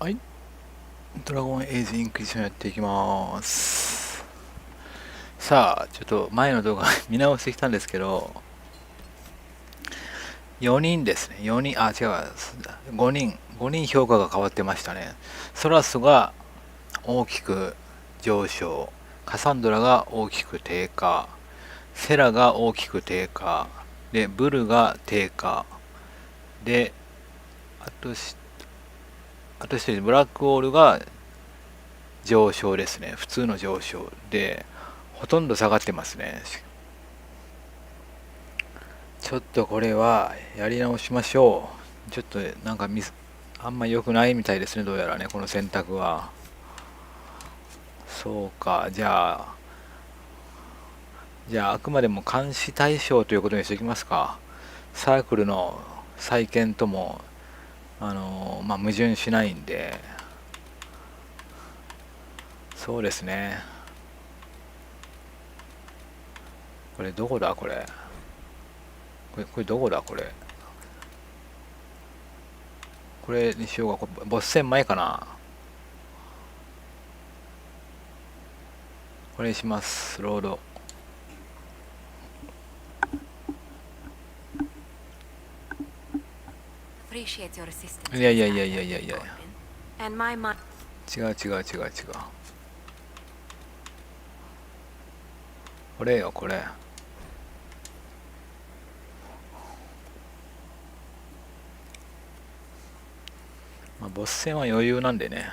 はい、ドラゴンエイジインクイジションやっていきます。さあ、ちょっと前の動画見直してきたんですけど、4人ですね。4人、あ、違う、5人評価が変わってましたね。ソラスが大きく上昇、カサンドラが大きく低下、セラが大きく低下、で、ブルが低下、で、あとし、あと一人、ブラックオールが上昇ですね。普通の上昇で、ほとんど下がってますね。ちょっとこれはやり直しましょう。ちょっとなんかあんま良くないみたいですね、どうやらね、この選択は。そうか、じゃああくまでも監視対象ということにしておきますか。サークルの再建とも、矛盾しないんで、そうですね。これどこだ、これ。これどこだ、これ。これにしようか。ボス戦前かな。これにします。ロード。いやいやいやいやいやいや。違う違う違う違う。これよ、これ。まあ、ボス戦は余裕なんでね。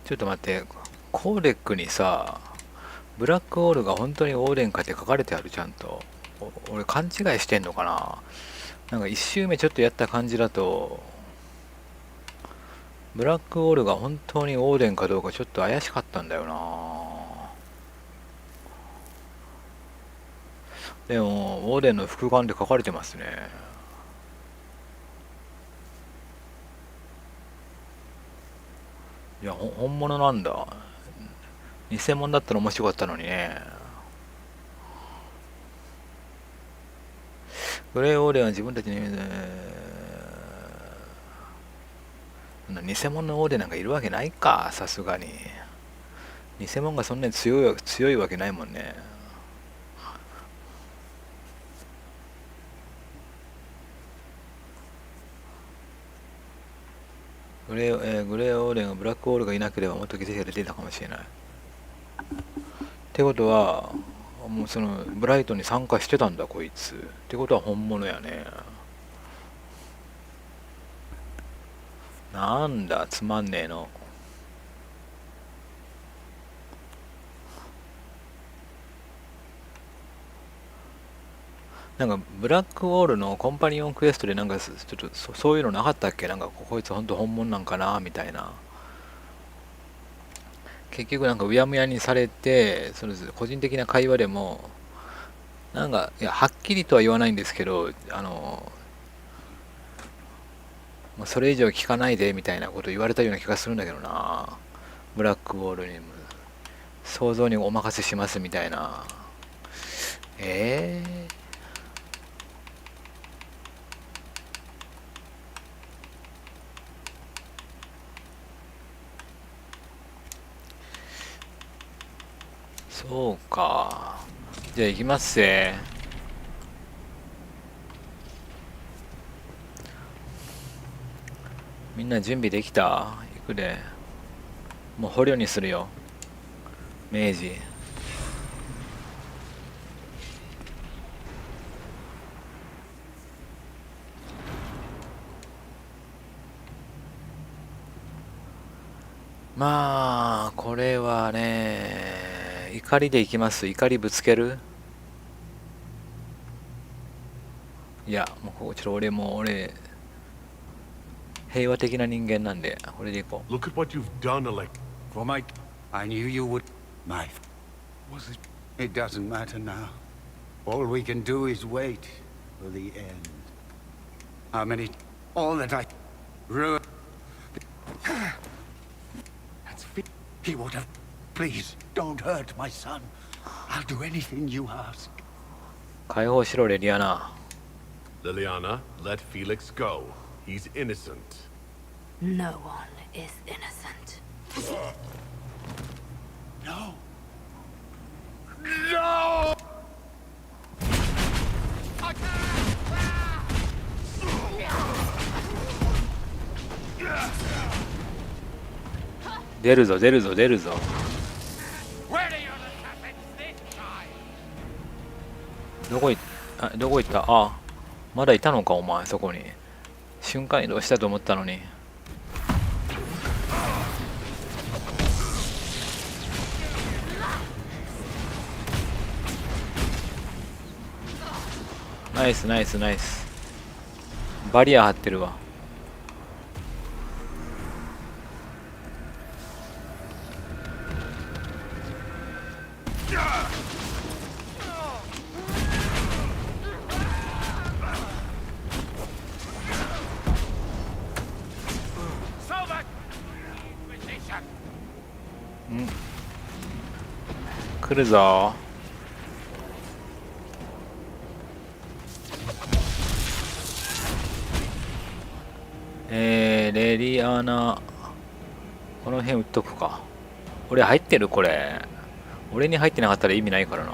ちょっと待って、コーデックにさ、ブラックオールが本当にオーデンかって書かれてある、ちゃんと。俺勘違いしてんのかな。なんか一周目ちょっとやった感じだと、ブラックオールが本当にオーデンかどうかちょっと怪しかったんだよな。でも、オーデンの副官で書かれてますね。いや、本物なんだ。偽物だったら面白かったのにね。グレーオーデンは自分たちに、偽物のオーデンなんかいるわけないか、さすがに。偽物がそんなに強いわけないもんね。グレーオーデンはブラックオールがいなければもっと犠牲が出ていたかもしれない。ってことは、もうそのブライトに参加してたんだこいつ。ってことは本物やね。なんだつまんねえの。なんかブラックウォールのコンパニオンクエストでなんかちょっとそういうのなかったっけ。なんかこいつ本当本物なんかなみたいな。結局なんかうやむやにされて、その個人的な会話でもなんかいやはっきりとは言わないんですけど、それ以上聞かないでみたいなこと言われたような気がするんだけどな。ブラックウォールに想像にお任せしますみたいな。ええー、そうか。じゃあ行きますぜ。みんな準備できた？行くで。もう捕虜にするよ。明治。まあ、これはね、怒りでいきます。怒りぶつける。いや、もうここちょっと俺、平和的な人間なんで、これでいこう。Look at what you've done, Alec. For my... I knew you would... My... Was it... It doesn't matter now. All we can do is wait for the end. How many... All that I... Ruined... That's... He would have... Please, don't hurt my son. I'll do anything you ask. 解放しろレリアナ。 Liliana, let Felix go. He's innocent. No one is innocent. No. No! 出るぞ出るぞ出るぞ。 Where are your assassins this time? どこ行った。あ、まだいたのかお前そこに。瞬間移動したと思ったのに。ナイスナイスナイス。バリア張ってるわ。来るぞ。レリアナこの辺打っとくか。俺入ってるこれ。俺に入ってなかったら意味ないからな。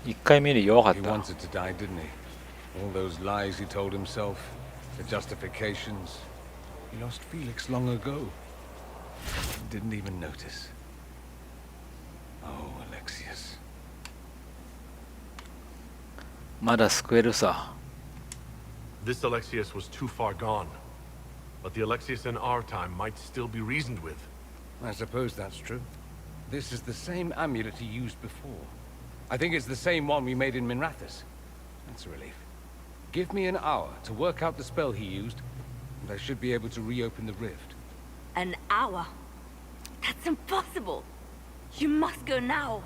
1回目で弱かっ He た。 wanted to die, didn't he? All those lies he told himself, the justifications. He lost Felix long ago. Didn't even notice. Oh, Alexius. まだ救えるさ。 This Alexius was too far gone. But the Alexius in our time might still be reasoned with. I suppose that's true. This is the same amulet he used before. I think it's the same one we made in Minrathous. That's a relief. Give me an hour to work out the spell he used, and I should be able to reopen the rift. An hour? That's impossible. You must go now.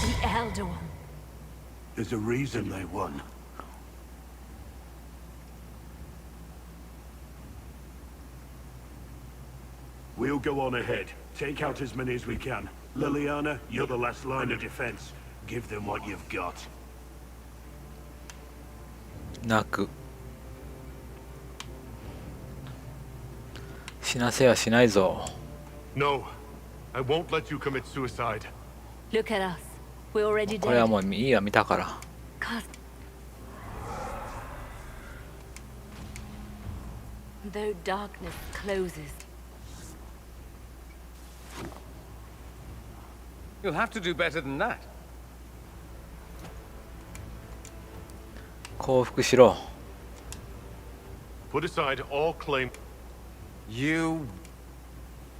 The Elder One. There's a reason they won. We'll go on ahead. Take out as many as we can. Liliana, you're the last line of defense. Give them what you've got. 泣く。死なせやしないぞ。 No, I won't let you commit suicide. Look at us. We're already これは dead. もういいや見たから。 Cast. Though darkness closes, You'll have to do better than that. 降伏しろ。 Put aside all claim. You...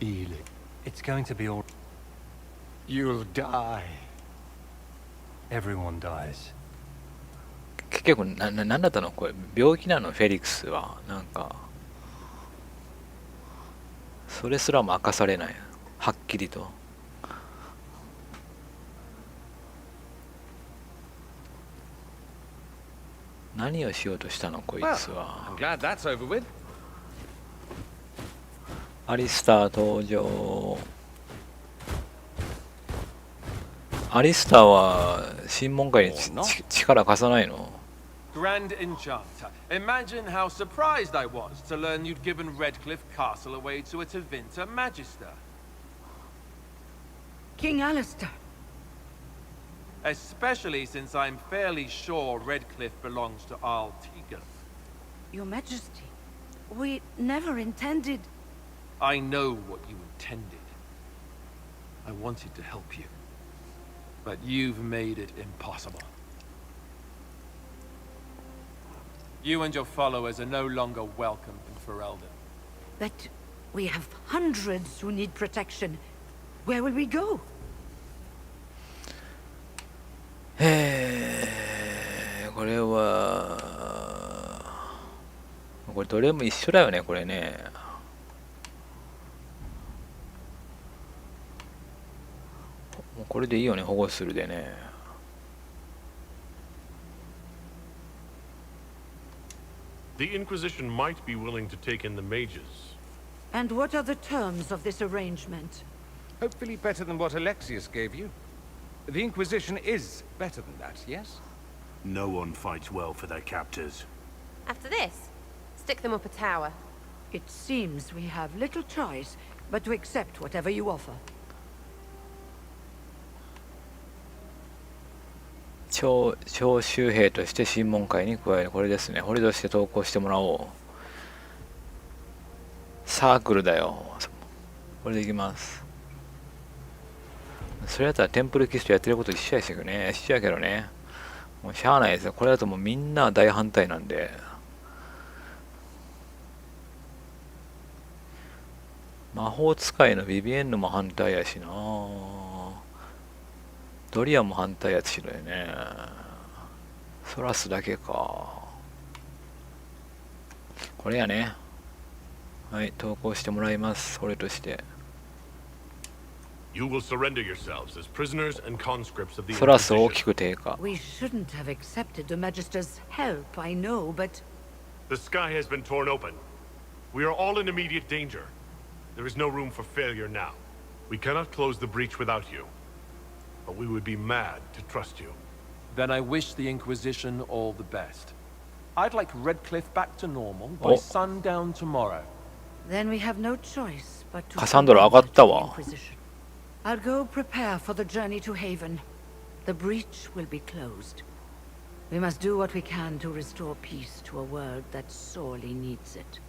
Eli. It's going to be all... You'll die. Everyone dies. 結局なんだったのこれ。病気なのフェリックスは。なんかそれすらも明かされない。はっきりと。何をしようとしたのこい Well, つは。 I'm glad that's over with. アリスター登場。アリスターは審問会に力貸さないの。 Grand Enchanter, imagine how surprised I was to learn you'd given Redcliffe Castle away to a Tevinter Magister. King Alistair. Especially since I'm fairly sure Redcliffe belongs to Arl Tegan. Your Majesty, we never intended... I know what you intended. I wanted to help you. But you've made it impossible. You and your followers are no longer welcome in Ferelden. But we have hundreds who need protection. Where will we go? これはこれどれも一緒だよねこれね。これでいいよね、保護するでね。The Inquisition might be willing to take in the mages. And what are the terms of this arrangement? Hopefully better than what Alexius gave you. The Inquisition is better than that, yes? No one fights well for their captors. After this, stick them up a tower. It seems we have little choice but to accept whatever you offer. 徴集兵として審問会に加える。これですね。捕虜として投稿してもらおう。サークルだよ。これでいきます。それだったらテンプルキストやってること一緒やしね。一緒やけどね。もうしゃあないですよ。これだともうみんな大反対なんで。魔法使いのビビエンヌも反対やしな。ドリアンも反対やつしろよね。ソラスだけか。これやね。はい、投稿してもらいます。それとして。You will surrender yourselves as prisoners and conscripts of the ソラス大 Inquisition. きく低下。We shouldn't have accepted the Magister's help, I know, but... The sky has been torn open. We are all in immediate danger. There is no room for failure now. We cannot close the breach without you. But we would be mad to trust you. Then I wish the Inquisition all the best. I'd like Redcliffe back to normal by sundown tomorrow. Then we have no choice but to... カサンドラ上がったわ。 I'll go prepare for the journey to Haven. The breach will be closed. We must do what we can to restore peace to a world that sorely needs it.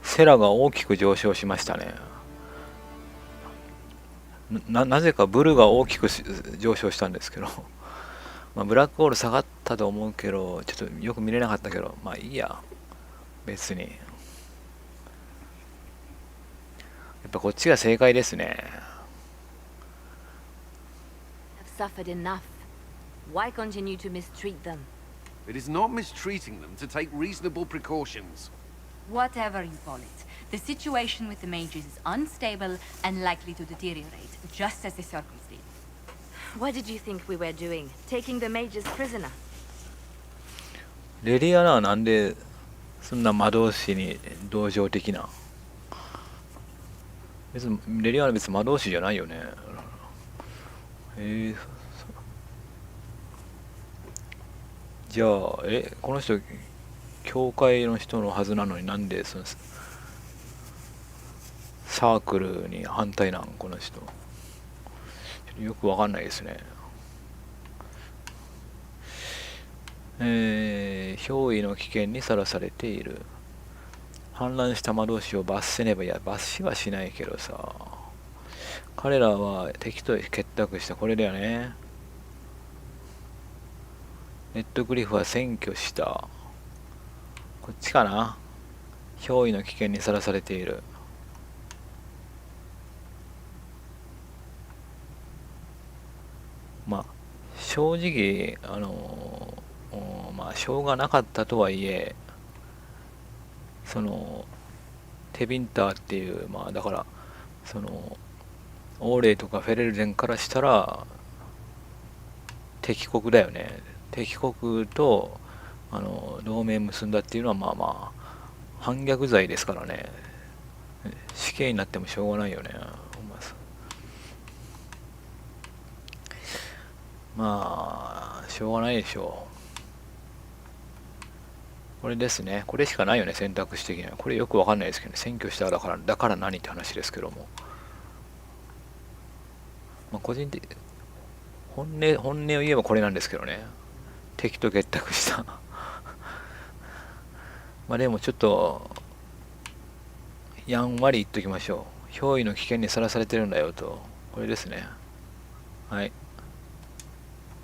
セラが大きく上昇しましたね。なぜかブルが大きく上昇したんですけど、まあ、ブラックホール下がったと思うけど、ちょっとよく見れなかったけど、まあいいや、別に。やっぱこっちが正解ですね。Have suffered enough. Why continue to mistreat them? It is not mistreating them to take reasonable precautions. Whatever you call it, the situation with the mages is unstable and likely to deteriorate, just as the circles did. What did you think we were doing? Taking the mages prisoner? レリアナはなんでそんな魔導士に同情的な。別にレリアナは別に魔導士じゃないよね。じゃあこの人教会の人のはずなのになんでそのサークルに反対なんこの人。よくわかんないですね。脅威の危険にさらされている。反乱した魔導士を罰せねば、いや罰しはしないけどさ、彼らは敵と結託した。これだよね。レッドクリフは占拠した。こっちかな。脅威の危険にさらされている。まあ正直まあしょうがなかったとはいえ、そのテビンターっていう、まあだからそのオーレイとかフェレルデンからしたら敵国だよね。敵国と同盟結んだっていうのはまあまあ反逆罪ですからね。死刑になってもしょうがないよね。まあしょうがないでしょう。これですね。これしかないよね、選択肢的には。これよくわかんないですけどね。占拠しただから何って話ですけども。まあ個人的本音を言えばこれなんですけどね。敵と結託したまあでもちょっとやんわり言っときましょう。脅威の危険にさらされてるんだよと。これですね。はい。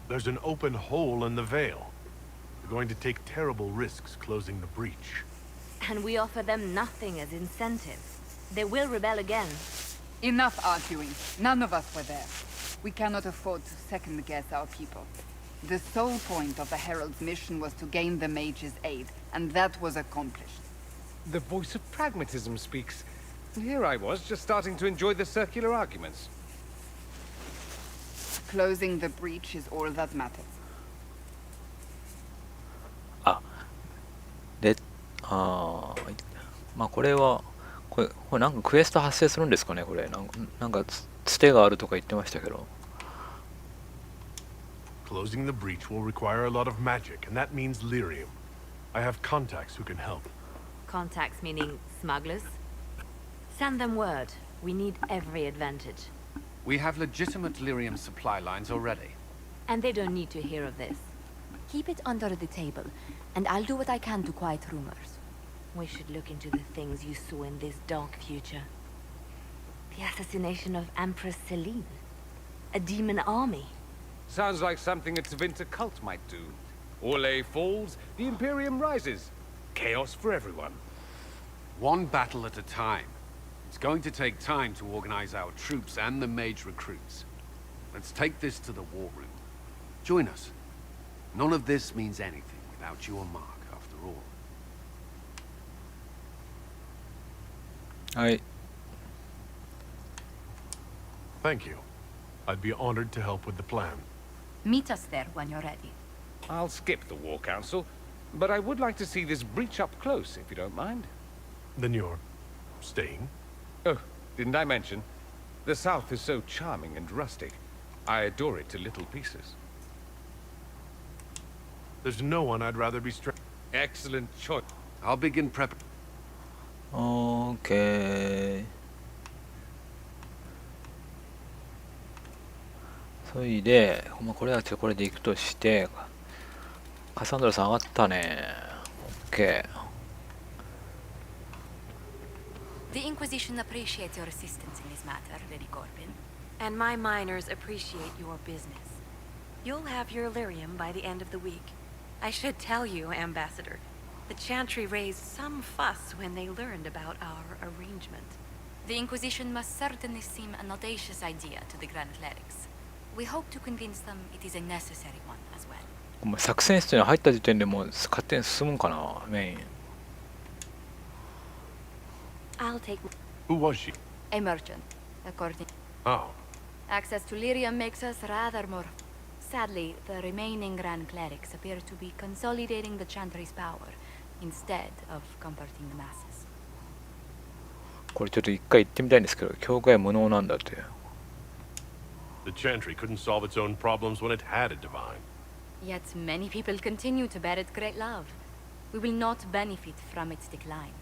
There's an open hole in the veil. They're going to take terrible risks closing the breach. And we offer them nothing as incentive. They will rebel again. Enough arguing. None of us were there. We cannot afford to second-guess our people. The sole point of the Herald's mission was to gain the mage's aid, and that was accomplished. The voice of pragmatism speaks. Here I was, just starting to enjoy the circular arguments. Closing the breach is all that matters. で、まあこれなんかクエスト発生するんですかねこれ。なんかつてがあるとか言ってましたけど。Closing the breach will require a lot of magic, and that means lyrium. I have contacts who can help. Contacts meaning smugglers? Send them word. We need every advantage. We have legitimate lyrium supply lines already. And they don't need to hear of this. Keep it under the table, and I'll do what I can to quiet rumors. We should look into the things you saw in this dark future. The assassination of Empress Celine. A demon army. Sounds like something a Tevinter cult might do. Orlais falls, the Imperium rises. Chaos for everyone. One battle at a time. It's going to take time to organize our troops and the mage recruits. Let's take this to the war room. Join us. None of this means anything without your mark, after all. はい。 Thank you. I'd be honored to help with the plan. Meet us there when you're ready. I'll skip the War Council, but I would like to see this breach up close, if you don't mind. Then you're staying? Oh, didn't I mention? The South is so charming and rustic. I adore it to little pieces. There's no one I'd rather be Excellent choice. I'll begin prep. OK。それで、これはこれでいくとして、カサンドラさん上がったね。OK。The Inquisition appreciates your assistance in this matter, Lady Corbin. And my miners appreciate your business. You'll have your lyrium by the end of the week. I should tell you, Ambassador, the Chantry raised some fuss when they learned about our arrangement. The Inquisition must certainly seem an audacious idea to the Grand Clerics. We hope to convince them it is a necessary one as well. 作戦室に入った時点でもう勝手に進むんかな、メイン。I'll take... Who was she? A merchant, according... Oh. Access to lyrium makes us rather more... Sadly, the remaining Grand Clerics appear to be consolidating the Chantry's power, instead of comforting the masses. これちょっと一回行ってみたいんですけど、教会は無能なんだって。The Chantry couldn't solve its own problems when it had a divine. Yet many people continue to bear it great love. We will not benefit from its decline.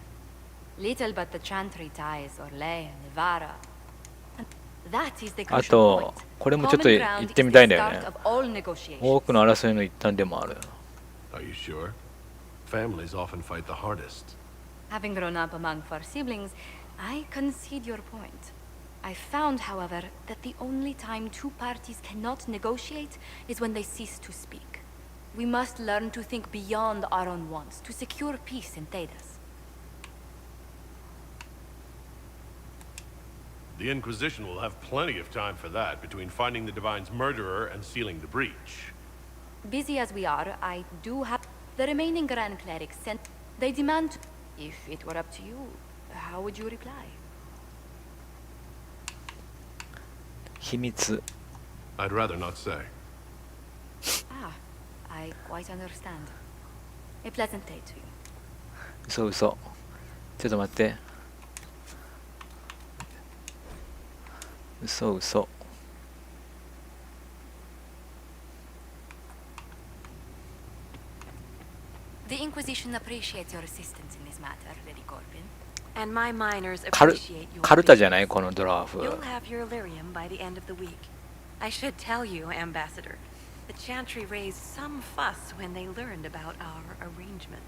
Little but the Chantry ties Orlais and Nevada. That is the あ crucial と point. これもちょっと Common 行 ground って is みたいん the だよね。 start of all negotiations. 多くの争いの一端でもある。 Are you sure? Families often fight the hardest. Having grown up among four siblings, I concede your point. I found, however, that the only time two parties cannot negotiate is when they cease to speak. We must learn to think beyond our own wants to secure peace in Thedas. The Inquisition will have plenty of time for that between finding the Divine's murderer and sealing the breach. Busy as we are, I do have... The remaining Grand Clerics sent... They demand... If it were up to you, how would you reply? 秘密。 I'd rather not say. Ah, I quite understand. A pleasant day to you. 嘘嘘。ちょっと待って。嘘嘘。The Inquisition appreciates your assistance in this matter, Lady Corbin. And my miners カル appreciate your カルタじゃ business. ないこのドラフ。 You'll have your lyrium by the end of the week. I should tell you, Ambassador, the Chantry raised some fuss when they learned about our arrangement.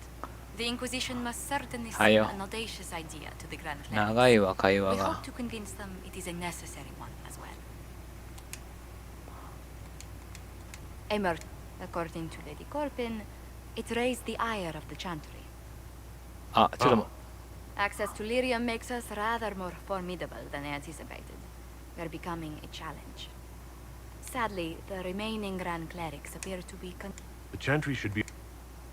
The Inquisition must certainly seem はいよ。 an audacious idea to the Grand Clerics. 長いわ会話 We が hope。to convince them it is a necessary one as well. A merchant, according to Lady Corbin, It raised the ire of the Chantry. あ、ちょっと Access to lyrium makes us rather more formidable than anticipated. We're becoming a challenge. Sadly, the remaining Grand Clerics appear to be The Chantry should be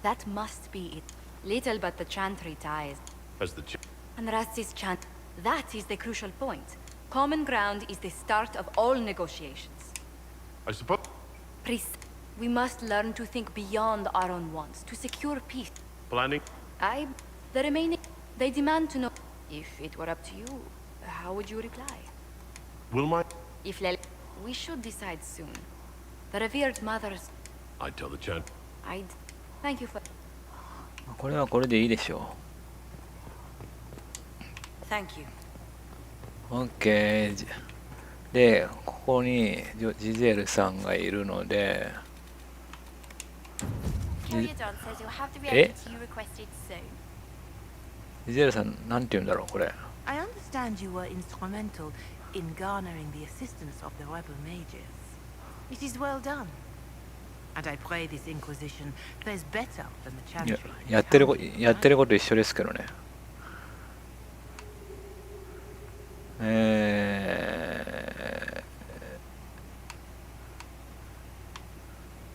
That must be it. Little but the Chantry ties. as the And Rastis Chant. That is the crucial point. Common ground is the start of all negotiations. I suppose. Priest, we must learn to think beyond our own wants, to secure peace. Planning. The remaining... They demand to know... If it were up to you, how would you reply? Will my... If Lel... We should decide soon. The revered mothers... I'd tell the Chant. Thank you for... これはこれでいいでしょ Thank you. う。OK。で、ここにジゼルさんがいるので、え？ジゼルさん、なんて言うんだろう、これ。I understand you were instrumental in garnering the assistance of the rebel mages. It is well done. And I pray this Inquisition fares better than the Chantry. やってること一緒ですけどね。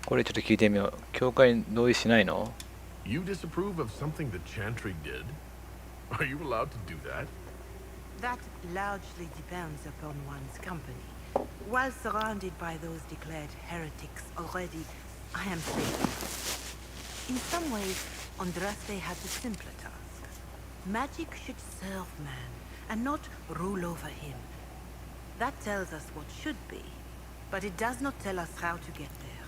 これちょっと聞いてみよう。教会に同意しないの？ You disapprove of something the Chantry did? Are you allowed to do that? That largely depends upon one's company. While surrounded by those declared heretics already, I am safe. In some ways, Andraste had the simpler task. Magic should serve man, and not rule over him. That tells us what should be, but it does not tell us how to get there.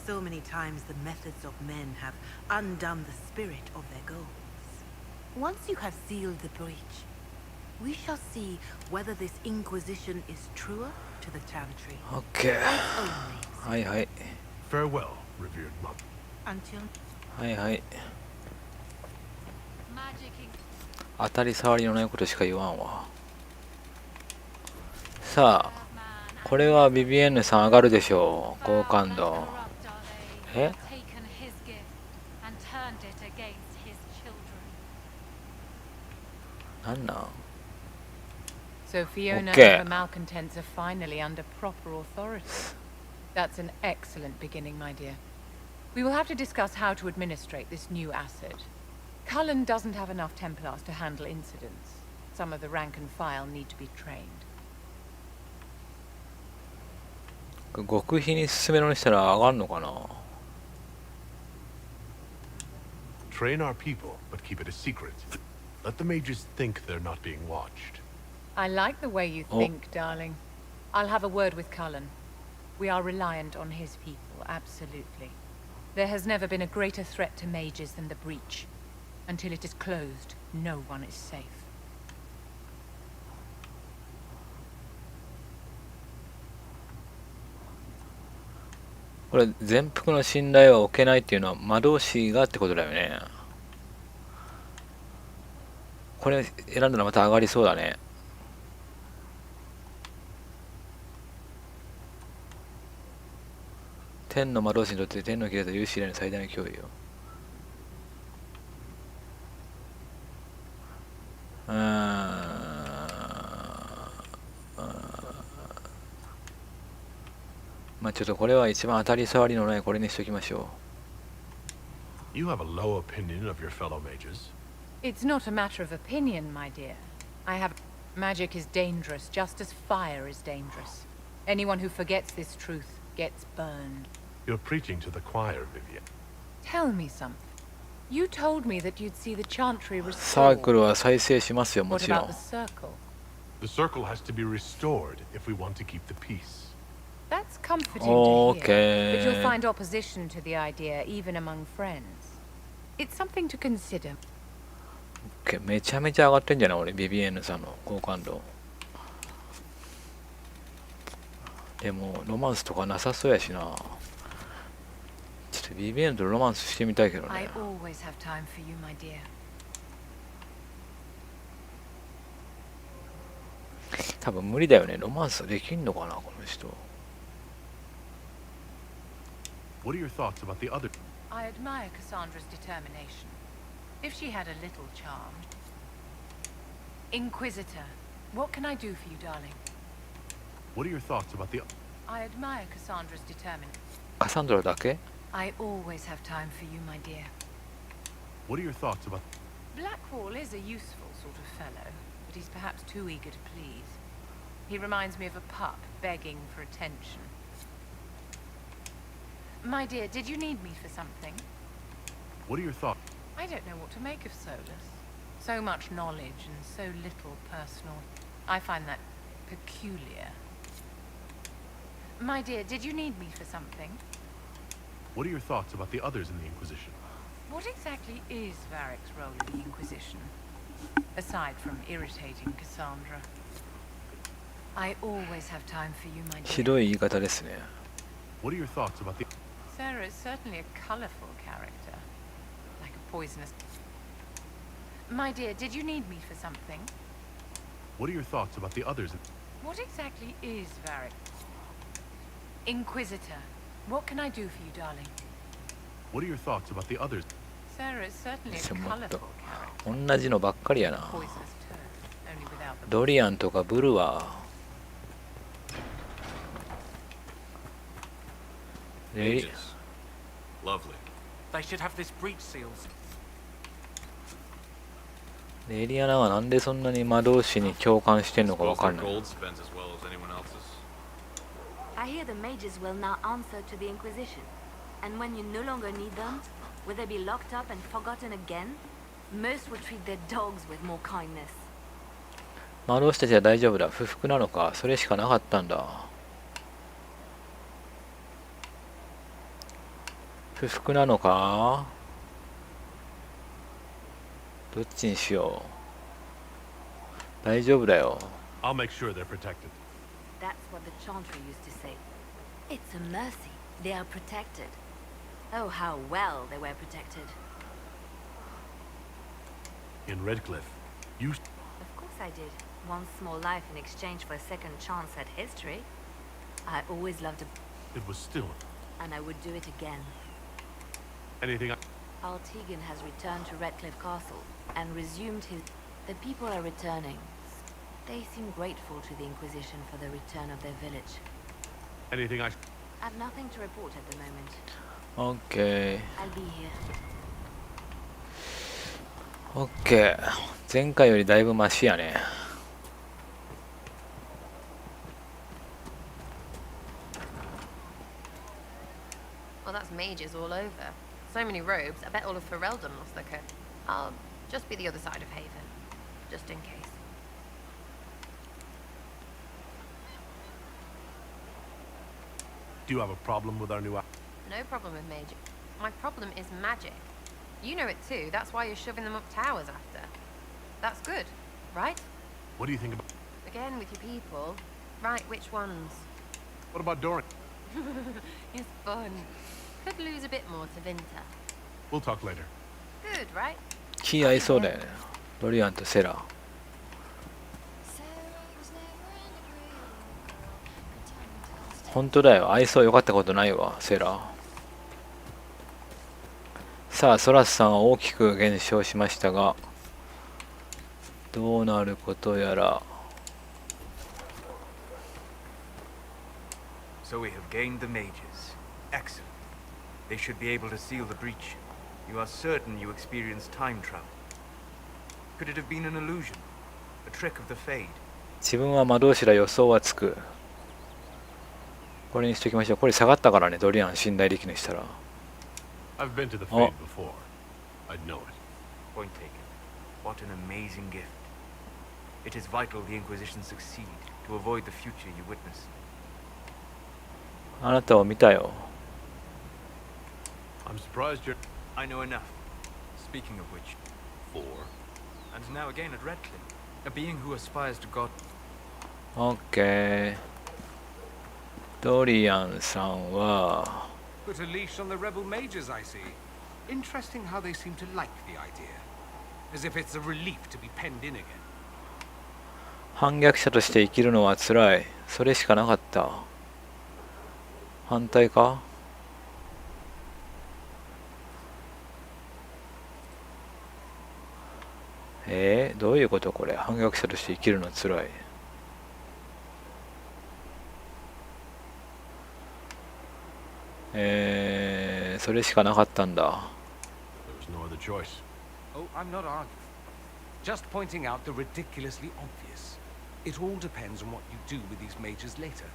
So many times the methods of men have undone the spirit of their goals. Once you have sealed the breach, we shall see whether this Inquisition is truer to the Chantry. OK。はいはい。Farewell, revered mother. Until... はいはい。当たり障りのないことしか言わんわ。さあ、これはビビエンヌさん上がるでしょう。好感度。え？なんなん？ So Fiona Okay. and her malcontents are finally under proper authority. That's an excellent beginning, my dear. We will have to discuss how to administrate this new asset. Cullen doesn't have enough Templars to handle incidents. Some of the rank and file need to be trained. 極秘に進めるのにしたら上がるのかな？ Train our people, but keep it a secret. Let the mages think they're not being watched. I like the way you think, darling. I'll have a word with Cullen. We are reliant on his people, absolutely. There has never been a greater threat to mages than the breach. Until it is closed, no one is safe. これ全幅の信頼は置けないっていうのは魔導士がってことだよね。これ選んだらまた上がりそうだね。天の魔導士にとって天の切れた有志以来の最大の脅威よ。まあちょっとこれは一番当たり障りのないこれにしときましょう。You have a low opinion of your fellow mages. It's not a matter of opinion, my dear. I have... Magic is dangerous, just as fire is dangerous. Anyone who forgets this truth gets burned. You're preaching to the choir, Vivian. Tell me something. You told me that you'd see the Chantry サー restored. クルは再生しますよ、も What ちろ about ん。 the circle? The circle has to be restored if we want to keep the peace. That's comforting to hear. Okay. But you'll find opposition to the idea even among friends. It's something to consider. めちゃめちゃ上がってんじゃない俺、ビビエンヌさんの好感度。でも、ロマンスとかなさそうやしな。ちょっとビビエンヌとロマンスしてみたいけど I ね。 always have time for you, my dear. 多分無理だよね。ロマンスできんのかな、この人。What are your thoughts about the other? I admire Cassandra's determination. If she had a little charm. Inquisitor, what can I do for you, darling? What are your thoughts about the? I admire Cassandra's determination. カサンドラだけ？ I always have time for you, my dear. What are your thoughts about? Blackwall is a useful sort of fellow, but he's perhaps too eager to please. He reminds me of a pup begging for attention. My dear, did you need me for something? What are your thoughts? I don't know what to make of Solus. So much knowledge and so little personal. I find that peculiar. My dear, did you need me for something? What are your thoughts about the others in the Inquisition? What exactly is Varric's role in the Inquisition? Aside from irritating Cassandra. I always have time for you, my ひ dear. どい言い方ですね。 What are your thoughts about the? Sarah is certainly a colorful character. Like a poisonous... My dear, did you need me for something? What are your thoughts about the others? What exactly is Varric? Inquisitor, what can I do for you, darling? What are your thoughts about the others? Sarah is certainly a ちょもっと colorful character. 同じのばっかりやな。 Poisonous turd, only without the... ドリアンとかブルワー。レ Lovely. They should have this breach sealed. エリアナはなんでそんなに魔導士に共感してんのかわかんない。 Gold spends as well as anyone else's. I hear the mages will now answer to the Inquisition. And when you no longer need them, will they be locked up and forgotten again? Most will treat their dogs with more kindness. 魔導士たちは大丈夫だ。不服なのか。それしかなかったんだ。不服なのか。どっちにしよう。大丈夫だよ。 I'll make sure they're protected. That's what the Chantry used to say. It's a mercy. They are protected. Oh, how well they were protected. In Redcliffe, you. Of course I did. One small life in exchange for a second chance at history. I always loved it, It was still and I would do it again. anything. Altegan has returned to Redcliffe Castle and resumed his... The people are returning. They seem grateful to the Inquisition for the return of their village. Anything I. I have nothing to report at the moment. オッケー。 I'll be here. オッケー。前回よりだいぶマシやね。 Well, that's mages all over. So many robes, I bet all of Ferelden lost their coat. I'll just be the other side of Haven, just in case. Do you have a problem with our new? No problem with magic. My problem is magic. You know it too, that's why you're shoving them up towers after. That's good, right? What do you think about? Again with your people. Right, which ones? What about Doran? It's fun. Could lose a bit more to Vinter. We'll talk later. Good, right? 気合いそうだよね。ドリアンとセラ。本当だよ。愛想良かったことないわ、セラ。さあ、ソラスさんは大きく減少しましたが、どうなることやら。 So we have gained the mages. Excellent. They should be able to seal the breach. You are certain you experienced time travel. Could it have been an illusion? A trick of the Fade? 自分は魔導士だ、予想はつく。これにしときましょう。これ下がったからね、ドリアン信頼できるにしたら。 I've been to the Fade before. I'd know it. Point taken. What an amazing gift. It is vital the Inquisition succeed to avoid the future you witness. あなたを見たよ。 I'm surprised you're. I know enough. Speaking of which, 4. and now again at Redcliffe, a being who aspires to God. オッケー。ドリアンさんは。 Put a leash on the rebel mages, I see. Interesting how they seem to like the idea. As if it's a relief to be penned in again. 反逆者として生きるのは辛い。それしかなかった。反対か？どういうことこれ。反逆者として生きるのつらい。それしかなかったんだ。There was no other choice. Oh, I'm not arguing. Just pointing out the ridiculously obvious. It all depends on what you do with these mages later.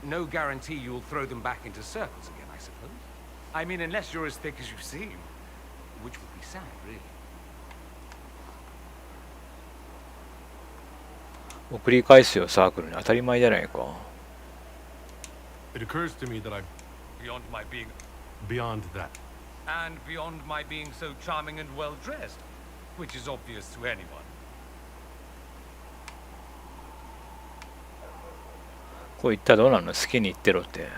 No guarantee you'll throw them back into circles again, I suppose. I mean, unless you're as thick as you seem. Which would be sad, really. 送り返すよ、サークルに。当たり前じゃないか。It occurs to me that I'm Beyond my being... beyond that. And beyond my being so charming and well-dressed. Which is obvious to anyone. こう言ったらどうなの？好きに言ってろって。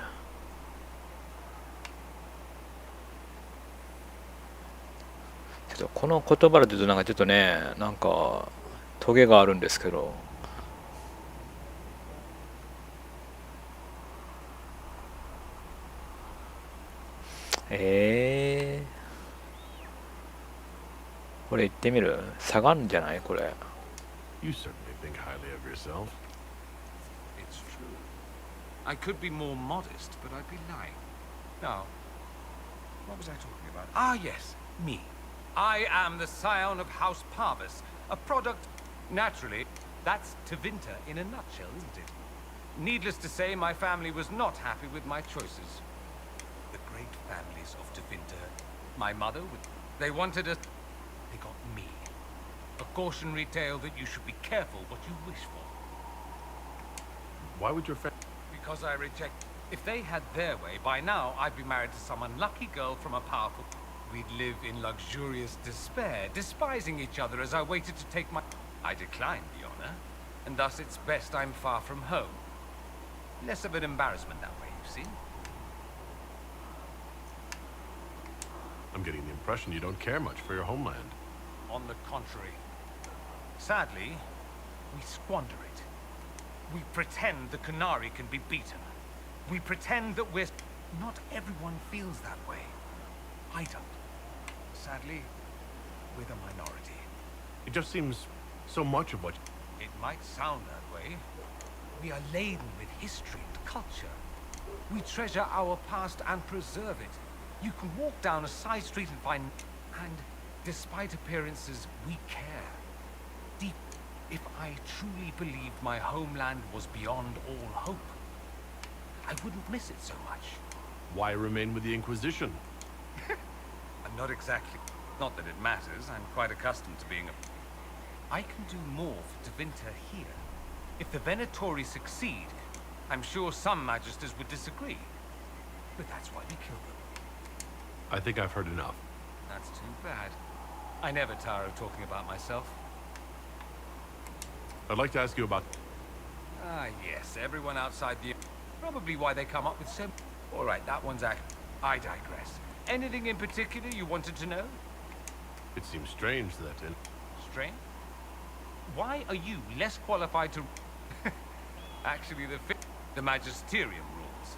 ちょっとこの言葉で言うとなんかちょっとね、なんかトゲがあるんですけど。これ言ってみる？下がるんじゃないこれ。You certainly think highly of yourself. It's true. I could be more modest, but I'd be lying. Now, what was I talking about? Ah, yes, me. I am the scion of House Parvis, a product... Naturally, that's Tevinter in a nutshell, isn't it? Needless to say, my family was not happy with my choices. The great families of Tevinter. My mother, they wanted us... They got me. A cautionary tale that you should be careful what you wish for. Why would your family... Because I reject... If they had their way, by now I'd be married to some unlucky girl from a powerful... We'd live in luxurious despair, despising each other as I waited to take my... I declined the honor, and thus it's best I'm far from home. Less of an embarrassment that way, you see. I'm getting the impression you don't care much for your homeland. On the contrary. Sadly, we squander it. We pretend the Qunari can be beaten. We pretend that we're... Not everyone feels that way. I don't. Sadly, we're the minority. It just seems so much of what... It might sound that way. We are laden with history and culture. We treasure our past and preserve it. You can walk down a side street and find... And, despite appearances, we care. Deep. If I truly believed my homeland was beyond all hope, I wouldn't miss it so much. Why remain with the Inquisition? I'm not exactly... Not that it matters. I'm quite accustomed to being a... I can do more for Tevinter here. If the Venatori succeed, I'm sure some Magisters would disagree. But that's why we kill them. I think I've heard enough. That's too bad. I never tire of talking about myself. I'd like to ask you about... Ah, yes. Everyone outside the... Probably why they come up with so... All right, that one's I digress. Anything in particular you wanted to know? It seems strange that in... Strange? Why are you less qualified to... Actually, the Magisterium rules.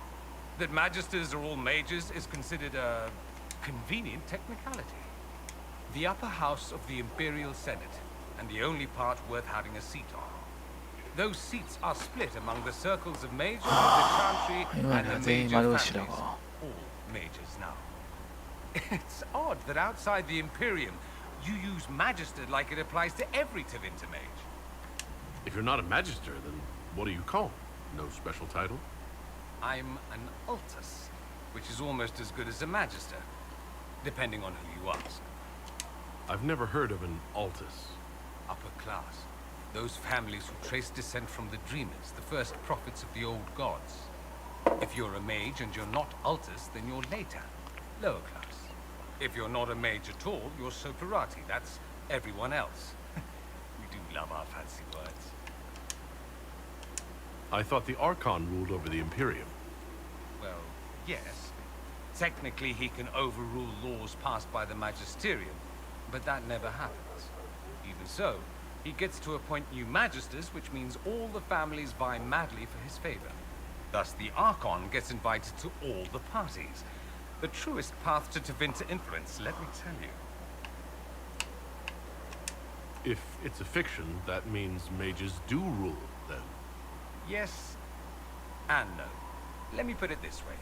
That Magisters are all mages is considered a convenient technicality. The upper house of the Imperial Senate, and the only part worth having a seat on. Those seats are split among the circles of mages, the chantry, and the major families. All mages now. It's odd that outside the Imperium, you use Magister like it applies to every Tevinter mage. If you're not a Magister, then what do you call? No special title? I'm an Altus, which is almost as good as a Magister, depending on who you ask. I've never heard of an Altus. Upper class. Those families who trace descent from the Dreamers, the first prophets of the old gods. If you're a mage and you're not Altus, then you're later, lower class. If you're not a mage at all, you're Soperati. That's everyone else. We do love our fancy words. I thought the Archon ruled over the Imperium. Well, yes. Technically, he can overrule laws passed by the Magisterium, but that never happens. Even so, he gets to appoint new Magisters, which means all the families vie madly for his favor. Thus, the Archon gets invited to all the parties. The truest path to Tevinter influence, let me tell you. If it's a fiction, that means mages do rule, then. Yes and no. Let me put it this way.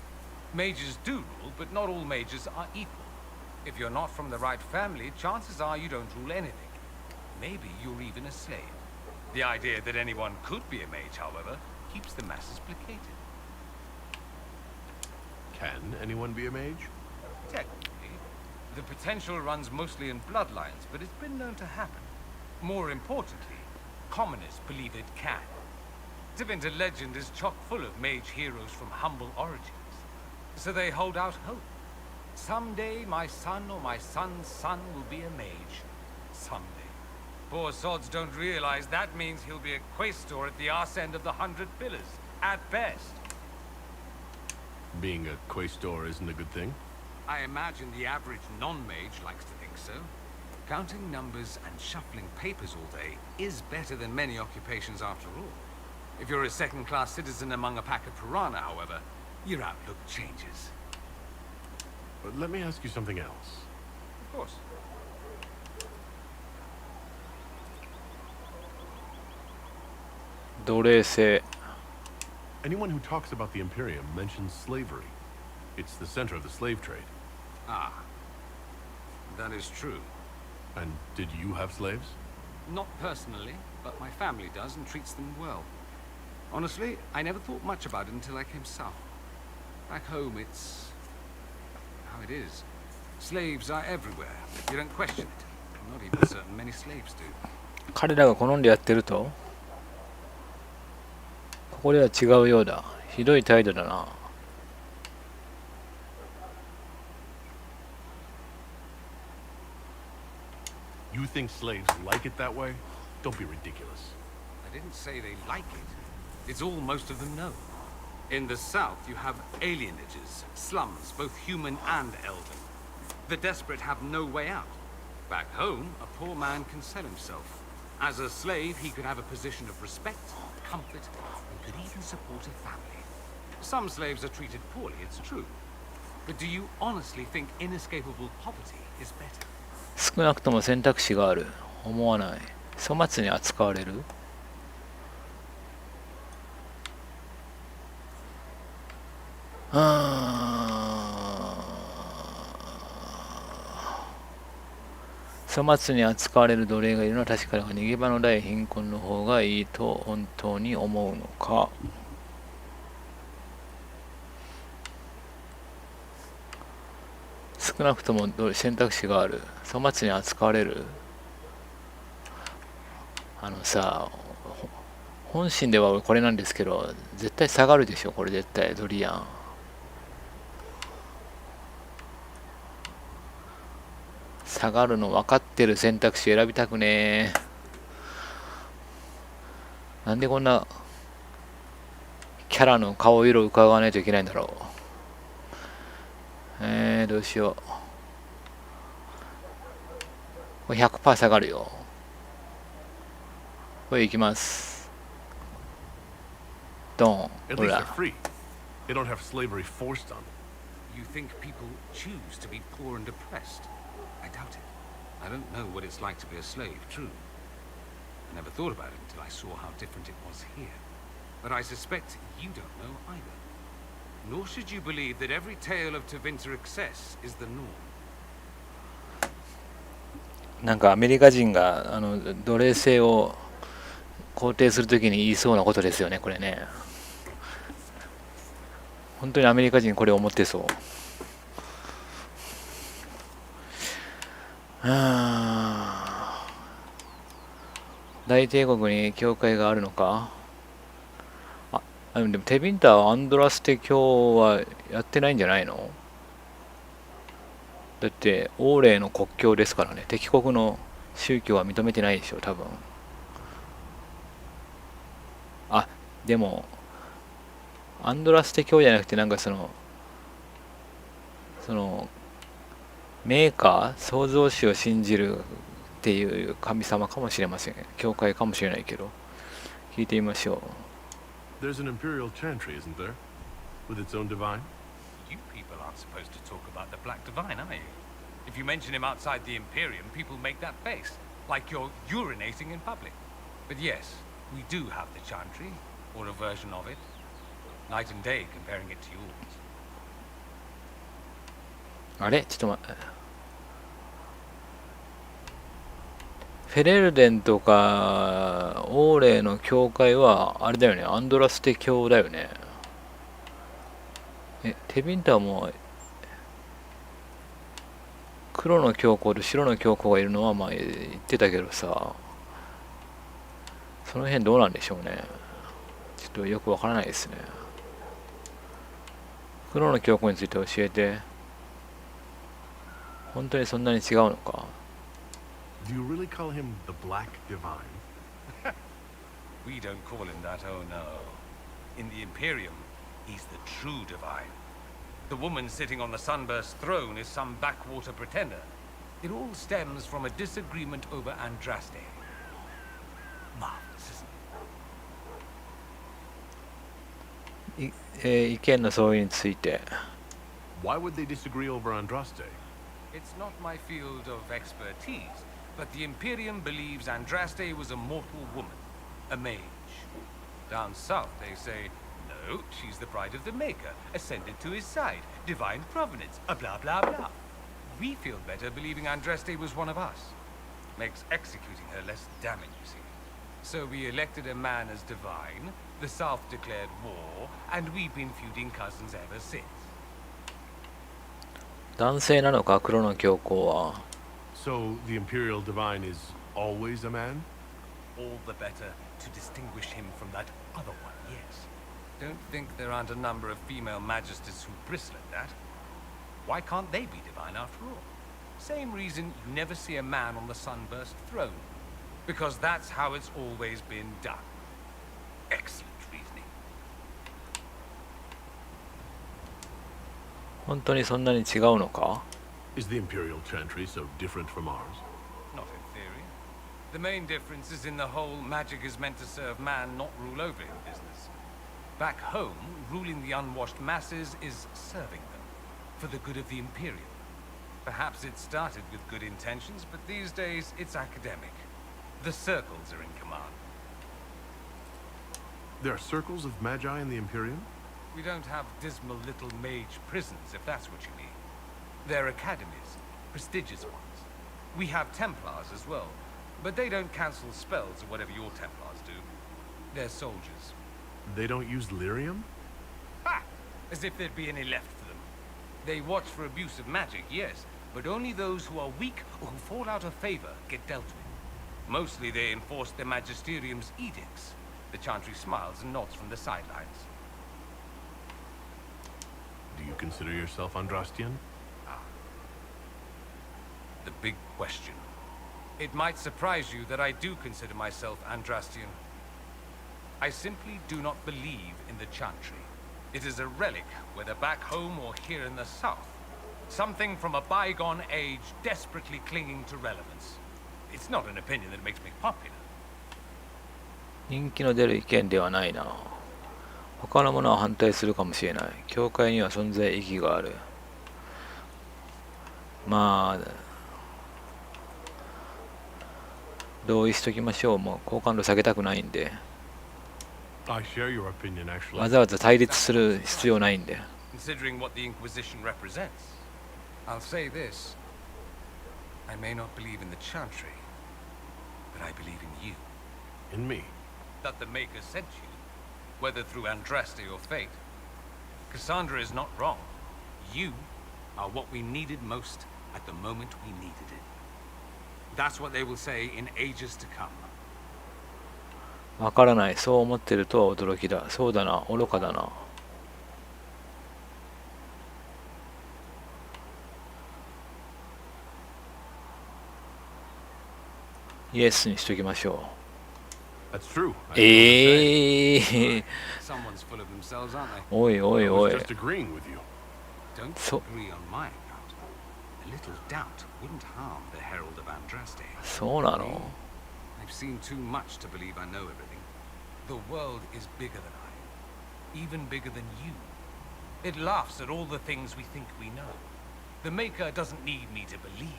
Mages do rule, but not all mages are equal. If you're not from the right family, chances are you don't rule anything. Maybe you're even a slave. The idea that anyone could be a mage, however, keeps the masses placated. Can anyone be a mage? Technically. The potential runs mostly in bloodlines, but it's been known to happen. More importantly, commoners believe it can. Tevinter legend is chock full of mage heroes from humble origins. So they hold out hope. Someday my son or my son's son will be a mage. Someday. Poor sods don't realize that means he'll be a quaestor at the arse end of the 100 Pillars, at best. Being a quaestor isn't a good thing? I imagine the average non-mage likes to think so. Counting numbers and shuffling papers all day is better than many occupations after all. If you're a second-class citizen among a pack of piranha, however, your outlook changes. But let me ask you something else. Of course. Anyone who talks about the Imperium mentions slavery. It's the center of the slave trade. Ah. That is true. And did you have slaves? Not personally, but my family does and treats them well. Honestly, I never thought much about it until I came south. Back home, it's how it is. Slaves are everywhere. You don't question it. I'm not even certain many slaves do. 彼らが好んでやってると？ここでは違うようだ。ひどい態度だな。You think slaves like it that way? Don't be ridiculous. I didn't say they like it. It's all most of them know. In the south, you have alienages, slums, both human and elven. The desperate have no way out. Back home, a poor man can sell himself. As a slave, he could have a position of respect, comfort, and could even support a family. Some slaves are treated poorly, it's true. But do you honestly think inescapable poverty is better? 少なくとも選択肢がある。思わない。粗末に扱われる。粗末に扱われる奴隷がいるのは確かだが、逃げ場のない貧困の方がいいと本当に思うのか。少なくとも選択肢がある。粗末に扱われる。さ、本心ではこれなんですけど、絶対下がるでしょ、これ絶対、ドリアン。下がるの分かってる選択肢選びたくねー。なんでこんなキャラの顔色を伺わないといけないんだろう。どうしよう。これ 100% 下がるよ。これいきます。ドン。At ほ least they're ら。 free. They don't have slavery forced on them. You think people choose to be poor and oppressed? I doubt it. I don't know what it's like to be a slave, true. I never thought about it until I saw how different it was here. But I suspect you don't know either. Nor should you believe that every tale of Tevinter excess is the norm. なんかアメリカ人が奴隷制を肯定するときに言いそうなことですよね、これね。本当にアメリカ人これ思ってそう。大帝国に教会があるのか。でもテビンターはアンドラステ教はやってないんじゃないの？だってオーレイの国教ですからね。敵国の宗教は認めてないでしょ、多分。でもアンドラステ教じゃなくて、なんかそのメーカー創造主を信じるっていう神様かもしれません。教会かもしれないけど、聞いてみましょう。There's an imperial chantry, isn't there? With its own divine? You people aren't supposed to talk about the Black Divine, are you? If you mention him outside the Imperium, people make that face. like you're urinating in public. But yes, we do have the Chantry, or a version of it. Night and day comparing it to yours. あれちょっと待って。フェレルデンとかオーレの教会はあれだよね、アンドラステ教だよね。テビンターも黒の教皇と白の教皇がいるのはまあ言ってたけどさ、その辺どうなんでしょうね。ちょっとよくわからないですね。黒の教皇について教えて。本当にそんなに違うのか。Do you really call him the Black Divine? We don't call him that, oh no. In the Imperium, he's the true divine. The woman sitting on the Sunburst throne is some backwater pretender. It all stems from a disagreement over Andraste. Marvelous, isn't it? 意見の相違について。Why would they disagree over Andraste? It's not my field of expertise, but the Imperium believes Andraste was a mortal woman, a mage. Down south they say, no, she's the bride of the Maker, ascended to his side, divine provenance, a blah blah blah. We feel better believing Andraste was one of us. Makes executing her less damning, you see. So we elected a man as divine, the south declared war, and we've been feuding cousins ever since. 男性なのか、黒の教皇は。So the Imperial Divine is always a man? All the better to distinguish him from that other one, yes. Don't think there aren't a number of female magisters who bristle at that. Why can't they be divine after all? Same reason you never see a man on the Sunburst throne. Because that's how it's always been done. Excellent reasoning. 本当にそんなに違うのか？ Is the Imperial Chantry so different from ours? Not in theory. The main difference is in the whole magic is meant to serve man, not rule over him business. Back home, ruling the unwashed masses is serving them, for the good of the Imperium. Perhaps it started with good intentions, but these days it's academic. The circles are in command. There are circles of magi in the Imperium? We don't have dismal little mage prisons, if that's what you mean. They're academies, prestigious ones. We have Templars as well, but they don't cancel spells or whatever your Templars do. They're soldiers. They don't use lyrium? Ha! As if there'd be any left for them. They watch for abuse of magic, yes, but only those who are weak or who fall out of favor get dealt with. Mostly they enforce the Magisterium's edicts. The Chantry smiles and nods from the sidelines. Do you consider yourself Andrastian? The big question. It might surprise you that I do consider myself Andrastian. I simply do not believe in the Chantry. It is a relic, whether back home or here in the south. Something from a bygone age desperately clinging to relevance. It's not an opinion that makes me popular. 人気の出る意見ではないな。他のものは反対するかもしれない。教会には存在意義がある。まあ、同意しときましょう。もう好感度下げたくないんで。I share your opinion, actually. わざわざ対立する必要ないんで。Considering what the Inquisition represents, I'll say this. I may not believe in the Chantry, but I believe in you. In me? That the Maker sent you, whether through Andraste or fate. Cassandra is not wrong. You are what we needed most at the moment we needed it. That's what they will say in ages to come. わからない。そう思ってるとは驚きだ。そうだな。愚かだな。イエスにしときましょう。That's true. Someone's full of themselves, aren't they? おいおいおい。 I was just agreeing with you. Don't agree on my account. A little doubt wouldn't harm the Herald of Andraste. そうなの？ I've seen too much to believe I know everything. The world is bigger than I, even bigger than you. It laughs at all the things we think we know. The Maker doesn't need me to believe,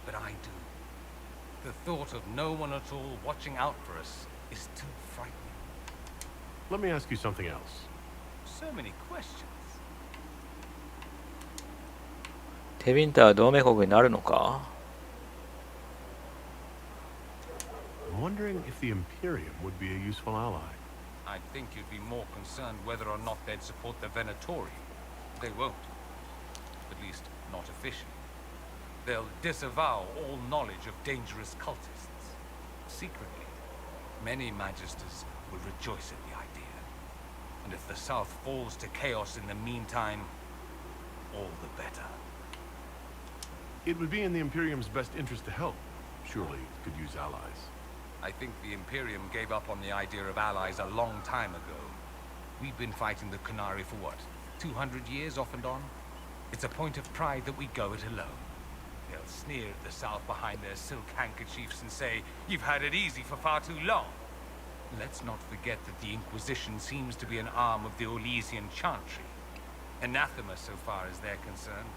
but I do. The thought of no one at all watching out for us is too frightening. Let me ask you something else. So many questions. テビンタは同盟国になるのか？ I'm wondering if the Imperium would be a useful ally. I'd think you'd be more concerned whether or not they'd support the Venatori. They won't. At least, not officially. They'll disavow all knowledge of dangerous cultists. Secretly, many Magisters will rejoice at the idea. And if the South falls to chaos in the meantime, all the better. It would be in the Imperium's best interest to help. Surely it could use allies. I think the Imperium gave up on the idea of allies a long time ago. We've been fighting the Qunari for what, 200 years off and on? It's a point of pride that we go it alone. They'll sneer at the South behind their silk handkerchiefs and say, "You've had it easy for far too long." Let's not forget that the Inquisition seems to be an arm of the Orlesian Chantry. Anathema so far as they're concerned.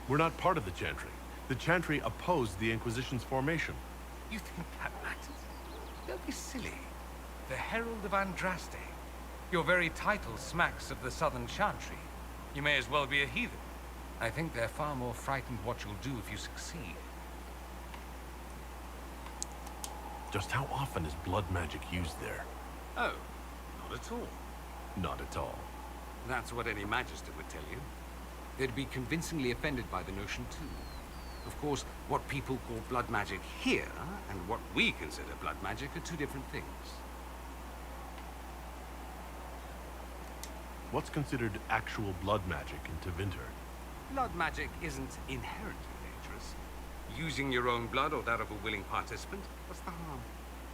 We're not part of the Chantry. The Chantry opposed the Inquisition's formation. You think that matters? Don't be silly. The Herald of Andraste. Your very title smacks of the Southern Chantry. You may as well be a heathen. I think they're far more frightened what you'll do if you succeed. Just how often is blood magic used there? Oh, not at all. Not at all. That's what any Magister would tell you. They'd be convincingly offended by the notion too. Of course, what people call blood magic here, and what we consider blood magic, are two different things. What's considered actual blood magic in Tevinter? Blood magic isn't inherently dangerous. Using your own blood or that of a willing participant, what's the harm?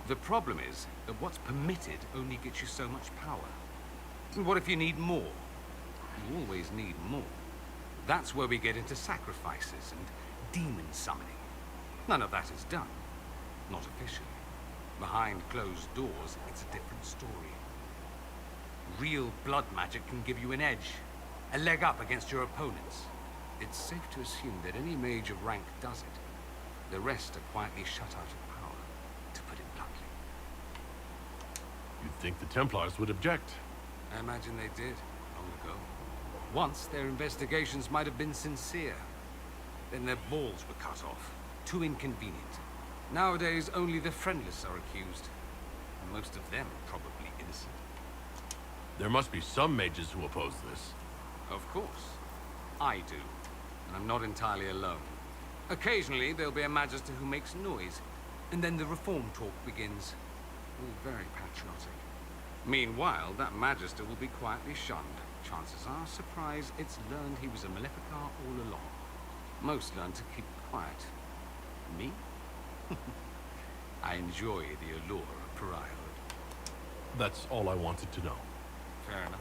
The problem is that what's permitted only gets you so much power. And what if you need more? You always need more. That's where we get into sacrifices and demon summoning. None of that is done. Not officially. Behind closed doors, it's a different story. Real blood magic can give you an edge, a leg up against your opponents. It's safe to assume that any mage of rank does it. The rest are quietly shut out of power, to put it bluntly. You'd think the Templars would object. I imagine they did, long ago. Once, their investigations might have been sincere. Then their balls were cut off. Too inconvenient. Nowadays, only the friendless are accused. And most of them probably innocent. There must be some mages who oppose this. Of course. I do. And I'm not entirely alone. Occasionally, there'll be a Magister who makes noise. And then the reform talk begins. All very patriotic. Meanwhile, that Magister will be quietly shunned. Chances are, surprise, it's learned he was a Maleficar all along. Most learn to keep quiet. Me? I enjoy the allure of pariahhood. That's all I wanted to know. Fair enough.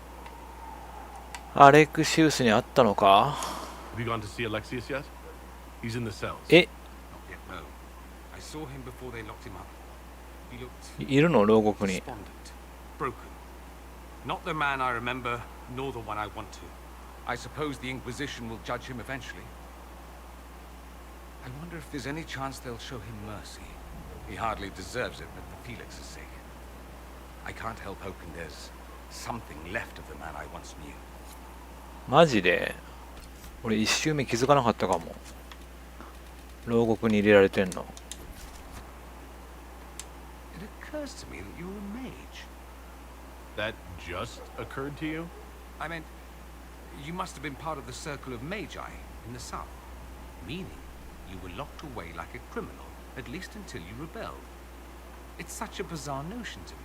アレクシウスに会ったのか？ Have you gone to see Alexius yet? He's in the cells. え、 Not yet, no. I saw him before they locked him up. He looked いるの牢獄に。 despondent, broken. Not the man I remember, nor the one I want to. I suppose the Inquisition will judge him eventually. I wonder if there's any chance they'll show him mercy. He hardly deserves it, but for Felix's sake. I can't help hoping there's something left of the man I once knew. マジで俺一周目気づかなかったかも。牢獄に入れられてんの。 It occurs to me that you're a mage. That just occurred to you? I meant, you must have been part of the circle of magi in the south. Meaning, you were locked away like a criminal, at least until you rebelled. It's such a bizarre notion to me.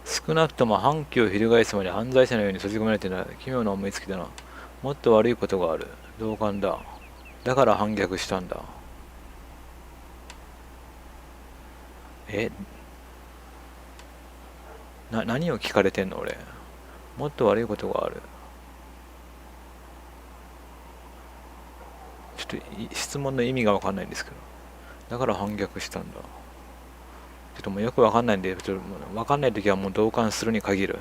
少なくとも反旗を翻すまで犯罪者のように閉じ込められているのは奇妙な思いつきだな。もっと悪いことがある。同感だ。だから反逆したんだ。何を聞かれてんの俺。もっと悪いことがある。ちょっと質問の意味が分かんないんですけど。だから反逆したんだ。ちょっともうよく分かんないんで、ちょっと分かんないときはもう同感するに限る。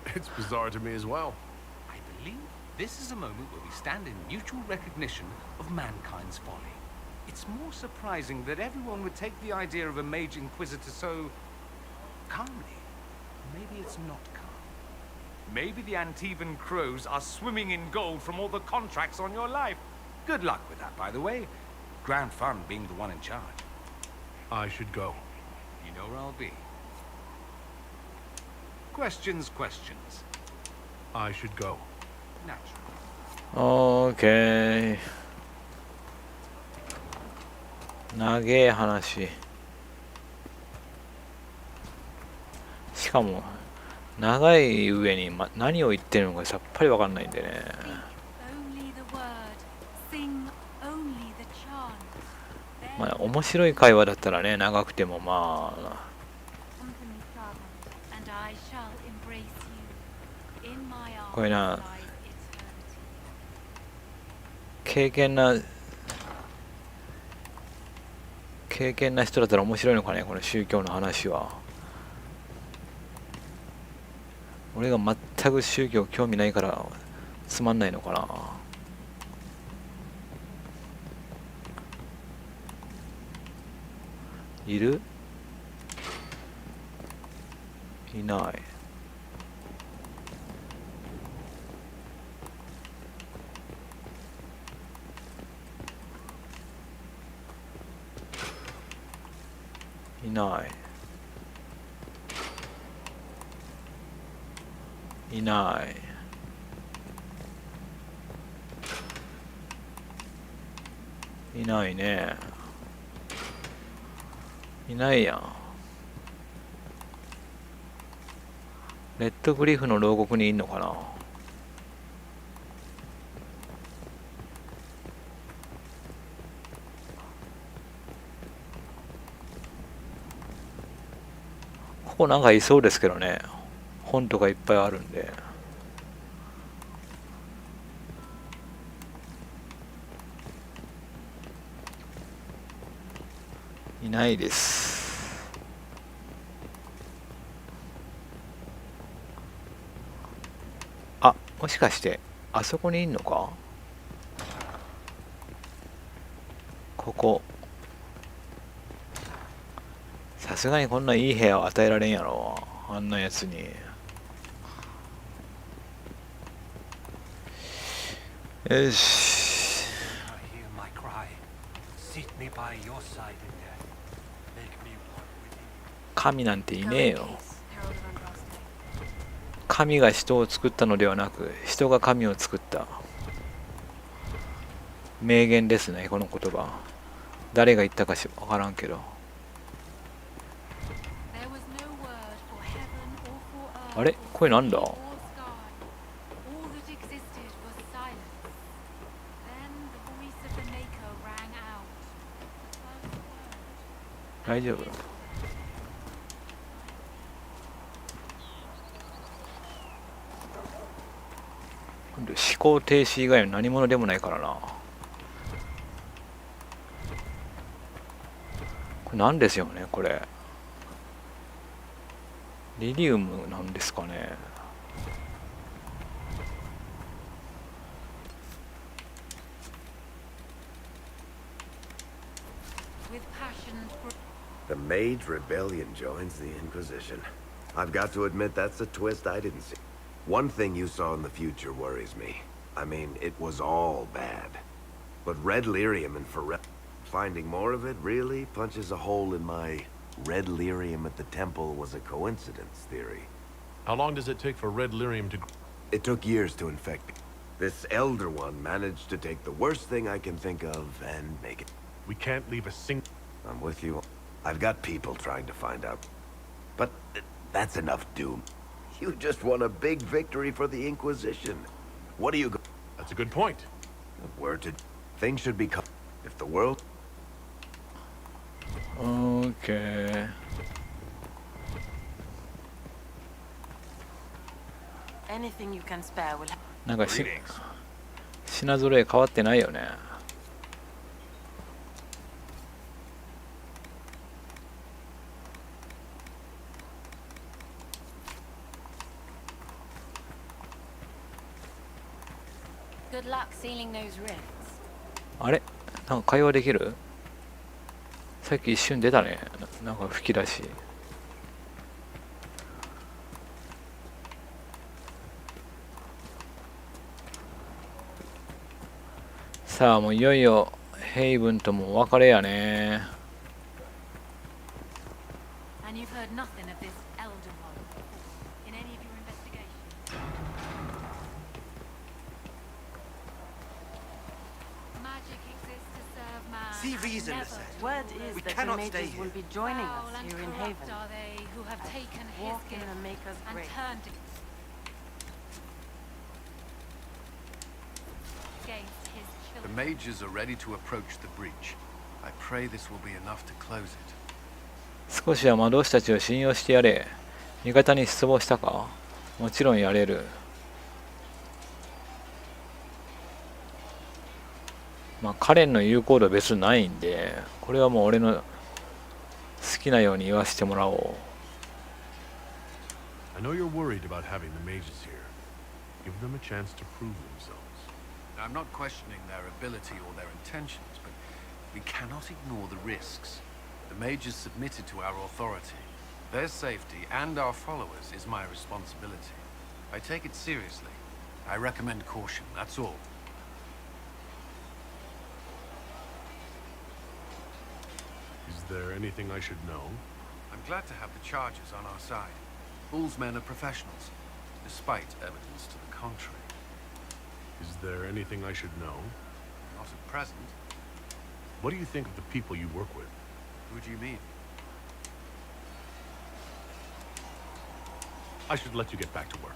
It's bizarre to me as well. I believe This is a moment where we stand in mutual recognition of mankind's folly. It's more surprising that everyone would take the idea of a mage inquisitor so calmly. Maybe it's not calm. Maybe the Antivan crows are swimming in gold from all the contracts on your life. Good luck with that, by the way. Grand fun being the one in charge. I should go. You know where I'll be. Questions. I should go. Naturally. OK。長え話。しかも長い上に、何を言ってるのかさっぱりわかんないんでね。まあ面白い会話だったらね、長くてもまあ。これな、経験な人だったら面白いのかね、この宗教の話は。俺が全く宗教興味ないからつまんないのかな。いる？いない。いない。いない。いないね。いないやん。レッドクリフの牢獄にいんのかな。ここなんかいそうですけどね。本とかいっぱいあるんで。いないです。あ、もしかしてあそこにいんのか。ここさすがにこんないい部屋を与えられんやろ、あんなやつに。よし。神なんていねえよ。神が人を作ったのではなく、人が神を作った。名言ですね、この言葉。誰が言ったかわからんけど。あれ、これなんだ。大丈夫。思考停止以外の何者でもないからな。これなんですよね、これ。リリウムなんですかね。The Mage Rebellion joins the Inquisition. I've got to admit that's a twist I didn't see. One thing you saw in the future worries me. I mean, it was all bad. But red lyrium and finding more of it really punches a hole in my red lyrium at the temple was a coincidence theory. How long does it take for red lyrium to... It took years to infect me. This Elder One managed to take the worst thing I can think of and make it. We can't leave a single... I'm with you. I've got people trying to find out. But that's enough doom. You just won a big victory for the Inquisition. What do you go... That's a good point. Word to... Things should be... If the world... Okay. なんか品揃え変わってないよね。Good luck sealing those rifts. あれなんか会話できる？さっき一瞬出たね。なんか吹き出し。さあもういよいよヘイブンともお別れやね。And you've heard nothing of this elder one in any of your investigations? Magic exists to serve man. See reason, Never. Lisette. Word is We that cannot the stay mages here. will be joining Foul us and here in corrupt Haven. are they who have taken his Walk in gift and make us and great. turned against his The children. mages are ready to approach the breach. I pray this will be enough to close it. 少しは魔導士たちを信用してやれ。味方に失望したか？もちろんやれる。まあカレンの言うコードは別にないんで、これはもう俺の好きなように言わせてもらおう。I know you're worried about having the mages here. Give them a chance to prove themselves. I'm not questioning their ability or their intentions, but we cannot ignore the risks. The mages submitted to our authority. Their safety and our followers is my responsibility. I take it seriously. I recommend caution, that's all. Is there anything I should know? I'm glad to have the charges on our side. Bull's men are professionals, despite evidence to the contrary. Is there anything I should know? Not at present. What do you think of the people you work with? Who do you mean? I should let you get back to work.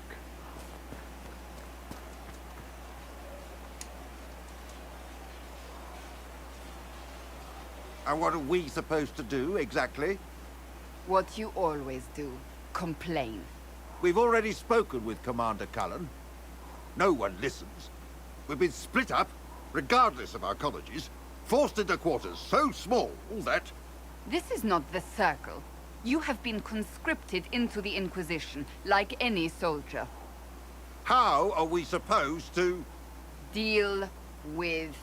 And what are we supposed to do, exactly? What you always do. Complain. We've already spoken with Commander Cullen. No one listens. We've been split up, regardless of our colleges, forced into quarters so small that... This is not the Circle. You have been conscripted into the Inquisition, like any soldier. How are we supposed to... Deal with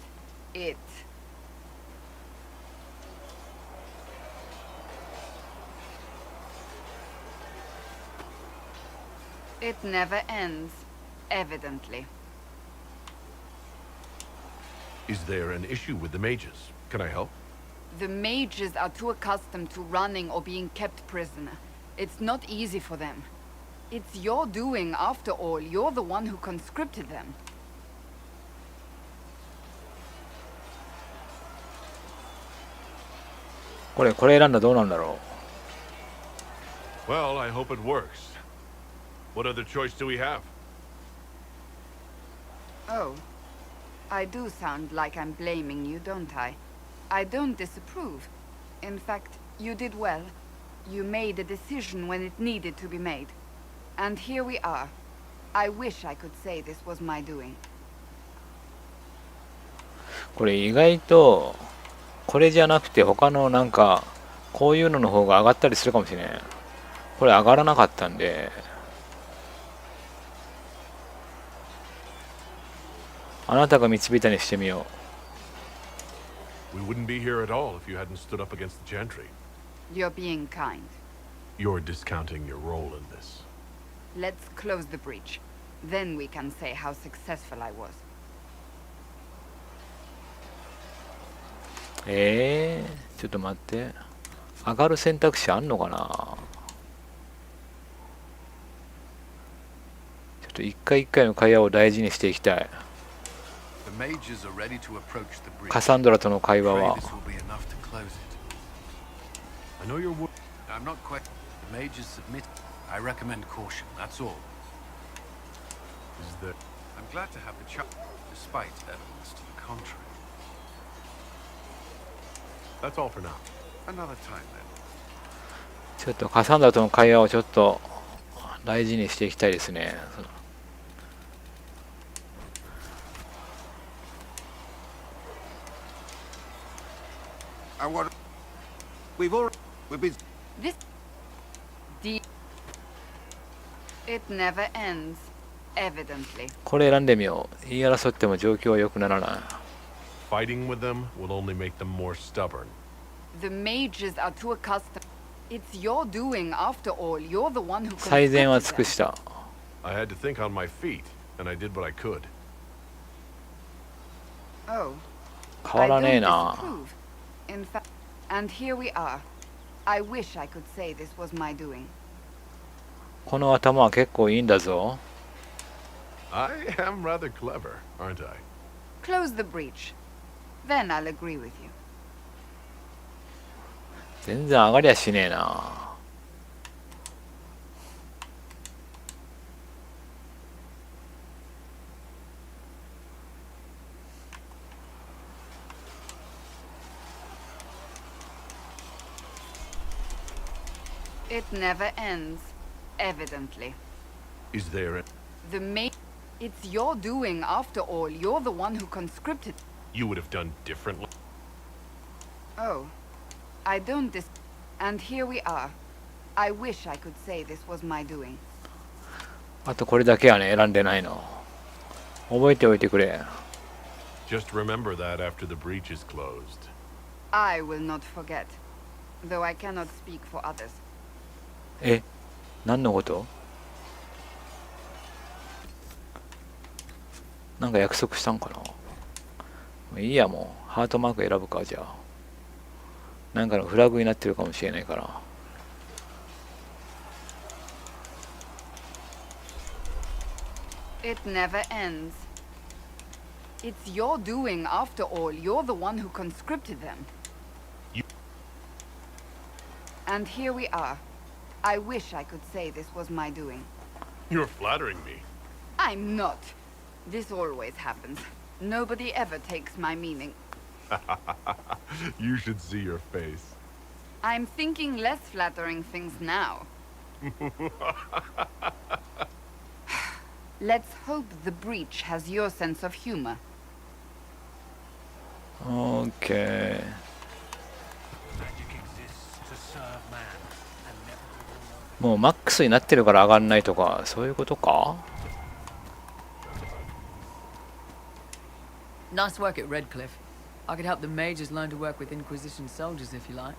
it. It never ends, evidently. Is there an issue with the mages? Can I help? The mages are too accustomed to running or being kept prisoner. It's not easy for them. It's your doing, after all. You're the one who conscripted them.これ選んだらどうなんだろ Well, I hope it works. What other choice do we have? Oh. I do sound like I'm blaming you, don't I? I don't disapprove. In fact, you did well. You made a decision when it needed to be made. And here we are. I wish I could say this was my doing. これ意外とこれじゃなくて他のなんかこういうのの方が上がったりするかもしれない。これ上がらなかったんで、あなたが導いたにしてみよう。 We wouldn't be here at all if you hadn't stood up against the Chantry. You're being kind. You're discounting your role in this. Let's close the breach. Then we can say how successful I was. ちょっと待って。上がる選択肢あんのかな。ちょっと一回一回の会話を大事にしていきたい。カサンドラとの会話は。I know you're worried. I'm not quite. The mages submit. I recommend caution. That's all. Is there? I'm glad to have the charge, despite evidence to the contrary. That's all for now. Another time then. ちょっとカサンドラとの会話をちょっと大事にしていきたいですね。And what... We've been... This... It never ends, Evidently. これ選んでみよう。言い争っても状況は良くならない。Fighting with them will only make them more stubborn. The mages are too accustomed. It's your doing, after all. You're the one who 最善は confronted 尽く them. した。 I had to think on my feet, and I did what I could. Oh. 変わらねえ I don't な。 disapprove. In fact, and here we are. I wish I could say this was my doing. この頭は結構いいんだぞ。I am rather clever, aren't I? Close the breach. Then I'll agree with you. 全然上がりゃしねえな。It never ends. Evidently. Is there a... The ma- It's your doing, after all. You're the one who conscripted. You would have done differently? Oh. I don't dis- And here we are. I wish I could say this was my doing. あとこれだけはね、選んでないの。覚えておいてくれ。Just remember that after the breach is closed. I will not forget. Though I cannot speak for others. え、何のこと？なんか約束したんかな。もういいや、もうハートマーク選ぶか。じゃあなんかのフラグになってるかもしれないから。It never ends. It's your doing, after all. You're the one who conscripted them. And here we are. I wish I could say this was my doing. You're flattering me. I'm not. This always happens. Nobody ever takes my meaning. You should see your face. I'm thinking less flattering things now. Let's hope the breach has your sense of humor. OK。もうマックスになってるから上がんないとか、そういうことか？ Nice work at Redcliffe. I could help the mages learn to work with Inquisition soldiers if you like.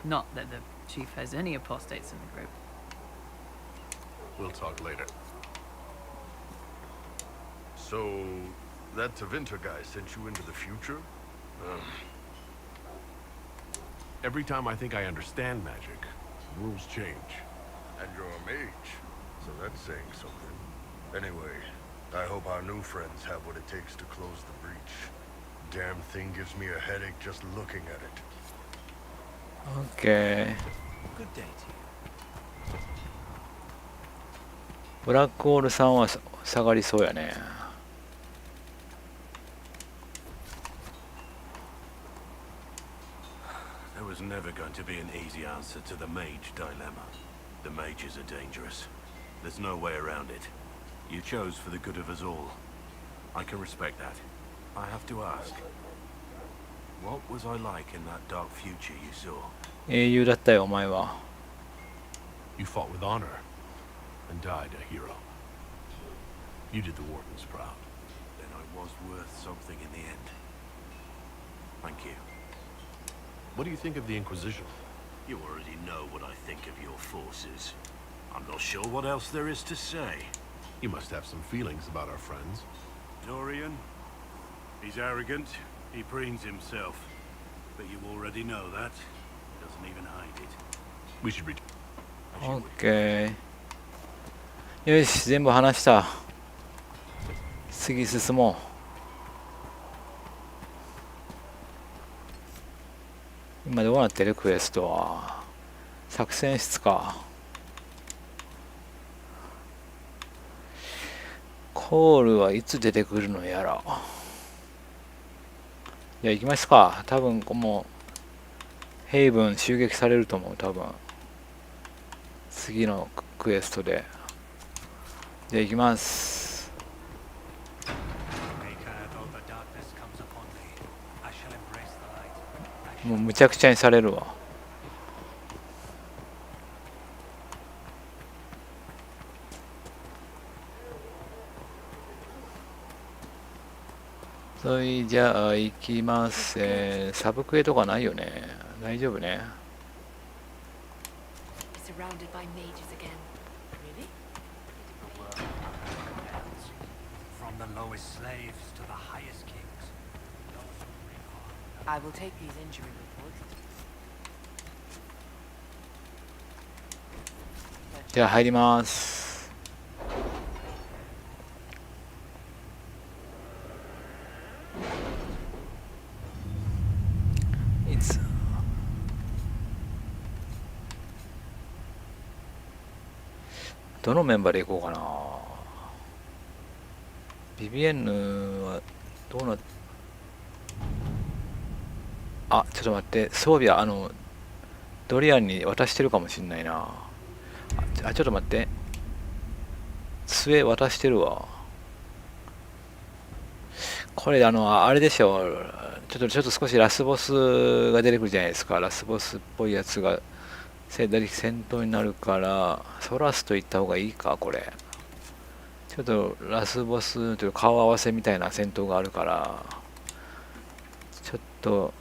Not that the chief has any apostates in the group. We'll talk later. So, that Tevinter guy sent you into the future? Every time I think I understand magic, rules change. And you're a mage, so that's saying something. Anyway, I hope our new friends have what it takes to close the breach. Damn thing gives me a headache just looking at it. OK。 Good day to you. ブラックホールさんは下がりそうやね。There was never going to be an easy answer to the mage dilemma. The mages are dangerous. There's no way around it. You chose for the good of us all. I can respect that. I have to ask, what was I like in that dark future you saw? 英雄だったよ、お前は。You fought with honor and died a hero. You did the wardens proud. Then I was worth something in the end. Thank you. What do you think of the Inquisition? You already know what I think of your forces. I'm not sure what else there is to say. You must have some feelings about our friends. Dorian? He's arrogant. He preens himself. But you already know that. He doesn't even hide it. We should reach. OK。よし、全部話した。次進もう。今どうなってるクエストは。作戦室か。コールはいつ出てくるのやら。じゃあ行きますか。多分もうヘイブン襲撃されると思う。多分次のクエストで。じゃあ行きます。もうむちゃくちゃにされるわ。そいじゃあ行きません。サブクエとかないよね。大丈夫ね。Surrounded by mages again. Really? From the lowest slaves to the highest kings. I will take these injury reports. じゃあ入ります。いつどのメンバーで行こうかな。ビビエンヌはどうなっあ、ちょっと待って、装備はドリアンに渡してるかもしんないな。ちょっと待って、杖渡してるわ。これあれでしょ、ちょっと少しラスボスが出てくるじゃないですか。ラスボスっぽいやつが戦闘になるからソラスといった方がいいか。これちょっとラスボスという顔合わせみたいな戦闘があるからちょっと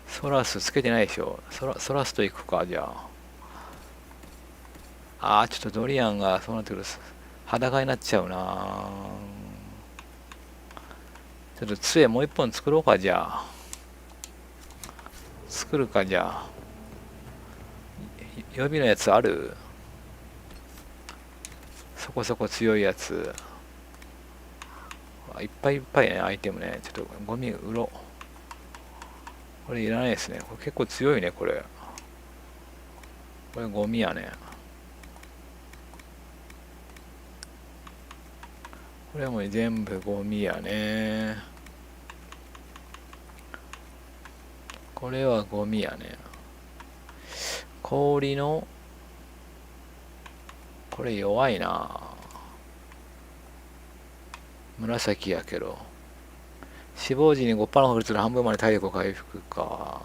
ソラスつけてないでしょ。ソラスといくか。じゃあちょっとドリアンがそうなってくる裸になっちゃうな。ちょっと杖もう一本作ろうか。じゃあ作るか。じゃあ予備のやつある？そこそこ強いやついっぱいいっぱいね。アイテムね。ちょっとゴミ売ろう。これいらないですね。これ結構強いね。これゴミやね。これも全部ゴミやね。これはゴミやね。氷のこれ弱いな。紫やけど死亡時に 5% の確率で半分まで体力を回復か。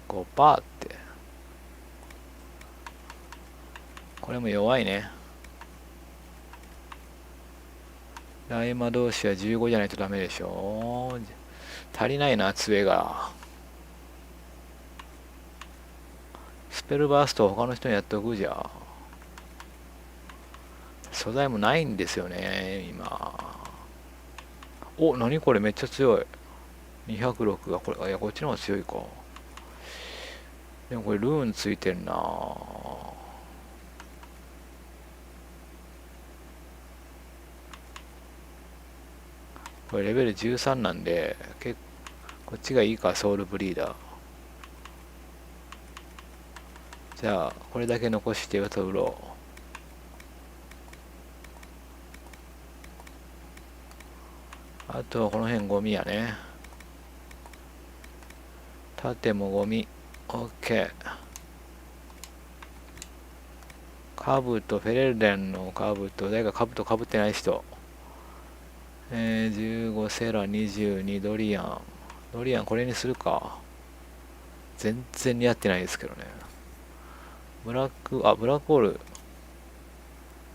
5% ってこれも弱いね。大魔同士は15じゃないとダメでしょ。足りないな杖が。スペルバーストを他の人にやっておくじゃ。素材もないんですよね今。お、何これめっちゃ強い。206がこれ、いやこっちの方が強いか。でもこれルーンついてんな。これレベル13なんでこっちがいいか。ソウルブリーダー。じゃあこれだけ残してよと売ろう。あとこの辺ゴミやね。縦もゴミ。 OK。 カブト、フェレルデンのカブト、誰かカブトかぶってない人。15セラ、22ドリアン。ドリアンこれにするか。全然似合ってないですけどね。ブラックホール。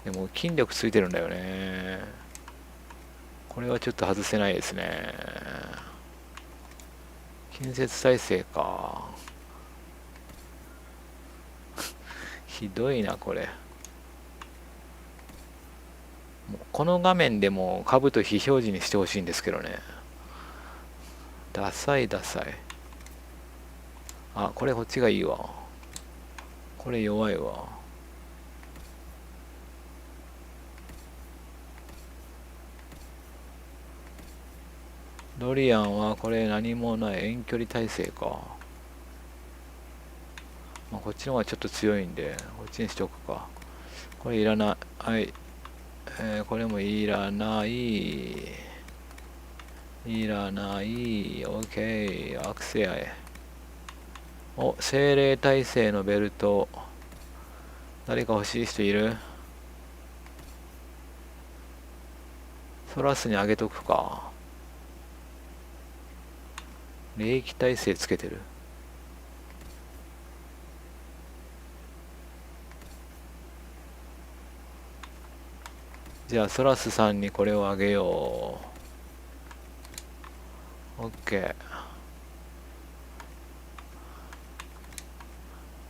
でも筋力ついてるんだよね。これはちょっと外せないですね。近接再生か。ひどいなこれ。もうこの画面でも株と非表示にしてほしいんですけどね。ダサいダサい。あ、これこっちがいいわ。これ弱いわ。ドリアンはこれ何もない遠距離耐性か。まあ、こっちの方がちょっと強いんでこっちにしておくか。これいらない。はい、これもいらない。いらない。 OK。 アクセアへ。お、精霊耐性のベルト。誰か欲しい人いる？ソラスにあげとくか。霊気耐性つけてる。じゃあソラスさんにこれをあげよう。 OK。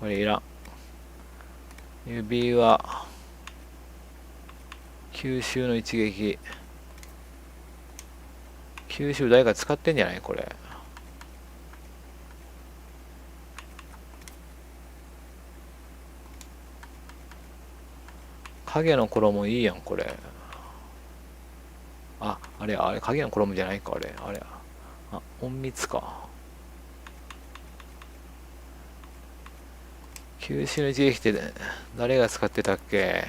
これいらん。指輪吸収の一撃。吸収誰か使ってんじゃないこれ。影の衣いいやんこれ。あれ影の衣じゃないか。あれ隠密か。吸収の一撃って誰が使ってたっけ。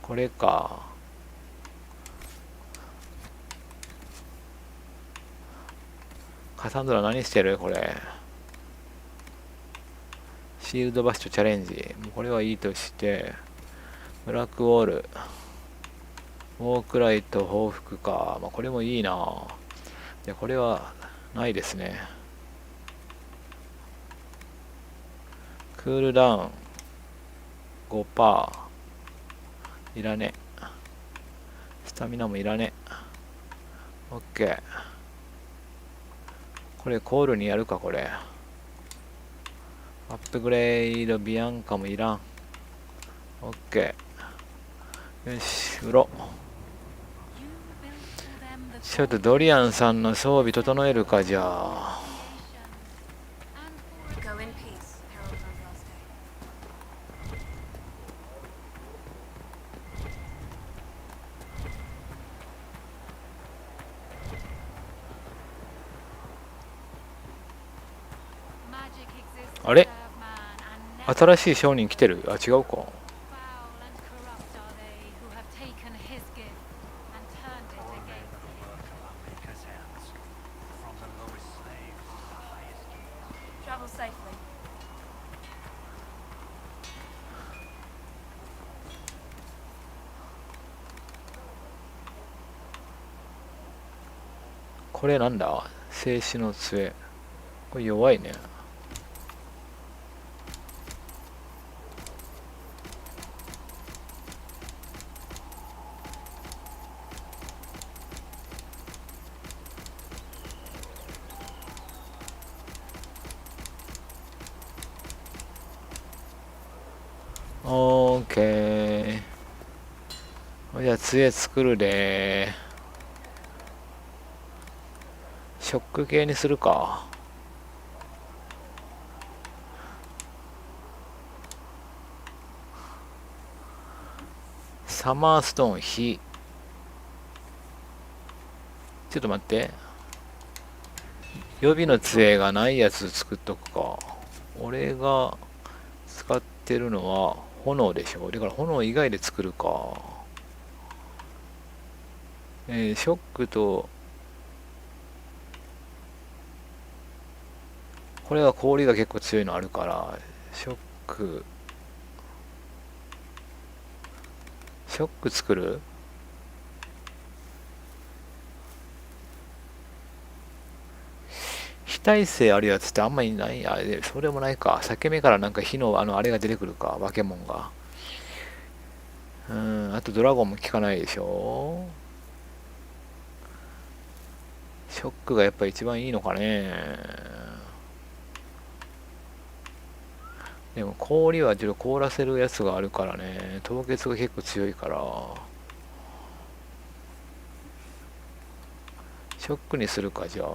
これか。カサンドラ何してるこれ。シールドバッシュチャレンジ。もうこれはいいとして、ブラックウォール、ウォークライト報復か。まあ、これもいいな。で、これはないですね。クールダウン 5%。いらね。スタミナもいらね。OK。これコールにやるかこれ。アップグレードビアンカもいらん。OK。よし、売ろう。ちょっとドリアンさんの装備整えるか、じゃあ。あれ、新しい商人来てる。あ、違うか。これなんだ。静止の杖。これ弱いね。オーケー。じゃあ杖作るで。ショック系にするか。サマーストーン火。ちょっと待って。予備の杖がないやつ作っとくか。俺が使ってるのは炎でしょ。だから炎以外で作るか。ショックと、これは氷が結構強いのあるから、ショック作る。非耐性あるやつってあんまりない。あれ、それもないか。裂け目からなんか火のあれが出てくるか。化け物が。あとドラゴンも効かないでしょ。ショックがやっぱ一番いいのかね。でも氷はちょっと凍らせるやつがあるからね。凍結が結構強いから。ショックにするか、じゃあ。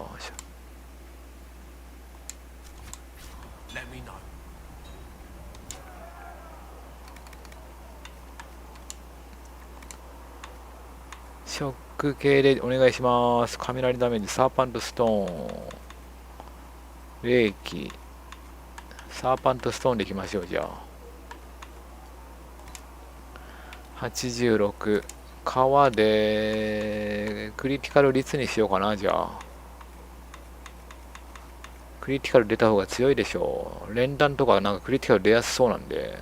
ショック系でお願いします。雷ダメージ、サーパントストーン。霊気。サーパントストーンでいきましょう、じゃあ。86。川で、クリティカル率にしようかな、じゃあ。クリティカル出た方が強いでしょう。連弾とかなんかクリティカル出やすそうなんで。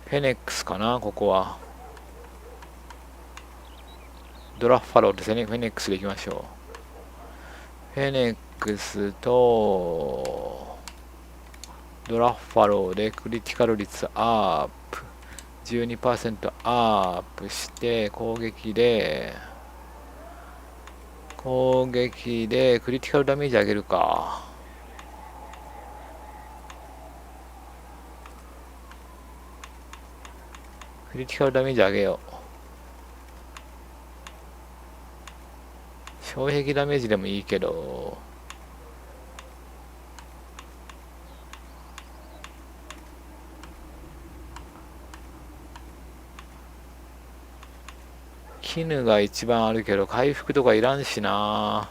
フェネックスかな、ここは。ドラッファローですね。フェネックスでいきましょう。フェネックスと、ドラッファローでクリティカル率アップ 12% アップして攻撃でクリティカルダメージ上げるか。クリティカルダメージ上げよう。障壁ダメージでもいいけど、絹が一番あるけど回復とかいらんしな。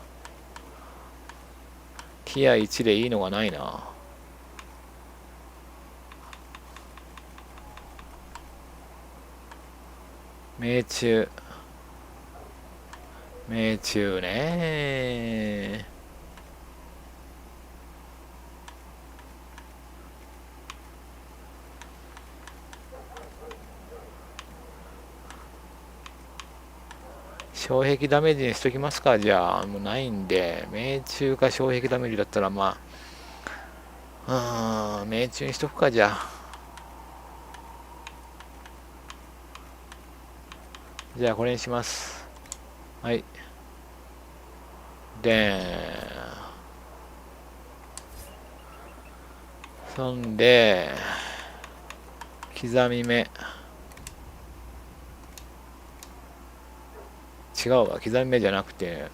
ティア1でいいのがないな。命中ね。障壁ダメージにしときますか。じゃあもうないんで、命中か障壁ダメージだったらまあ命中にしとくか。じゃあこれにします。はい。そんで刻み目違うわ、刻み目じゃなくて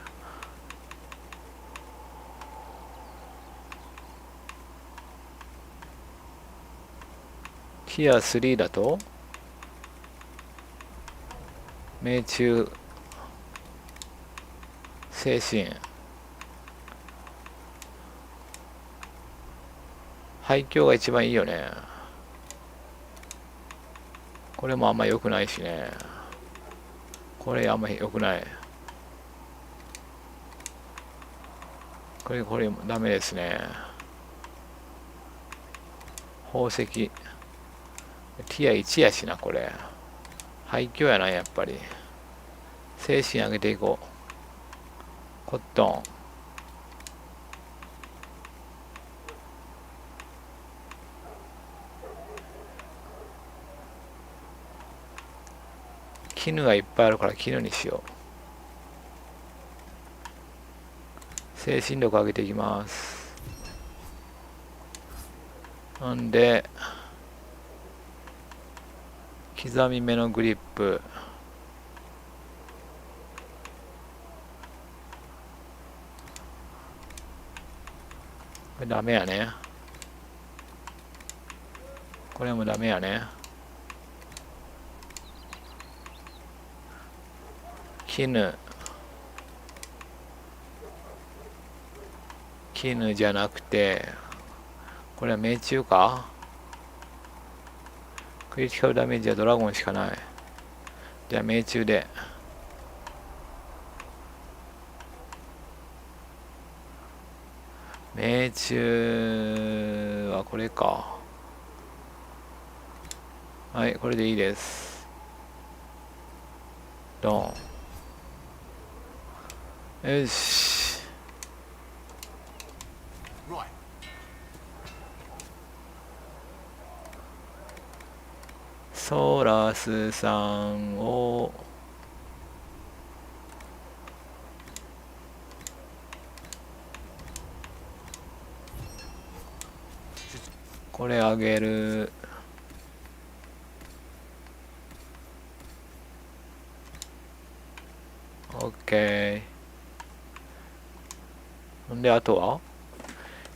ティア3だと命中精神廃墟が一番いいよね。これもあんま良くないしね。これあんま良くない。これダメですね。宝石ティア1やしな。これ廃墟やな。やっぱり精神上げていこう。コットン絹がいっぱいあるから絹にしよう。精神力上げていきます。なんで刻み目のグリップこれダメやね。これもダメやね。絹じゃなくてこれは命中か。クリティカルダメージはドラゴンしかない。じゃあ命中で命中はこれか。はい、これでいいです。ドン。よし。ソラスさんをこれあげる。オッケー。んであとは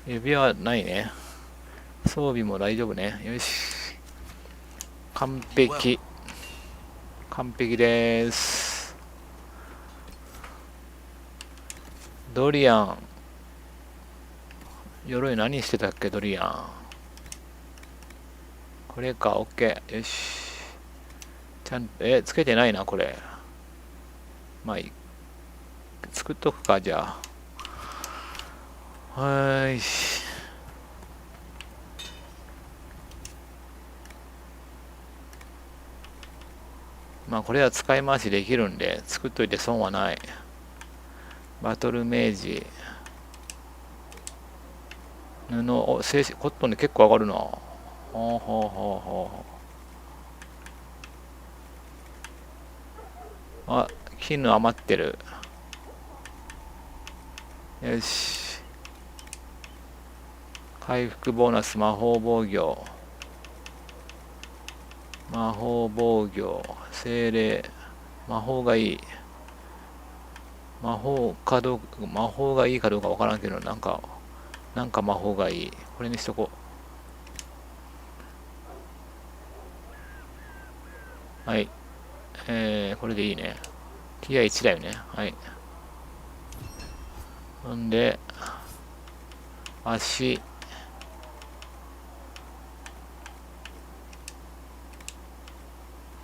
指輪ないね。装備も大丈夫ね。よし。完璧です。ドリアン鎧何してたっけ。ドリアンこれか。オッケー。よし。ちゃんとつけてないなこれ。まあ作っとくか。じゃあはいし。まあこれは使い回しできるんで作っといて損はない。バトルメージ布、コットンで結構上がるな。ほうほうほうほう。あ、絹余ってる。よし。回復ボーナス、魔法防御。魔法防御、精霊。魔法がいい。魔法がいいかどうかわからんけど、なんか魔法がいい。これにしとこう。はい。これでいいね。ティア1だよね。はい。ほんで、足。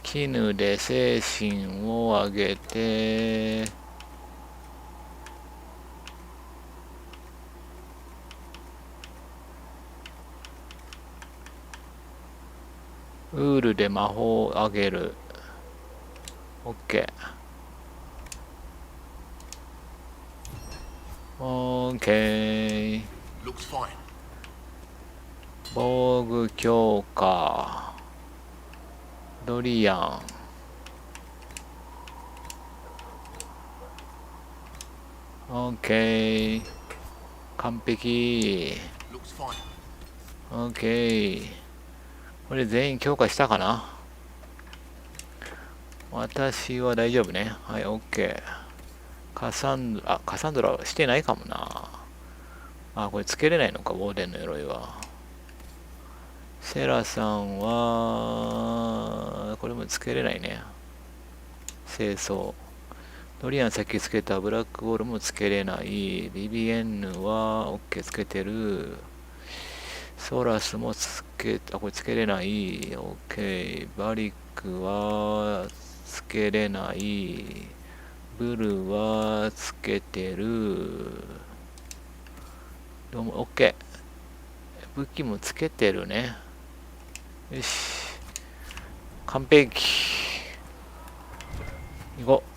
絹で精神を上げて、ウールで魔法を上げる。OK。OK。防具強化。ドリアン。OK。完璧。OK。これ全員強化したかな？私は大丈夫ね。はい、OK。カサンドラはしてないかもな。あ、これつけれないのか、ウォーデンの鎧は。セラさんは、これもつけれないね。清掃。ドリアンさっきつけたブラックウォールもつけれない。ビビエンヌは OK つけてる。ソラスもこれつけれない。OK。バリックはつけれない。ブルはつけてる。どうも OK。武器もつけてるね。よし。完璧。行こう。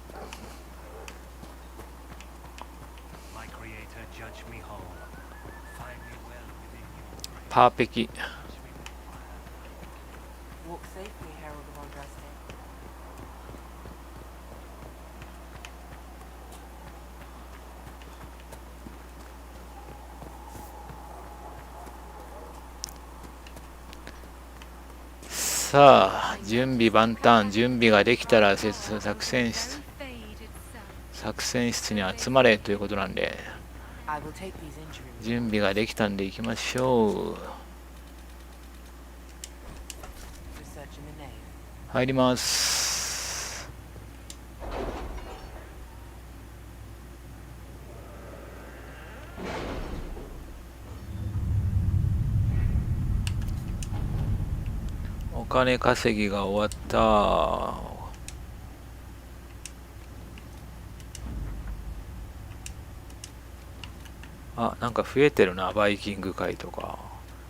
パーペキ。さあ、準備万端。準備ができたら作戦室に集まれということなんで、準備ができたんで行きましょう。入ります。お金稼ぎが終わった。あ、なんか増えてるな、バイキング会とか。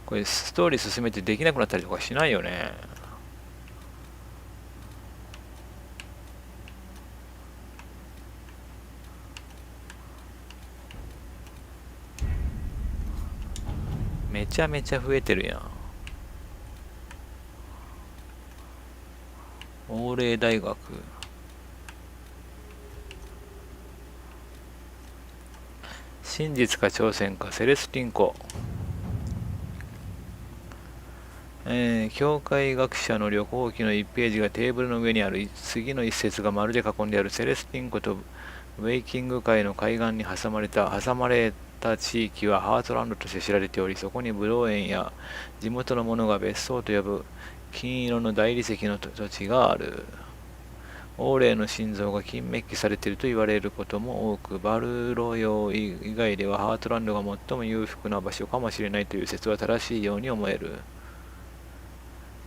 これストーリー進めてできなくなったりとかしないよね。めちゃめちゃ増えてるやん。欧米大学。真実か挑戦か、セレスティンコ。教会学者の旅行記の1ページがテーブルの上にある。次の一節が丸で囲んである。セレスティンコとウェイキング海の海岸に挟まれた地域はハートランドとして知られており、そこにブドウ園や地元の者が別荘と呼ぶ金色の大理石の土地がある。オーレイの心臓が金メッキされていると言われることも多く、バルロヨ以外ではハートランドが最も裕福な場所かもしれないという説は正しいように思える。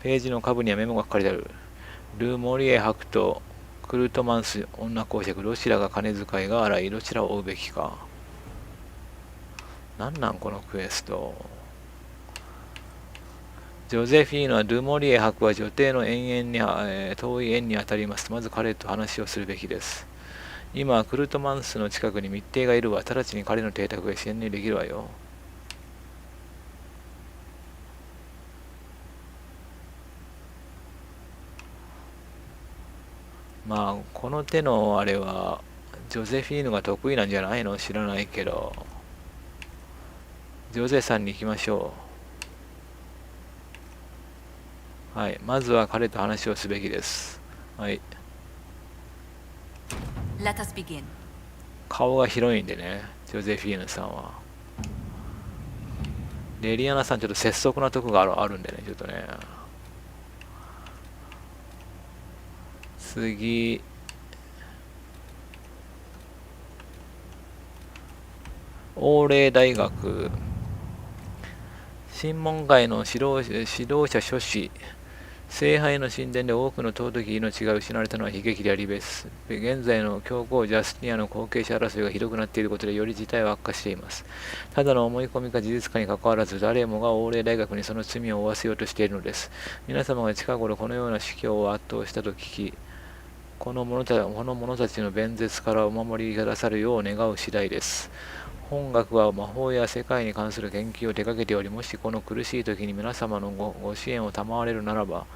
ページの下部にはメモが書かれてある。ル・モリエ博とクルトマンス女公爵、どちらが金遣いが荒い、どちらを追うべきか。なんなんこのクエスト。ジョゼフィーノはドゥモリエ博は女帝の遠い縁にあたります。まず彼と話をするべきです。今はクルトマンスの近くに密偵がいるわ。直ちに彼の邸宅へ潜入できるわよ。まあこの手のあれはジョゼフィーヌが得意なんじゃないの？知らないけど。ジョゼさんに行きましょう。はい、まずは彼と話をすべきです。はい。Let us begin. 顔が広いんでね、ジョゼフィーヌさんは。レリアナさんちょっと拙速なとこがあるんでね、ちょっとね。次。欧霊大学。神門界の指導者諸子。聖杯の神殿で多くの尊き命が失われたのは悲劇でありべす。現在の教皇ジャスティアの後継者争いがひどくなっていることでより事態は悪化しています。ただの思い込みか事実かにかかわらず、誰もが欧霊大学にその罪を負わせようとしているのです。皆様が近頃このような司教を圧倒したと聞き、この者たちの弁舌からお守りくださるよう願う次第です。本学は魔法や世界に関する研究を手掛けており、もしこの苦しい時に皆様のご支援を賜れるならば、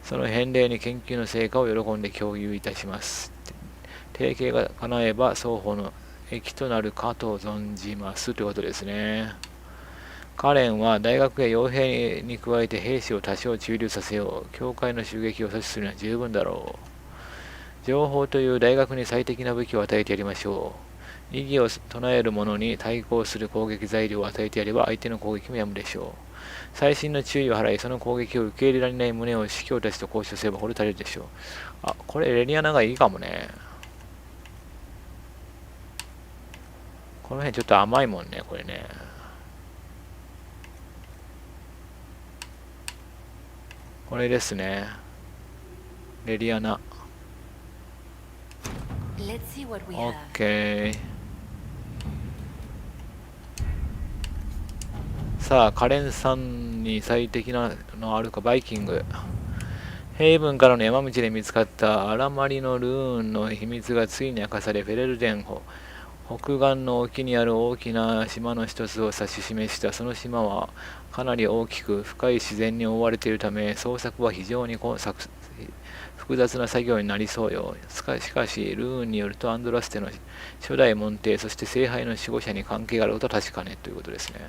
その返礼に研究の成果を喜んで共有いたします。提携が叶えば双方の益となるかと存じますということですね。カレンは大学や傭兵に加えて兵士を多少駐留させよう。教会の襲撃を阻止するには十分だろう。情報という大学に最適な武器を与えてやりましょう。異議を唱える者に対抗する攻撃材料を与えてやれば相手の攻撃もやむでしょう。細心の注意を払い、その攻撃を受け入れられない旨を司教たちと交渉すれば惚れ足りるでしょう。あ、これレリアナがいいかもね。この辺ちょっと甘いもんね、これね。これですね。レリアナ。オッケー。さあ、カレンさんに最適なのあるか、バイキング。ヘイブンからの山道で見つかったアラマリのルーンの秘密がついに明かされ、フェレルデン北岸の沖にある大きな島の一つを指し示した。その島はかなり大きく深い自然に覆われているため、捜索は非常に複雑な作業になりそうよ。しかし、ルーンによるとアンドラステの初代門弟、そして聖杯の守護者に関係があることは確かねということですね。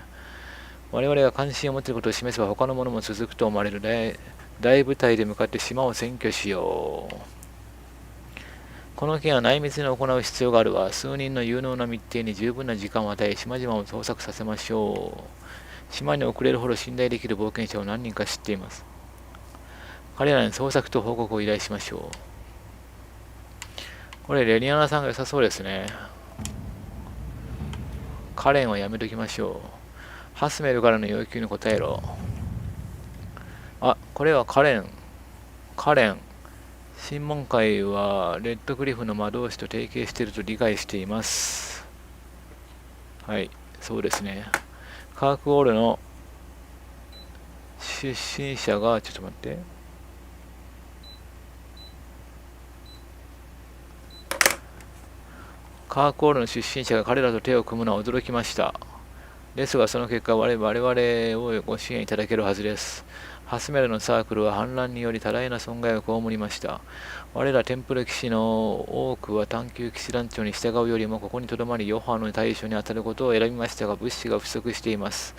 我々が関心を持っていることを示せば他のものも続くと思われる。大部隊で向かって島を占拠しよう。この件は内密に行う必要があるわ。数人の有能な密偵に十分な時間を与え、島々を捜索させましょう。島に遅れるほど信頼できる冒険者を何人か知っています。彼らに捜索と報告を依頼しましょう。これレリアナさんが良さそうですね。カレンはやめときましょう。ハスメルからの要求に応えろ。あ、これはカレン。神門会はレッドクリフの魔導士と提携していると理解しています。はい、そうですね。カークウォールの出身者が、ちょっと待って。カークウォールの出身者が彼らと手を組むのは驚きました。ですがその結果、我々をご支援いただけるはずです。ハスメルのサークルは反乱により多大な損害を被りました。我らテンプル騎士の多くは探求騎士団長に従うよりもここにとどまりヨハの対処に当たることを選びましたが、物資が不足しています。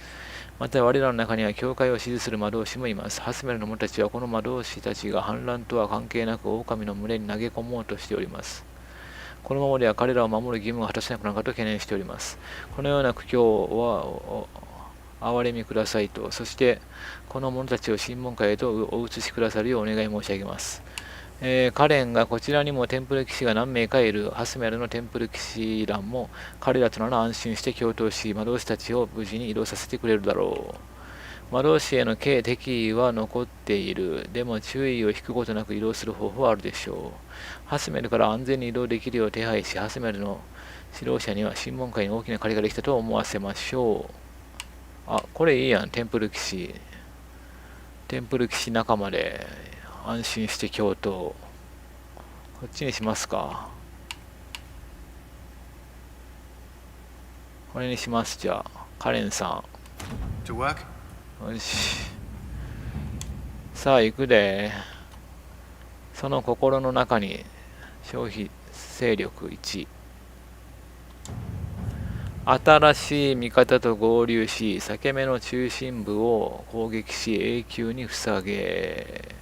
また我らの中には教会を支持する魔導士もいます。ハスメルの者たちはこの魔導士たちが反乱とは関係なく狼の群れに投げ込もうとしております。このままでは彼らを守る義務を果たせなくなるかと懸念しております。このような苦境は憐れみくださいと、そしてこの者たちを神門会へとお移しくださるようお願い申し上げます。カレンがこちらにもテンプル騎士が何名かいる。ハスメルのテンプル騎士団も彼らとなら安心して共闘し、魔導士たちを無事に移動させてくれるだろう。魔導士への敵意は残っている。でも注意を引くことなく移動する方法はあるでしょう。ハスメルから安全に移動できるよう手配し、ハスメルの指導者には神門会に大きな借りができたと思わせましょう。あ、これいいやん。テンプル騎士仲間で安心して共闘。こっちにしますか。これにします。じゃあカレンさん。よし。さあ行くで。その心の中に消費勢力1。新しい味方と合流し、裂け目の中心部を攻撃し永久に塞げ。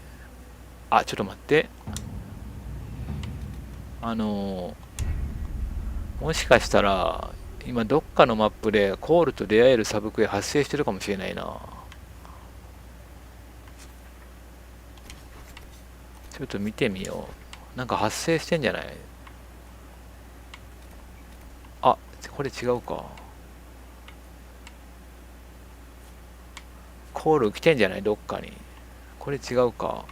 あ、ちょっと待って。もしかしたら今どっかのマップでコールと出会えるサブクエ発生してるかもしれないな。ちょっと見てみよう。なんか発生してんじゃない？あ、これ違うか。コール来てんじゃない？どっかに。これ違うか。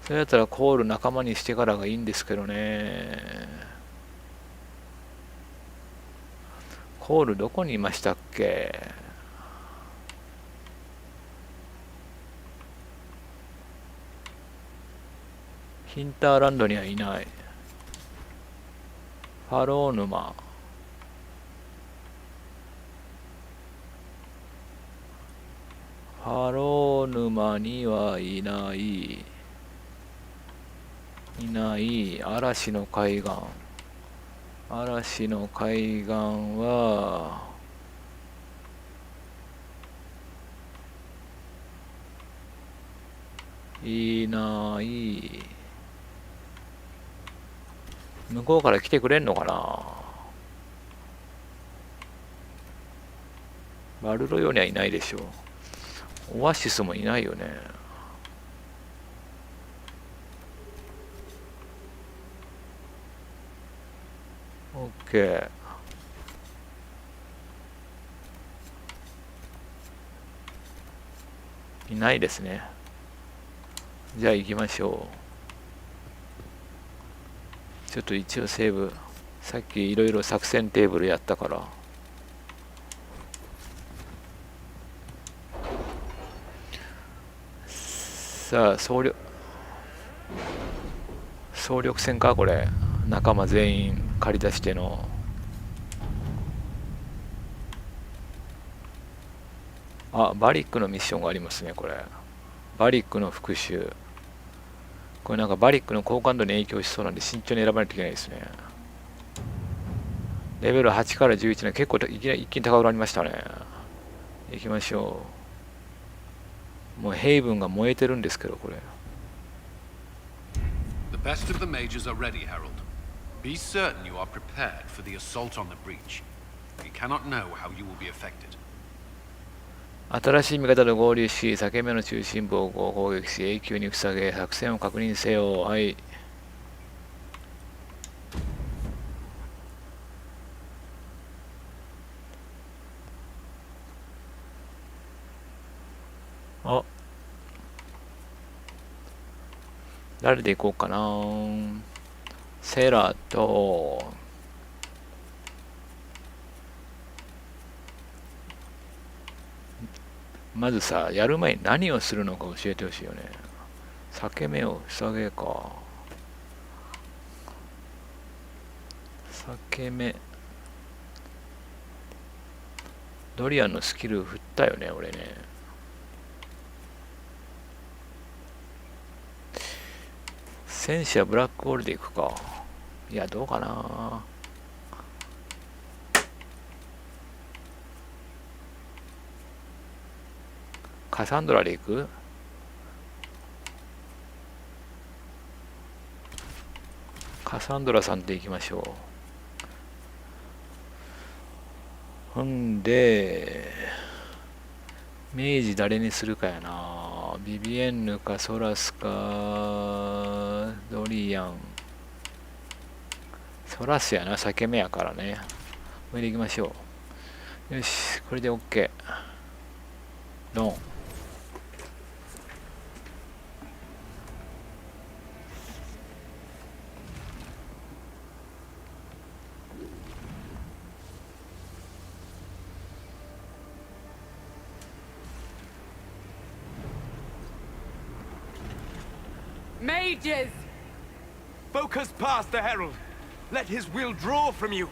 それだったらコール仲間にしてからがいいんですけどね。コールどこにいましたっけ？ヒンターランドにはいない。ファロー沼。ファロー沼にはいない。いない。嵐の海岸。嵐の海岸はいない。向こうから来てくれんのかな。バルロヨにはいないでしょう。オアシスもいないよね。オッケー。いないですね。じゃあ行きましょう。ちょっと一応セーブ。さっきいろいろ作戦テーブルやったから。さあ、総力戦かこれ。仲間全員借り出しての。あ、バリックのミッションがありますね、これ。バリックの復讐。これなんかバリックの好感度に影響しそうなんで慎重に選ばないといけないですね。レベル8から11ね、結構一気に高くなりましたね。行きましょう。もうヘイブンが燃えてるんですけど、これ。The best of the mages are ready, Herald. Be certain you are prepared for the assault on the breach. You cannot know how you will be affected. 新しい味方と合流し、裂け目の中心部を攻撃し、永久に塞げ、作戦を確認せよ。はい。あ、誰で行こうかな。セラと、まずさ、やる前に何をするのか教えてほしいよね。裂け目を塞げか。裂け目。ドリアンのスキル振ったよね、俺ね。戦士はブラックホールで行くか。いや、どうかな。カサンドラで行く？カサンドラさんで行きましょう。ほんで、明治誰にするかやな。ビビエンヌかソラスかドリアン。ソラスやな、裂け目やからね。これで行きましょう。よし、これで OK。ドン。Mages! Focus past the Herald. Let his will draw from you.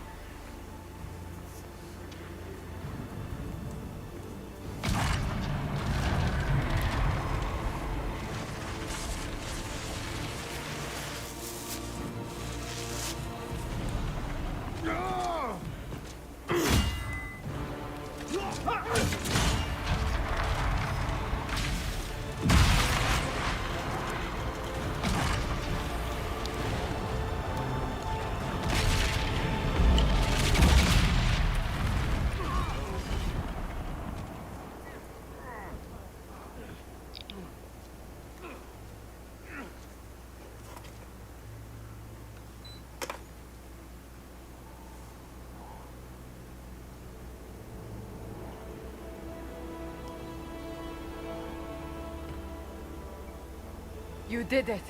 You did it.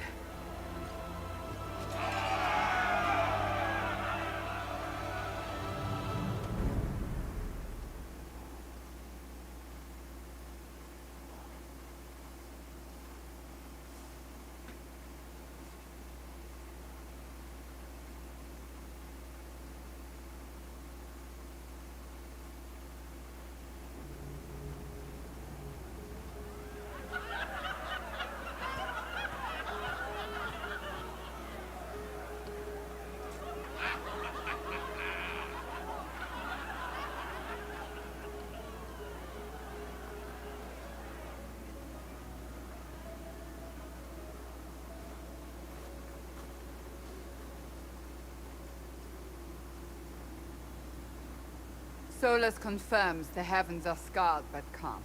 Solus confirms the heavens are scarred but calm.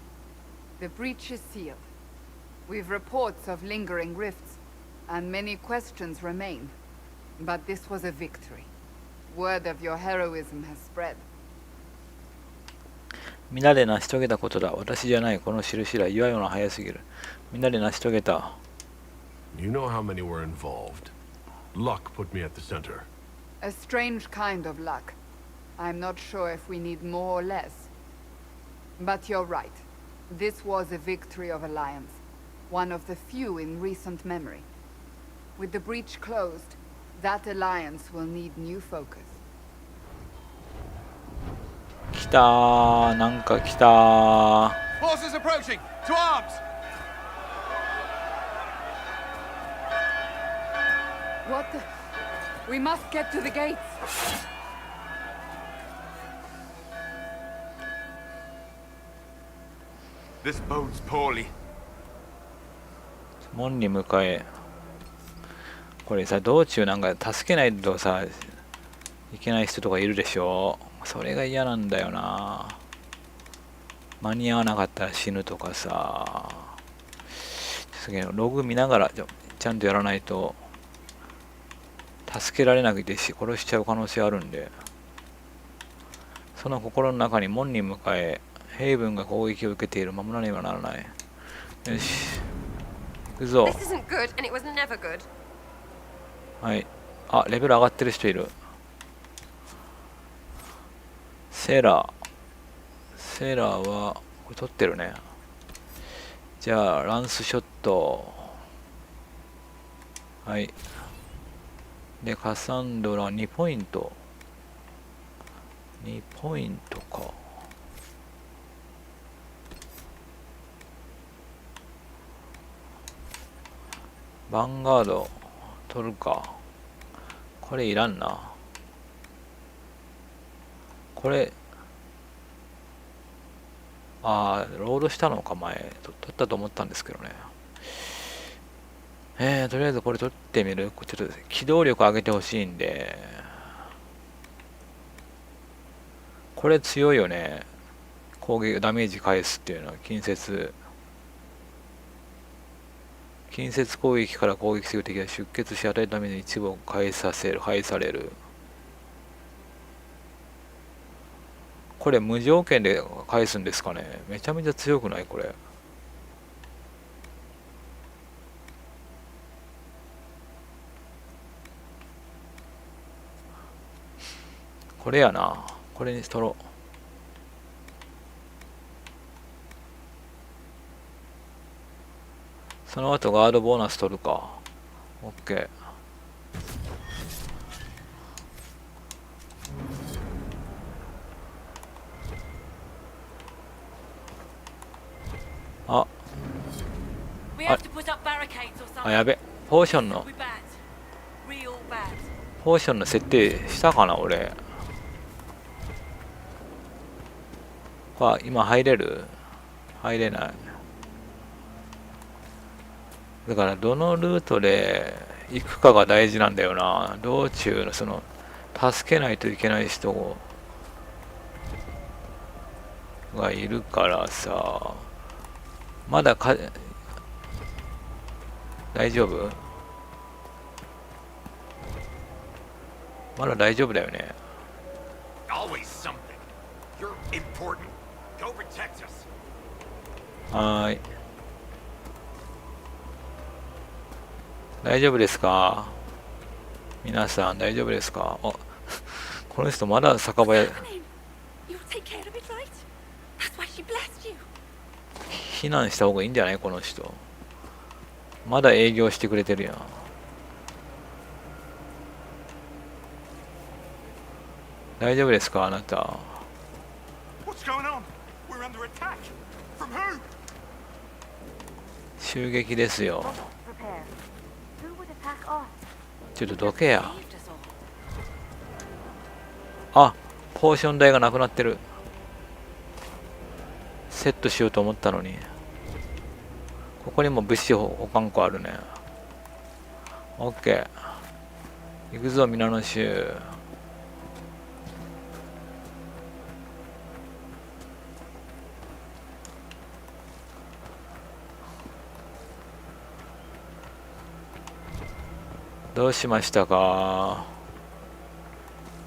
The breach is sealed. We've reports of lingering rifts, and many questions remain. But this was a victory. Word of your heroism has spread. みんなで成し遂げたことだ。私じゃない。この印だ。祝いの早すぎる。みんなで成し遂げた。You know how many were involved? Luck put me at the center. A strange kind of luck. I'm not sure if we need more or less. But you're right. This was a victory of Alliance. One of the few in recent memory. With the breach closed, that alliance will need new focus. 来たー。なんか来たー。Forces approaching! To arms! What the... We must get to the gates! This bodes poorly. 門に向かえ。これさ、道中なんか助けないとさ、いけない人とかいるでしょ。それが嫌なんだよな。間に合わなかったら死ぬとかさ。ログ見ながらちゃんとやらないと助けられなくて殺しちゃう可能性あるんで、その心の中に門に向かえ。ヘイブンが攻撃を受けている。守らねばならない。よし。行くぞ。はい。あ、レベル上がってる人いる。セラは、これ取ってるね。じゃあ、ランスショット。はい。で、カサンドラ2ポイント。2ポイントか。ヴァンガード取るか。これいらんな。これロードしたのか。前取ったと思ったんですけどね。とりあえずこれ取ってみる。ちょっと機動力上げてほしいんで。これ強いよね。攻撃ダメージ返すっていうのは近接攻撃から攻撃する敵が出血し与えるための一部を返される。これ無条件で返すんですかね。めちゃめちゃ強くないこれ。これやな。これに取ろう。その後ガードボーナス取るか。OK。やべ。ポーションの設定したかな俺。今入れる？入れない。だからどのルートで行くかが大事なんだよな。道中の助けないといけない人がいるからさ。まだ大丈夫？まだ大丈夫だよね。はーい。大丈夫ですか？皆さん大丈夫ですか？あ、この人まだ酒場へ。避難した方がいいんじゃない？この人まだ営業してくれてるやん。大丈夫ですかあなた？襲撃ですよ。ちょっとどけや。あ、ポーション代がなくなってる。セットしようと思ったのに。ここにも物資保管庫あるね。オッケー。行くぞ、ミラノ州。どうしましたか？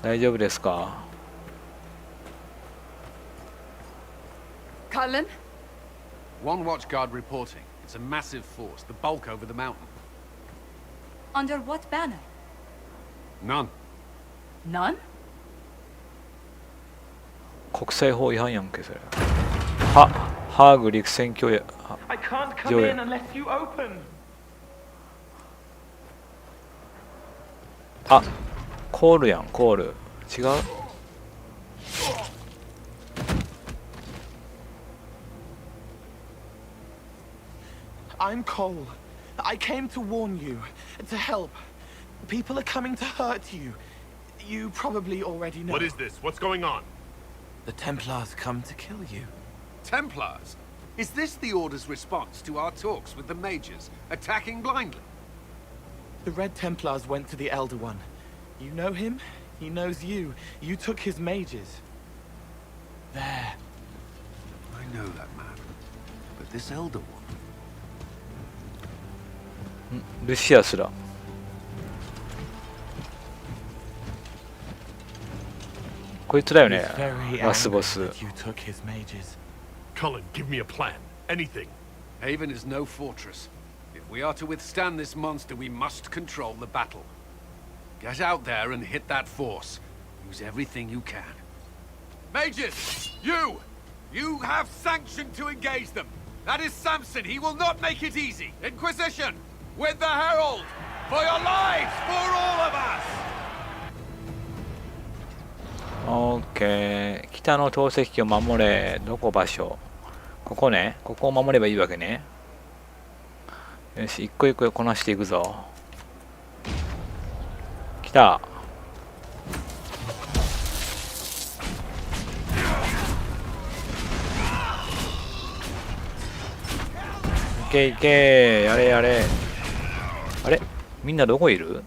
大丈夫ですか？ Cullen? One watch guard reporting. It's a massive force, the bulk over the mountain. Under what banner? None. None? 国際法違反やんけそれ。ハーグ陸戦協約。I can't come in unless you open. あ、コールやん、コール。違う？ I'm Cole. I came to warn you, to help. People are coming to hurt you. You probably already know. What is this? What's going on? The Templars come to kill you. Templars? Is this the Order's response to our talks with the mages, attacking blindly? The Red Templars went to the Elder One. You know him? He knows you. You took his mages. There. I know that man. But this Elder One? ルシアスだ。こいつだよね。ラスボス。Cullen, give me a plan. Anything. Haven is no fortress. If we are to withstand this monster, we must control the battle. Get out there and hit that force. Use everything you can. Mages! You! You have sanction to engage them. That is Samson. He will not make it easy. Inquisition! With the Herald! For your lives! For all of us! オッケー。北の投石機を守れ。どこ場所？ここね。ここを守ればいいわけね。よし、一個一個こなしていくぞ。来た。いけいけ。やれやれ。あれ？みんなどこいる？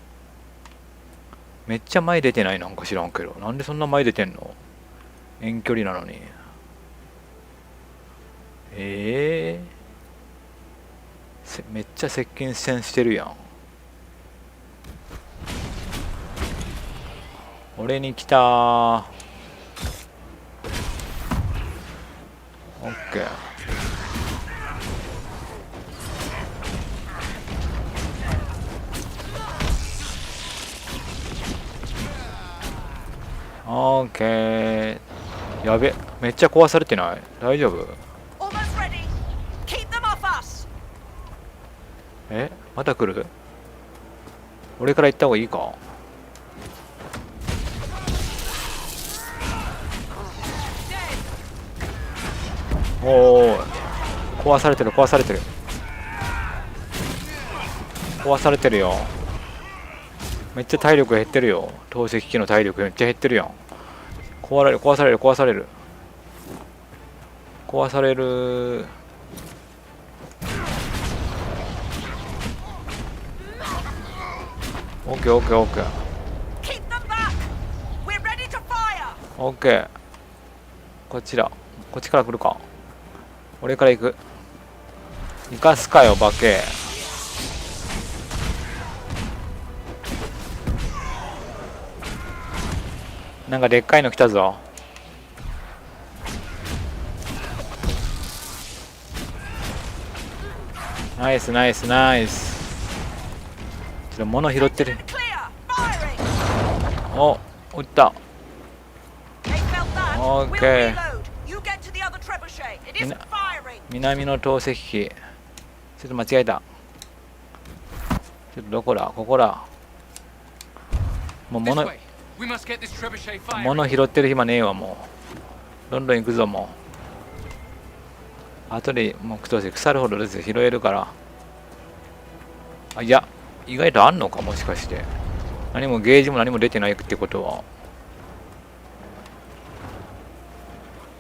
めっちゃ前出てないなんか知らんけど。なんでそんな前出てんの？遠距離なのに。めっちゃ接近戦してるやん。俺に来たー。オッケー。オッケー。やべ、めっちゃ壊されてない？大丈夫？え、また来る？俺から行った方がいいか？おお、壊されてる壊されてる壊されてるよ。めっちゃ体力減ってるよ。投石機の体力めっちゃ減ってるやん。壊される壊される壊される壊される。オッケーオッケーオッケーオッケー。こっちだ。こっちから来るか。俺から行く。行かすかよバケ。なんかでっかいの来たぞ。ナイスナイスナイス。っと物拾ってる。お、撃った。オッケー。南の投石機。ちょっと間違えた。ちょっとどこだ、ここだ。もう物拾ってる暇ねえわ、もう。どんどん行くぞ、もう。後で木投石腐るほどですよ、拾えるから。あ、いや、意外とあんのか、もしかして。何もゲージも何も出てないってことは。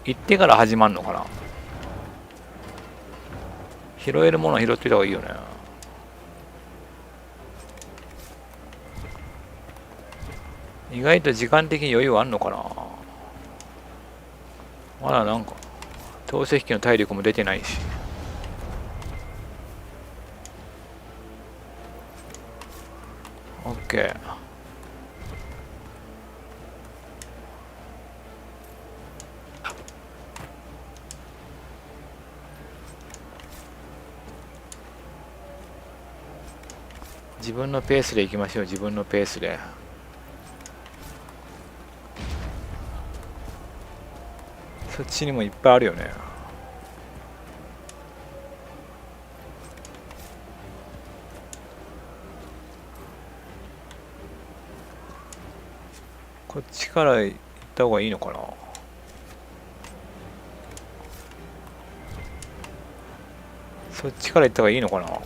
行ってから始まるのかな。拾えるもの拾ってた方がいいよね。意外と時間的に余裕あんのかな。まだなんか投石機の体力も出てないし。オッケー。自分のペースで行きましょう。自分のペースで。そっちにもいっぱいあるよね。こっちから行った方がいいのかな。そっちから行った方がいいのかな。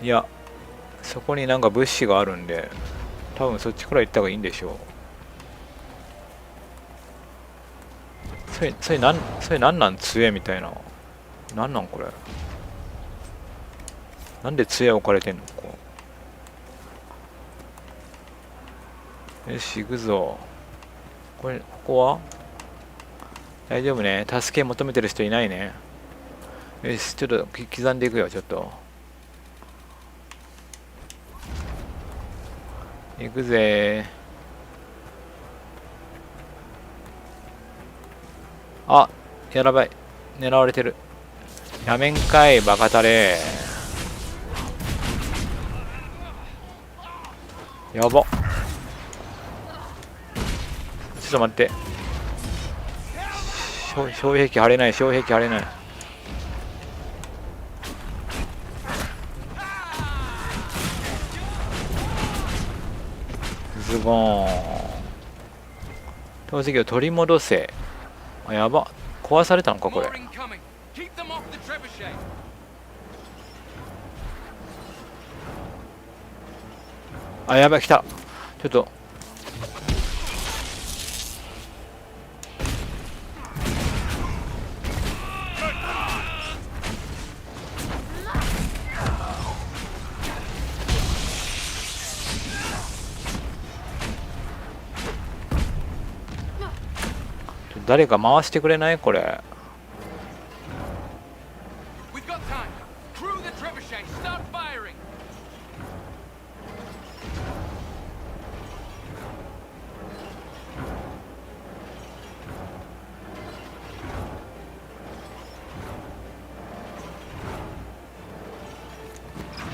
いや、そこになんか物資があるんで、多分そっちから行った方がいいんでしょう。それなんなん杖みたいな。なんなんこれ。なんで杖置かれてんのここ。よし、行くぞ。ここは大丈夫ね。助け求めてる人いないね。よし、ちょっと刻んでいくよ、ちょっと。行くぜ。あ、やばい。狙われてる。やめんかい、バカタレ。やば。ちょっと待って。障壁張れない、障壁張れない。ズボーン。投石を取り戻せ。あ、やば。壊されたのかこれ。あ、やばい、来た。ちょっと誰か回してくれないこれ。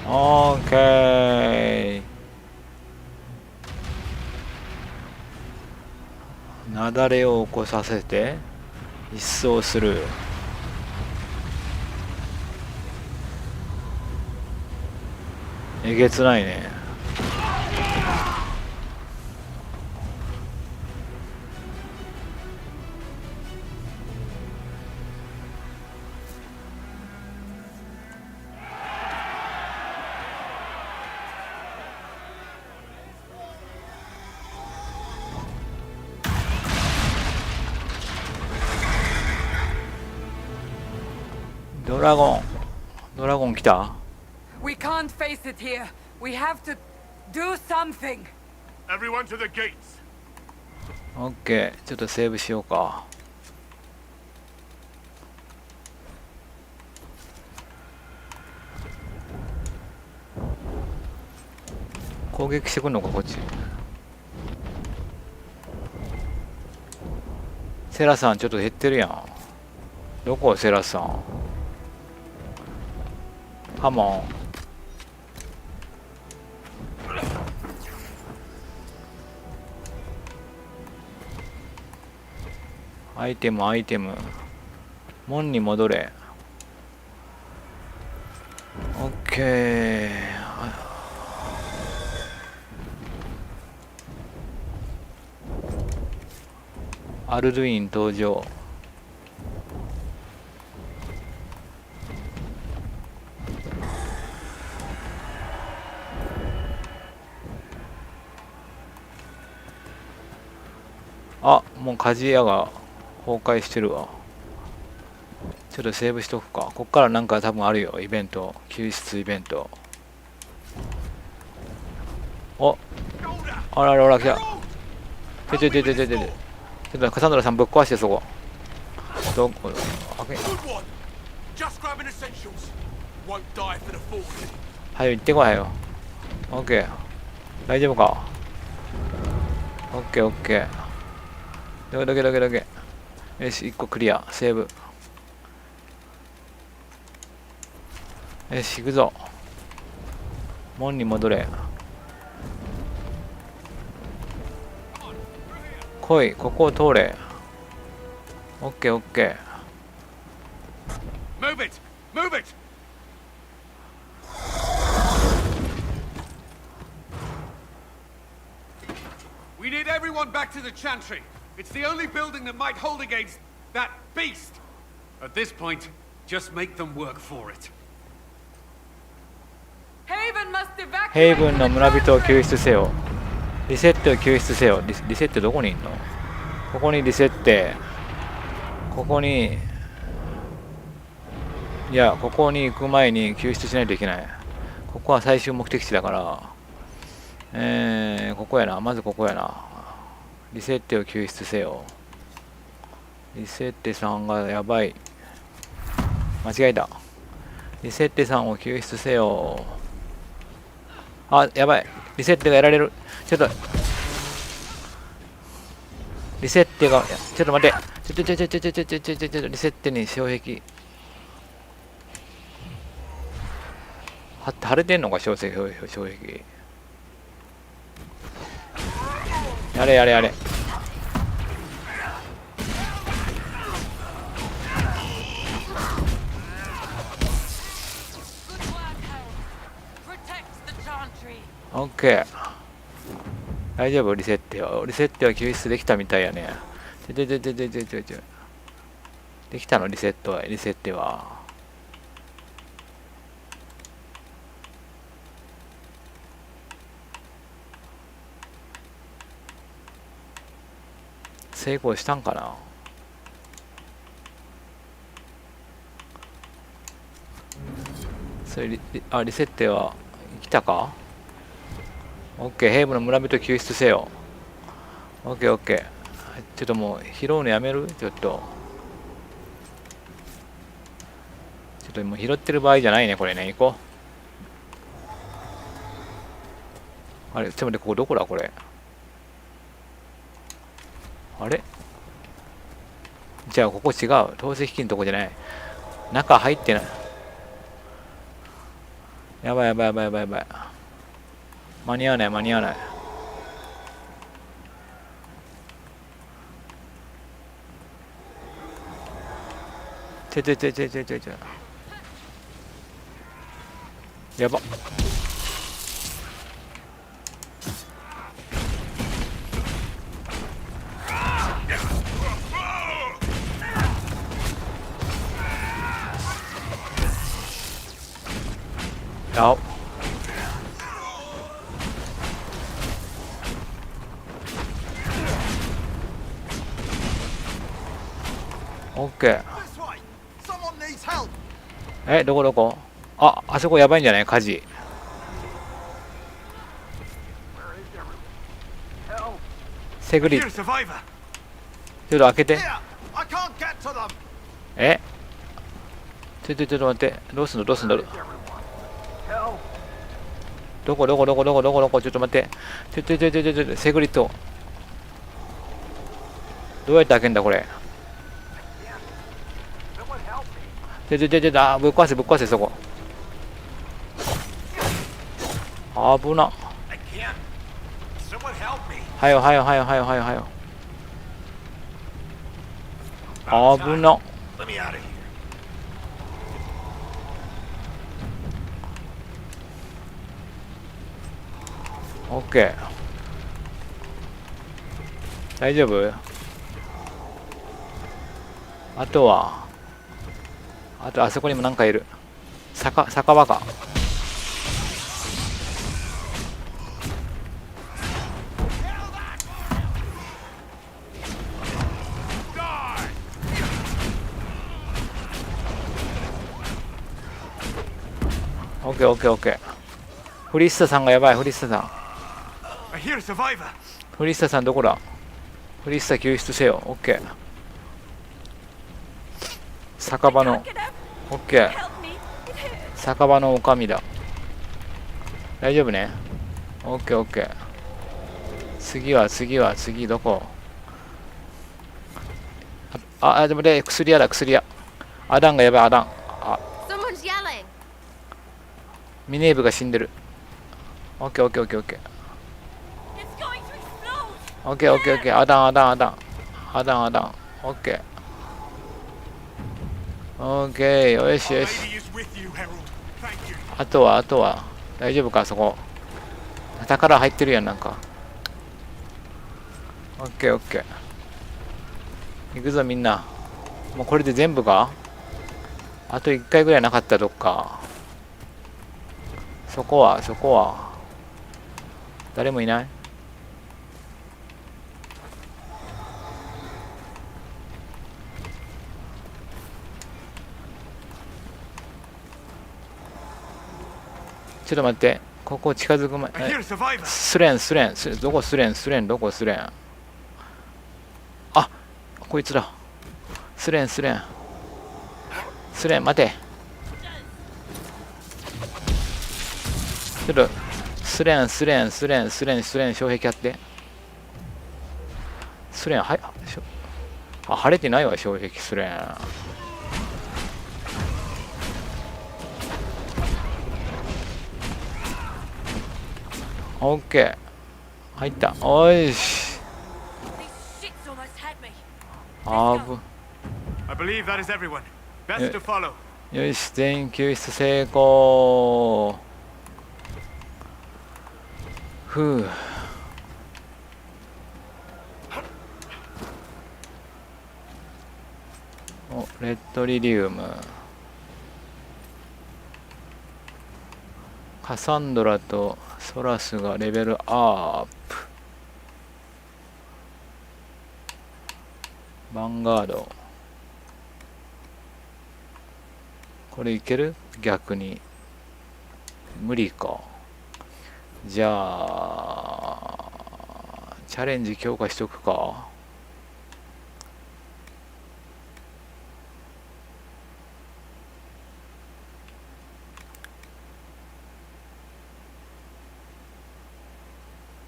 オーケー。雪崩を起こさせて一掃する。えげつないね。ドラゴン来た。 We can't face it here. We have to do something. Everyone to the gates. オッケー、ちょっとセーブしようか。攻撃してくんのかこっち。セラさんちょっと減ってるやん。どこセラさん。ハモン。アイテムアイテム。門に戻れ。オッケー。アルドゥイン登場。あ、もう鍛冶屋が崩壊してるわ。ちょっとセーブしとくか。こっからなんか多分あるよ、イベント。救出イベント。お、あらあらあら、来た。ちょっとカサンドラさんぶっ壊して、そこ。どこ、はい、行ってこいよ。オッケー。大丈夫か。オッケーオッケー。どけ。よし、1個クリア。セーブ。よし、行くぞ。門に戻れ。来い、ここを通れ。オッケーオッケー。Move it! Move it! We need everyone back to the Chantry. It's the only building that might hold against that beast. At this point, just make them work for it. ヘイブンの村人を救出せよ。リセットを救出せよ。リセットどこにいんの？ここにリセット。ここに、いや、ここに行く前に救出しないといけない。ここは最終目的地だから、ここやな。まずここやな。リセットを救出せよ。リセットさんがやばい。間違えた。リセットさんを救出せよ。あ、やばい。リセットがやられる。ちょっと。リセットが、ちょっと待って。リセットに障壁。腫れてんのか、障壁。やれ。オッケー。大丈夫？リセットは救出できたみたいやね。できたの？リセットは。成功したんかな。それリセットは来たか？オッケー、ヘイブの村人救出せよ。オッケー。ちょっともう拾うのやめる？ちょっともう拾ってる場合じゃないね、これね。行こう。あれ、ちょっと待って、ここどこだこれ。あれ？じゃあここ違う。透析機のとこじゃない。中入ってない。やばい。間に合わない。やばっ。あっ。オッケー。どこ？あそこやばいんじゃない？火事。セグリ。ちょっと開けて。ちょっと待って。どうすんの？どこ？ちょっと待って。セグリット。どうやって開けんだこれ。ぶっ壊せそこ。危な。はよ。危な。オッケー。大丈夫？あとあそこにもなんかいる。酒場か。オッケーオッケーオッケー。フリスタさんがやばい。フリスタさんどこだ？フリスタ救出せよ。オッケー。酒場のオッケー。酒場のおかみだ。大丈夫ね。オッケーオッケー。次どこ？でもね、薬屋。アダンがやばい。アダン。ミネーブが死んでる。オッケー。オッケー。アダン。オッケー。オッケー。よし。あとは大丈夫か？そこ宝入ってるやん。なんかオッケー。行くぞみんな。もうこれで全部か？あと1回ぐらいなかった。どっかそこは誰もいない？ちょっと待って、ここ近づく前。スレンどこスレン？あ、こいつだ。スレン待て。ちょっとスレン障壁あって。スレン晴れてないわ障壁。スレンオッケー入った。おいしよし、全員救出成功。ふう。レッドリリウム。カサンドラとソラスがレベルアップ。ヴァンガード。これいける？逆に無理か。じゃあチャレンジ強化しとくか。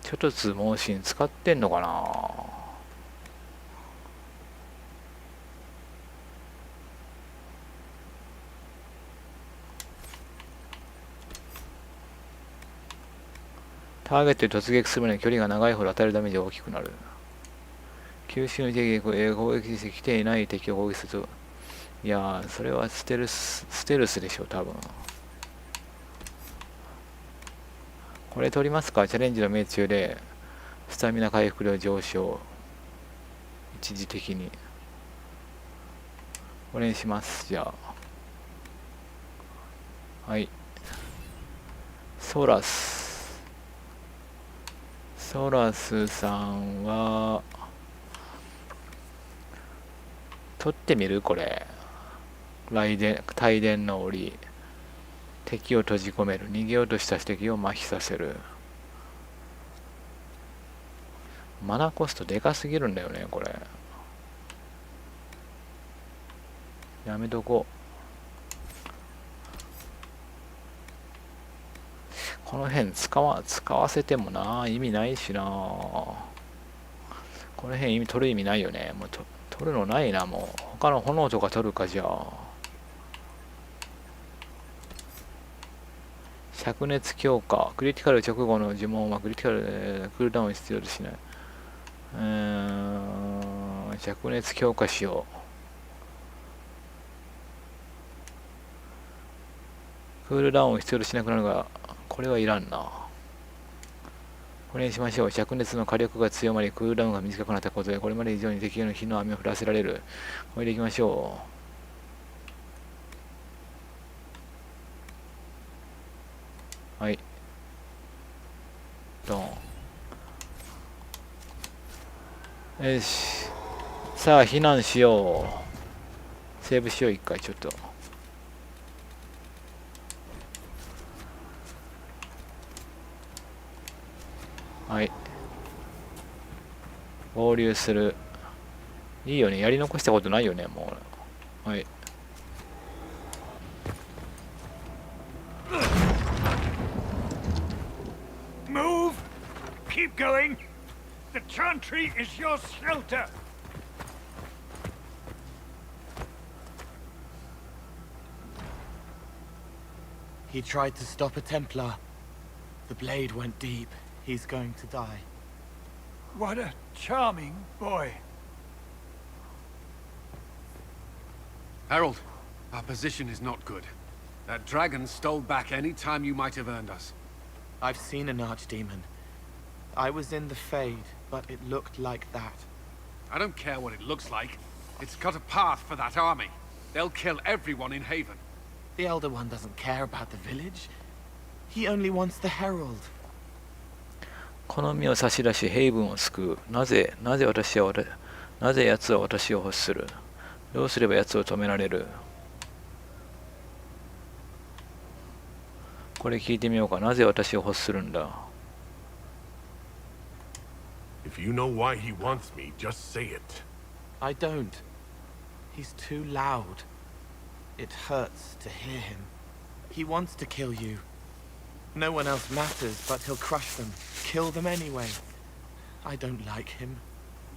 ちょっとずつ猛進使ってんのかな。ターゲットに突撃するのに距離が長いほど与えるダメージが大きくなる。吸収の敵攻撃してきていない敵を攻撃すると。いやー、それはステルスでしょ多分。これ取りますか。チャレンジの命中でスタミナ回復量上昇。一時的にこれにします。じゃあはい。ソラスさんは取ってみる？これ帯電の檻。敵を閉じ込める。逃げようとした敵を麻痺させる。マナコストでかすぎるんだよねこれ。やめとこう。この辺使わせてもな意味ないしな。この辺取る意味ないよね。もう取るのないな。もう他の炎とか取るか。じゃあ灼熱強化。クリティカル直後の呪文はクリティカルでクールダウン必要としない。灼熱強化しよう。クールダウンを必要としなくなるが、これはいらんな。これにしましょう。灼熱の火力が強まり、クールダウンが短くなったことで、これまで以上に敵の火の網を降らせられる。これでいきましょう。はい。ドン。よし。さあ、避難しよう。セーブしよう、一回、ちょっと。はい。合流する。いいよね。やり残したことないよね、もう。はい。Move! Keep going! The chantry is your shelter! He tried to stop a Templar. The blade went deep. He's going to die. What a charming boy. Harold, our position is not good. That dragon stole back any time you might have earned us. I've seen an archdemon. I was in the Fade, but it looked like that. I don't care what it looks like. It's got a path for that army. They'll kill everyone in Haven. The Elder One doesn't care about the village. He only wants the Herald. この身を差し出し、ヘイブンを救う。なぜ奴は私を欲する。どうすれば奴を止められる。これ聞いてみようか。なぜ私を欲するんだ。If you know why he wants me, just say it. I don't. He's too loud. It hurts to hear him. He wants to kill you. No one else matters, but he'll crush them. Kill them anyway. I don't like him.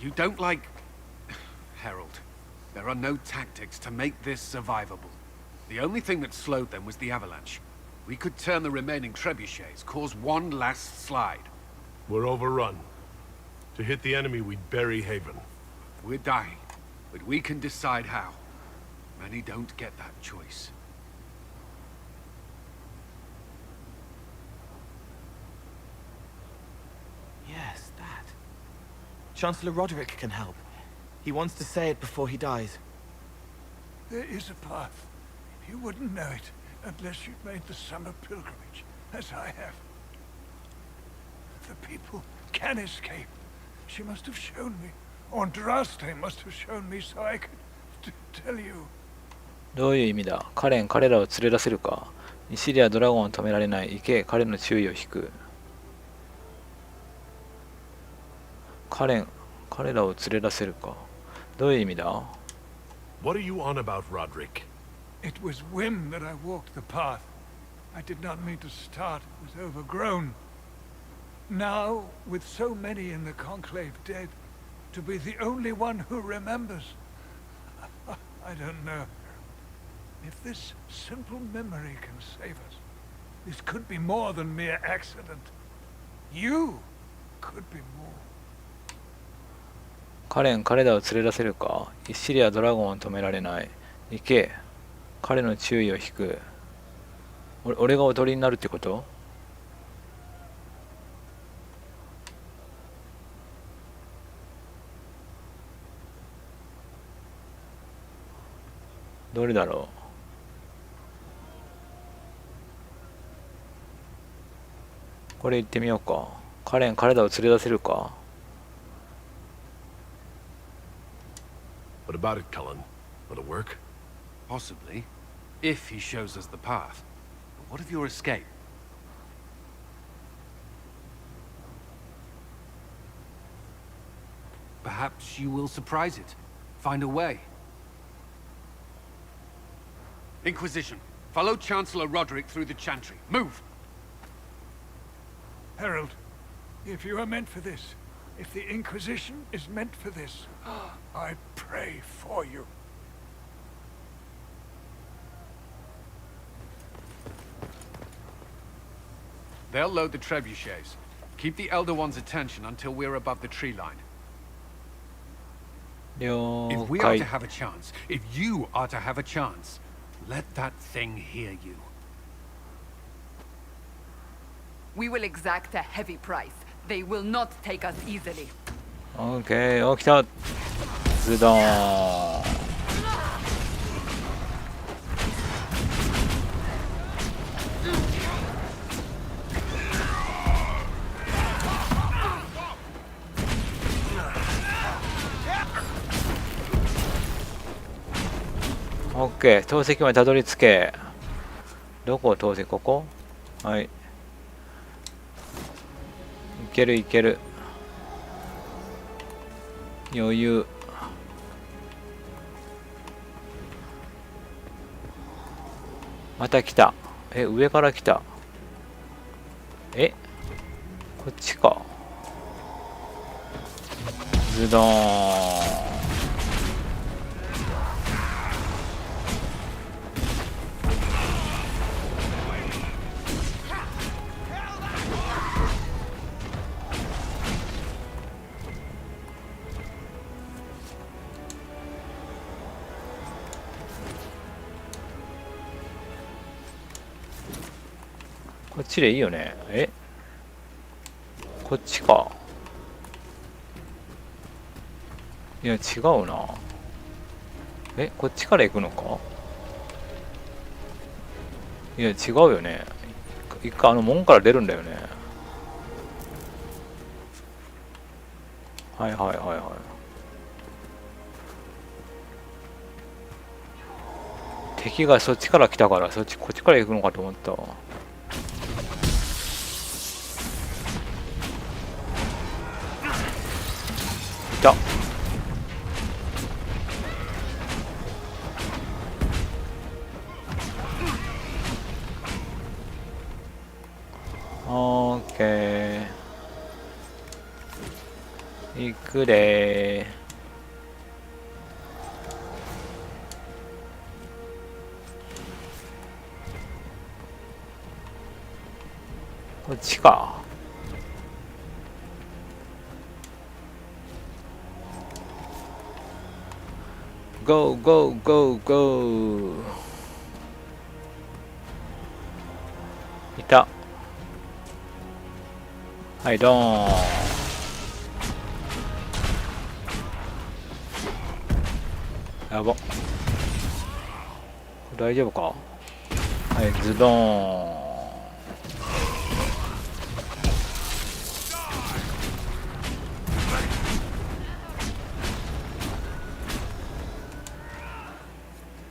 You don't like... Harold, there are no tactics to make this survivable. The only thing that slowed them was the avalanche. We could turn the remaining trebuchets, cause one last slide. We're overrun. To hit the enemy, we'd bury Haven. We're dying, but we can decide how. Many don't get that choice. Yes, that. Chancellor Roderick can help. He wants to say it before he dies. There is a path. You wouldn't know it unless you'd made the summer pilgrimage, as I have. The people can escape. She must have shown me. Andraste must have shown me so I could tell you. どういう意味だ。彼らを連れ出せるか。イシリアドラゴンを止められない。行け、彼の注意を引く。彼らを連れ出せるか。どういう意味だ。What are you on about, Roderick? It was whim that I walked the path. I did not mean to start. It was overgrown. Now, with so many in the Conclave dead, to be the only one who remembers. I don't know. If this simple memory can save us, this could be more than mere accident. You could be more. 彼らを連れ出せるか。イシリアドラゴンを止められない。行け。彼の注意を引く。俺がおとりになるってこと？どれだろう。これ言ってみようか。彼らを連れ出せるか。What about it, Cullen? Will it work? Possibly, if he shows us the path. But what of your escape? Perhaps you will surprise it. Find a way. Inquisition, follow Chancellor Roderick through the Chantry. Move! Harold, if you are meant for this, if the Inquisition is meant for this, I pray for you. They'll load the trebuchets. Keep the Elder One's attention until we're above the tree line. If we are to have a chance, if you are to have a chance, let that thing hear you. We will exact a heavy price. They will not take us easily. オッケー、起きた。ズドーン。オッケー、投石までたどり着け。どこを投石？ここ？はい。いけるいける。余裕。また来た。上から来た。こっちか。ズドーン。こっちでいいよね。こっちか。いや違うな。こっちから行くのか。いや違うよね。一回門から出るんだよね。はいはいはいはい。敵がそっちから来たからこっちから行くのかと思ったわ。いた。オーケー。行くでー。こっちか。ゴーゴーゴーゴー。いた。はいドーン。やば。大丈夫か。はいズドーン。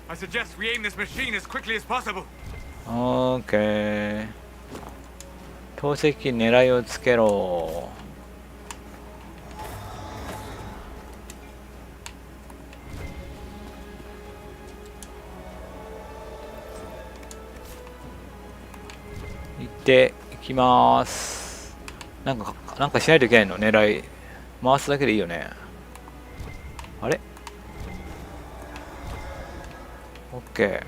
I suggest we aim this machine as quickly as possible. オーケー。投石機狙いをつけろ。行っていきます。なんかしないといけないの。狙い回すだけでいいよね。あれ？オッケ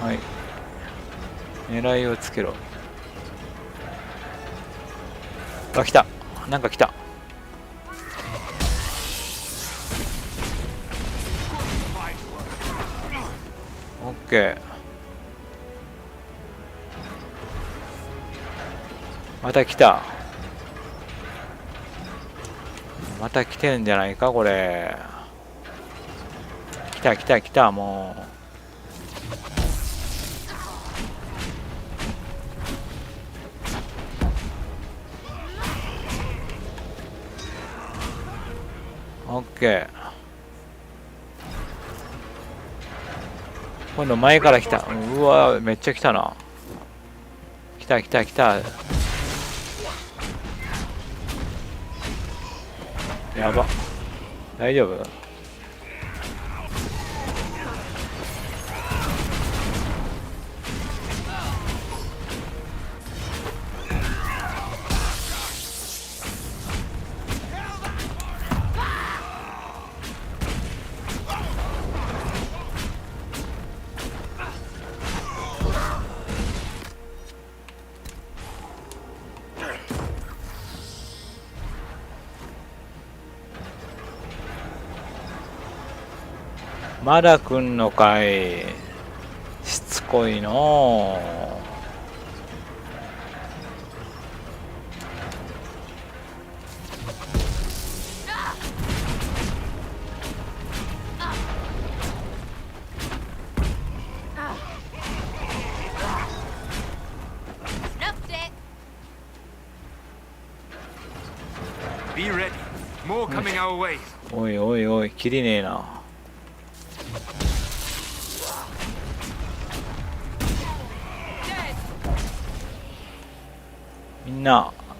ー。はい。狙いをつけろ。あ、来た。なんか来た。オッケー。また来た。また来てんじゃないかこれ。来た来た来た。もうオッケー。今度前から来た。うわめっちゃ来たな。来た来た来た。やば。大丈夫？まだ来んのかい。しつこいのBe ready. More coming our way. おいおいおい、きりねえな。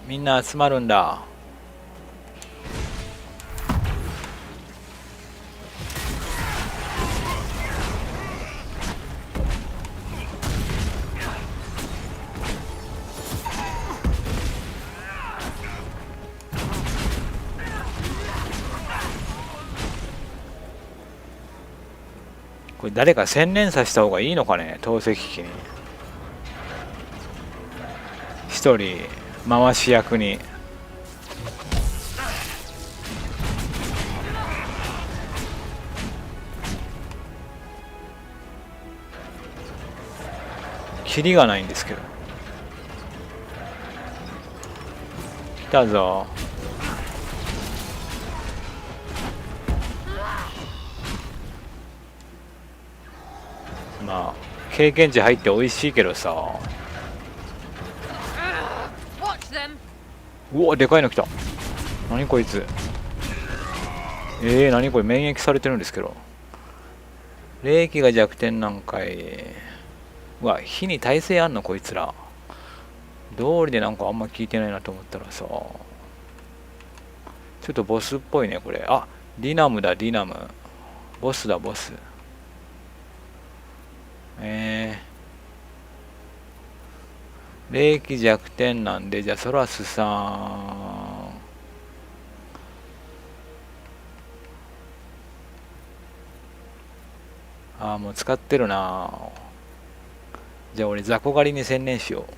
みんな集まるんだ。これ誰か専念させた方がいいのかね、投石機に。一人回し役に。キリがないんですけど。来たぞ。まあ経験値入って美味しいけどさ。うわ、でかいの来た。何こいつ。何これ、免疫されてるんですけど。霊気が弱点なんかい。うわ、火に耐性あんのこいつら。道理でなんかあんま聞いてないなと思ったらさ。ちょっとボスっぽいねこれ。あ、ディナムだディナム。ボスだボス。霊気弱点なんで、じゃあソラスさん。ああ、もう使ってるな。じゃあ俺雑魚狩りに専念しよう。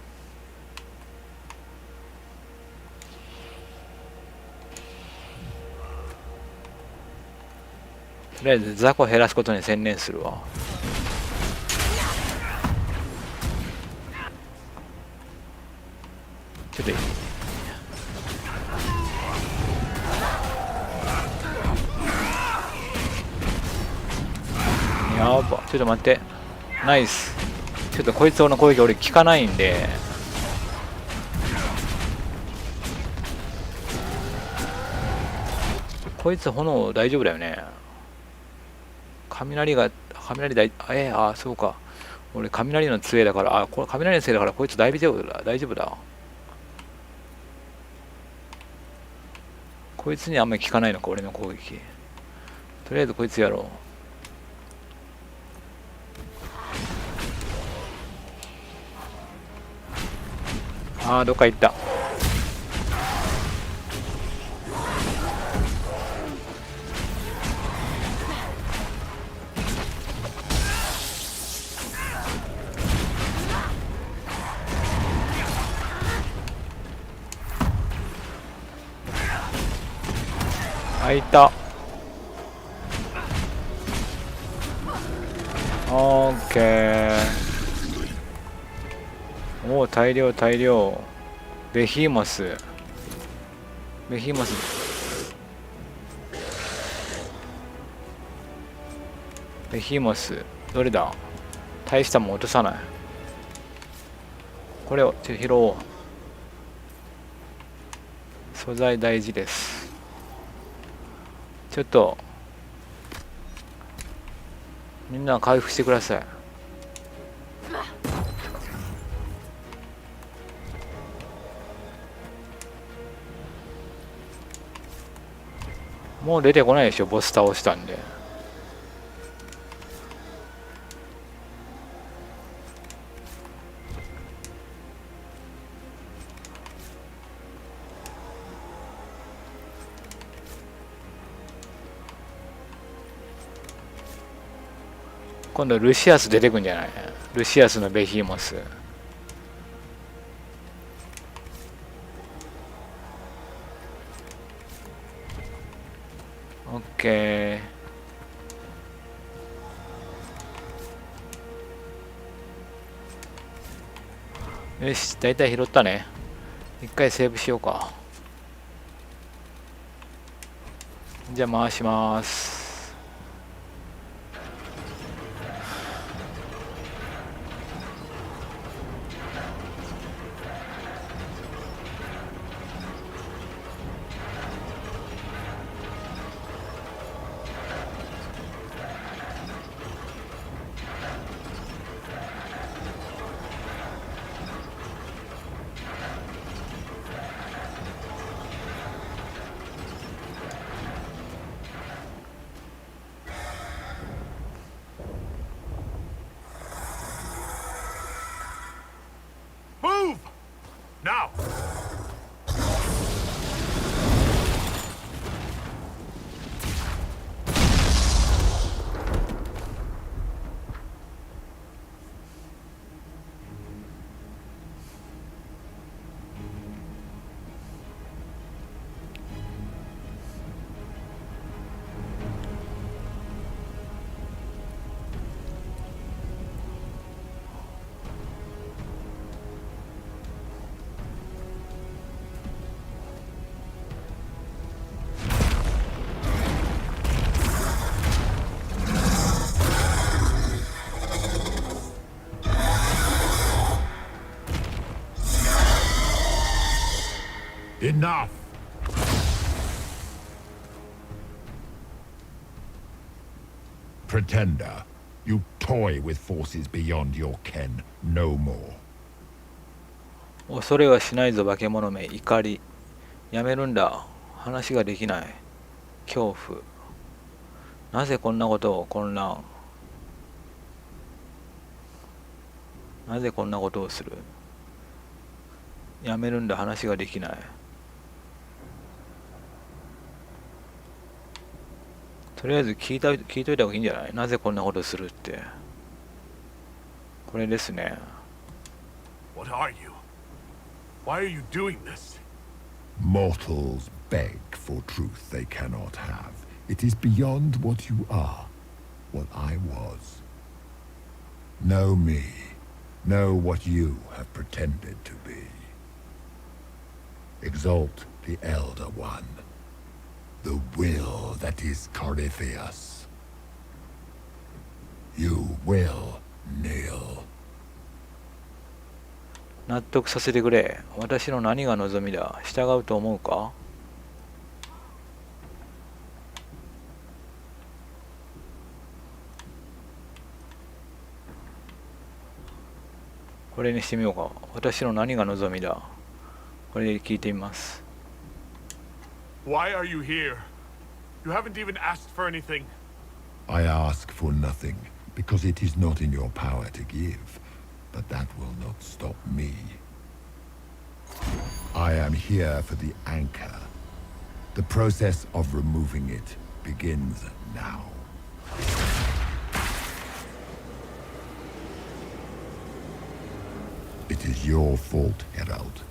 とりあえず雑魚減らすことに専念するわ。ちょっといい。やば、ちょっと待って。ナイス。ちょっとこいつの攻撃俺効かないんで。こいつ炎大丈夫だよね。雷そうか。俺雷の杖だから、これ雷のせいだからこいつ大丈夫だ。大丈夫だ。こいつにあんまり効かないのか、俺の攻撃。とりあえずこいつやろう。ああ、どっか行った。いた。オッケー。おお、大量大量。ベヒモス。ベヒモス。ベヒモス。どれだ。大したもん落とさない。これを拾おう。素材大事です。ちょっとみんな回復してください。もう出てこないでしょ、ボス倒したんで。今度ルシアス出てくんじゃない？ルシアスのベヒーモス。オッケー。よし、だいたい拾ったね。一回セーブしようか。じゃあ回します。Move! Now! Enough! Pretender, you toy with forces beyond your ken. No more. 恐れはしないぞ化け物め。怒り。やめるんだ。話ができない。恐怖。なぜこんなことを混乱。なぜこんなことをする。やめるんだ。話ができない。とりあえず聞いといた方がいいんじゃない？なぜこんなことするって。これですね。What are you? Why are you doing this? Mortals beg for truth they cannot have. It is beyond what you are, what I was. Know me. Know what you have pretended to be. Exalt the Elder One. The will that is Corypheus. You will kneel. 納得させてくれ。私の何が望みだ。従うと思うか？これにしてみようか。私の何が望みだ。これで聞いてみます。Why are you here? You haven't even asked for anything. I ask for nothing, because it is not in your power to give. But that will not stop me. I am here for the anchor. The process of removing it begins now. It is your fault, Herald.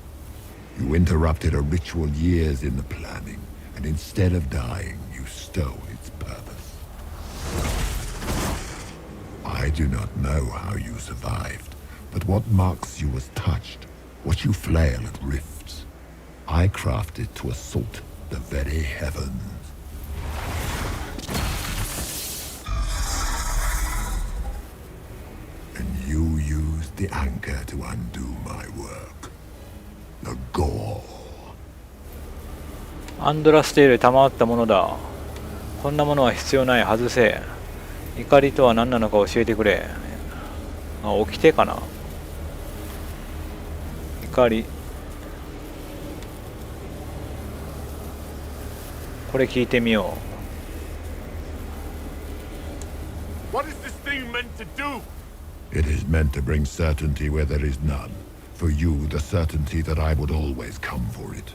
You interrupted a ritual years in the planning, and instead of dying, you stole its purpose. I do not know how you survived. But what marks you as touched, what you flail at rifts, I crafted to assault the very heavens. And you used the anchor to undo my work. The gore. アンドラステール賜ったものだ。こんなものは必要ない。外せ。怒りとは何なのか教えてくれ。あ、起きてかな。怒り。これ聞いてみよう。What is this thing meant to do? It is meant to bring certainty where there is none. For you, the certainty that I would always come for it.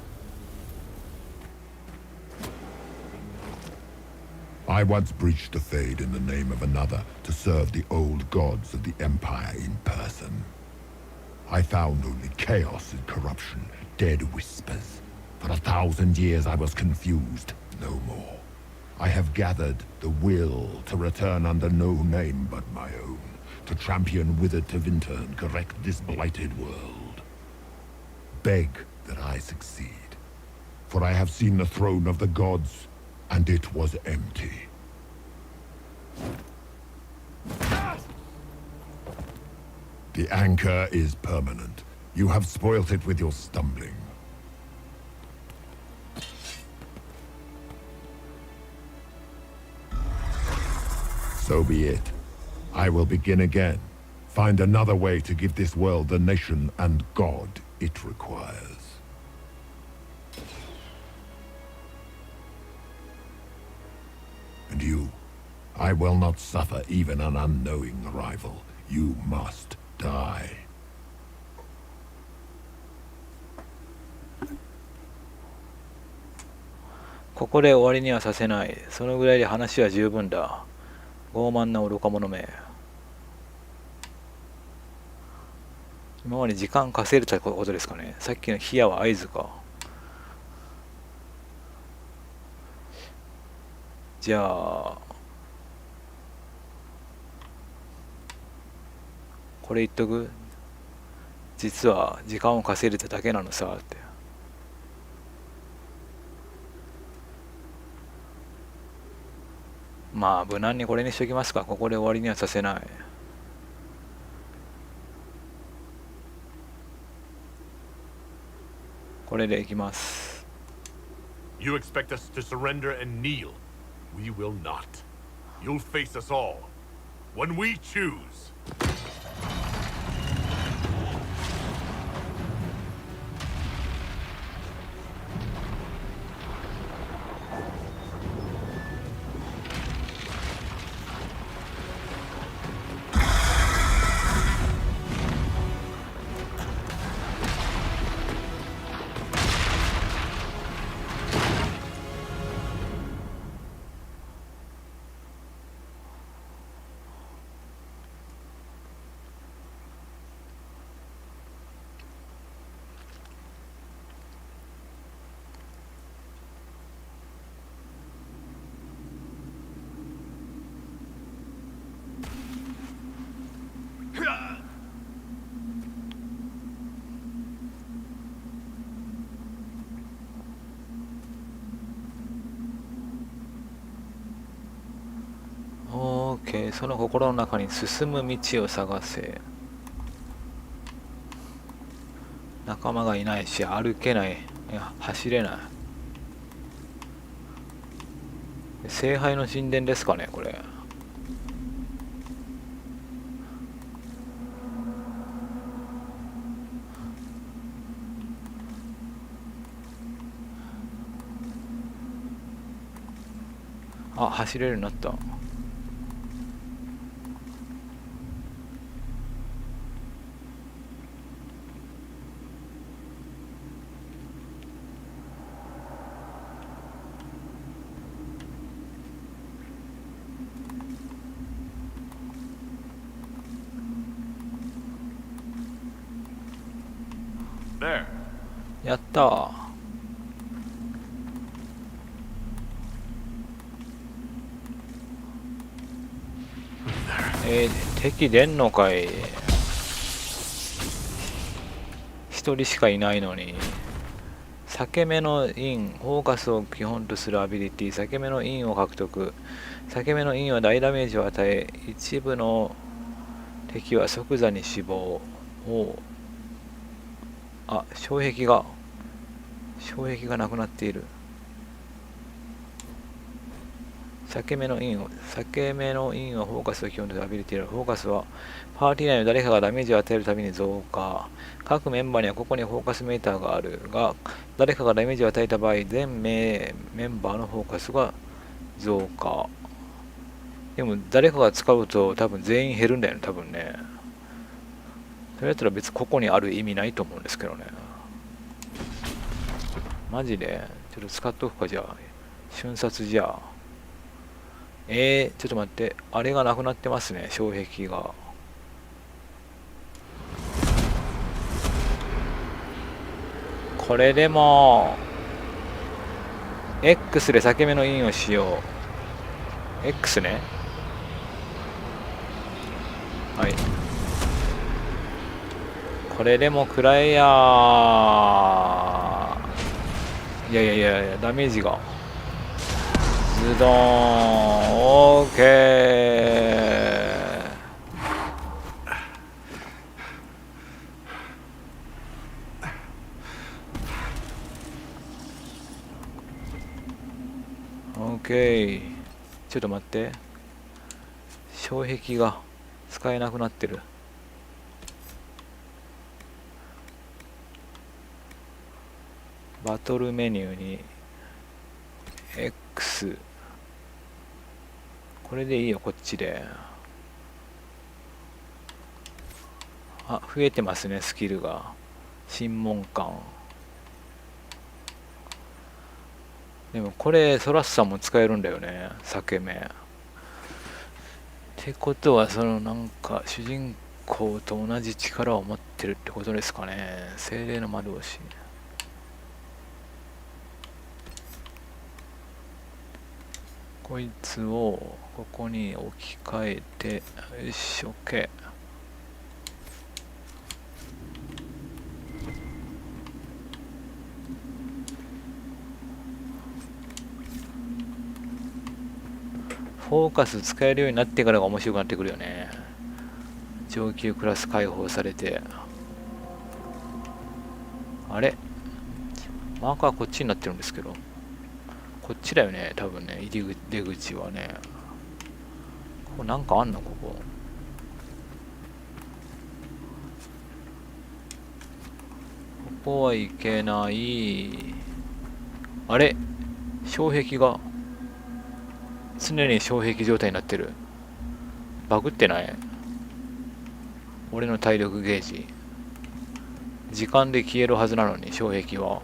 I once breached the Fade in the name of another to serve the old gods of the Empire in person. I found only chaos and corruption, dead whispers. For 1,000 years I was confused, no more. I have gathered the will to return under no name but my own, to champion withered Tevinter and correct this blighted world. beg that I succeed. For I have seen the throne of the gods, and it was empty. The anchor is permanent. You have spoilt it with your stumbling. So be it. I will begin again. Find another way to give this world the nation and God it requires. And you, I will not suffer even an unknowing arrival. You must die. ここで終わりにはさせない。そのぐらいで話は十分だ。傲慢な愚か者め。今まで時間稼いでたことですかね。さっきのヒヤは合図か。じゃあこれ言っとく。実は時間を稼いでただけなのさって。まあ無難にこれにしときますか。ここで終わりにはさせない。これでいきます。 You expect us to surrender and kneel. We will not. You'll face us all. When we choose. OK、その心の中に進む道を探せ。仲間がいないし歩けない、いや走れない。聖杯の神殿ですかねこれ。あ、走れるようになった。やったー。敵出んのかい。一人しかいないのに。裂け目の印、フォーカスを基本とするアビリティ、裂け目の印を獲得。裂け目の印は大ダメージを与え、一部の敵は即座に死亡。あ、障壁がなくなっている。裂け目の印をフォーカスを基本とするアビリティである。フォーカスはパーティー内の誰かがダメージを与えるたびに増加。各メンバーにはここにフォーカスメーターがあるが、誰かがダメージを与えた場合、全メンバーのフォーカスが増加。でも誰かが使うと多分全員減るんだよね、多分ね。それやったら別にここにある意味ないと思うんですけどね。マジでちょっと使っとくか。じゃあ瞬殺じゃあちょっと待って、あれがなくなってますね、障壁が。これでも X で裂け目の印をしよう。 X ね。はい、これでも食らえやー。いやいやいやいや、ダメージがズドーン。オーケー。オーケー。ちょっと待って、障壁が使えなくなってる。バトルメニューに X、 これでいいよ。こっちで増えてますね、スキルが。審問官。でもこれソラスさんも使えるんだよね、裂け目ってことは、そのなんか主人公と同じ力を持ってるってことですかね。精霊の魔導士。こいつをここに置き換えて、よし OK。 フォーカス使えるようになってからが面白くなってくるよね。上級クラス解放されて、あれマーカーこっちになってるんですけど、こっちだよね多分ね。出口はね、ここなんかあんの？ここここはいけない。あれ障壁が常に障壁状態になってる。バグってない？俺の体力ゲージ時間で消えるはずなのに、障壁は。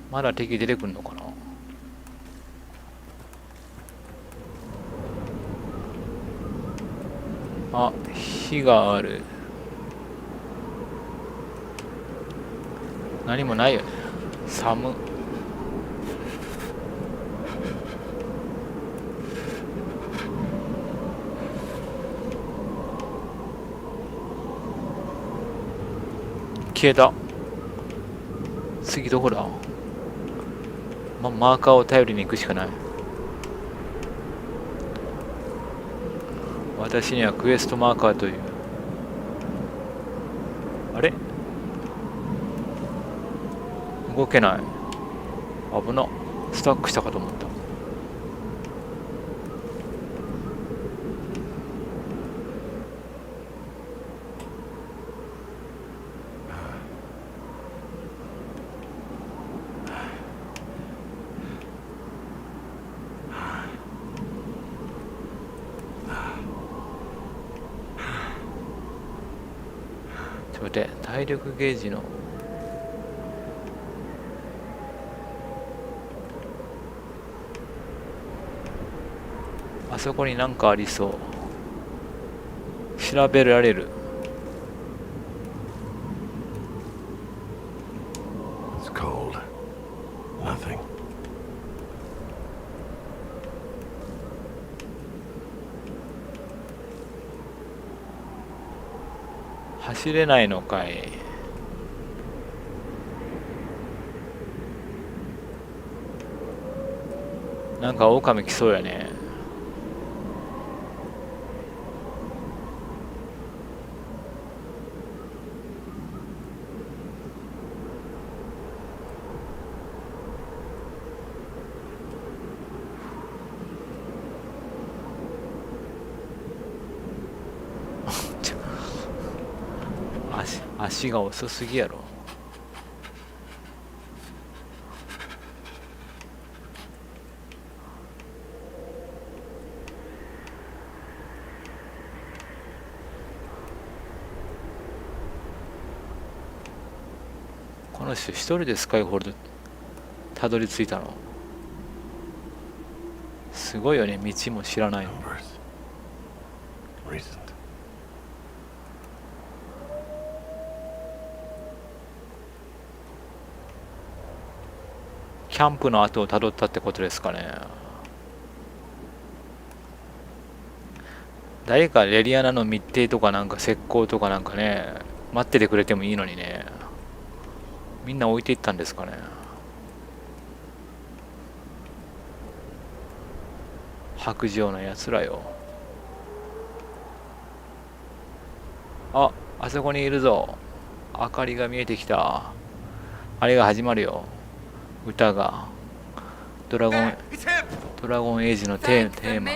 まだ敵出てくんのかな。あ、火がある。何もないよね。寒。消えた。次どこだ？マーカーを頼りに行くしかない。私にはクエストマーカーという。あれ？動けない。危な。スタックしたかと思った。ちょっと待って、体力ゲージのあそこになんかありそう。調べられる。It's cold. Nothing. 走れないのかい。なんか狼来そうやね。足が遅すぎやろ。この人一人でスカイホールドたどり着いたのすごいよね。道も知らない。キャンプの後をたどったってことですかね。誰かレリアナの密偵とかなんか石膏とかなんかね、待っててくれてもいいのにね。みんな置いていったんですかね。白状のやつらよ。あ、あそこにいるぞ。明かりが見えてきた。あれが始まるよ。歌が。ドラゴンエイジのテーマ。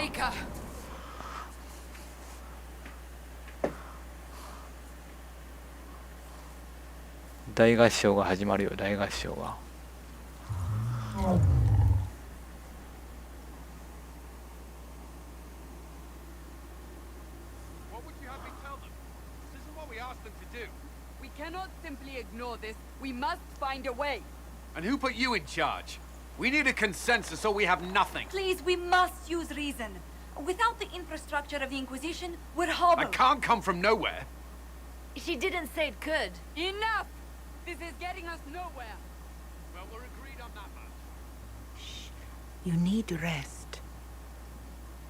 大合唱が始まるよ、大合唱が。We cannot simply ignore this. We must find a way. And who put you in charge? We need a consensus or we have nothing. Please, we must use reason. Without the infrastructure of the Inquisition, we're hobbled. I can't come from nowhere. She didn't say it could. Enough! This is getting us nowhere. Well, we're agreed on that much. You need rest.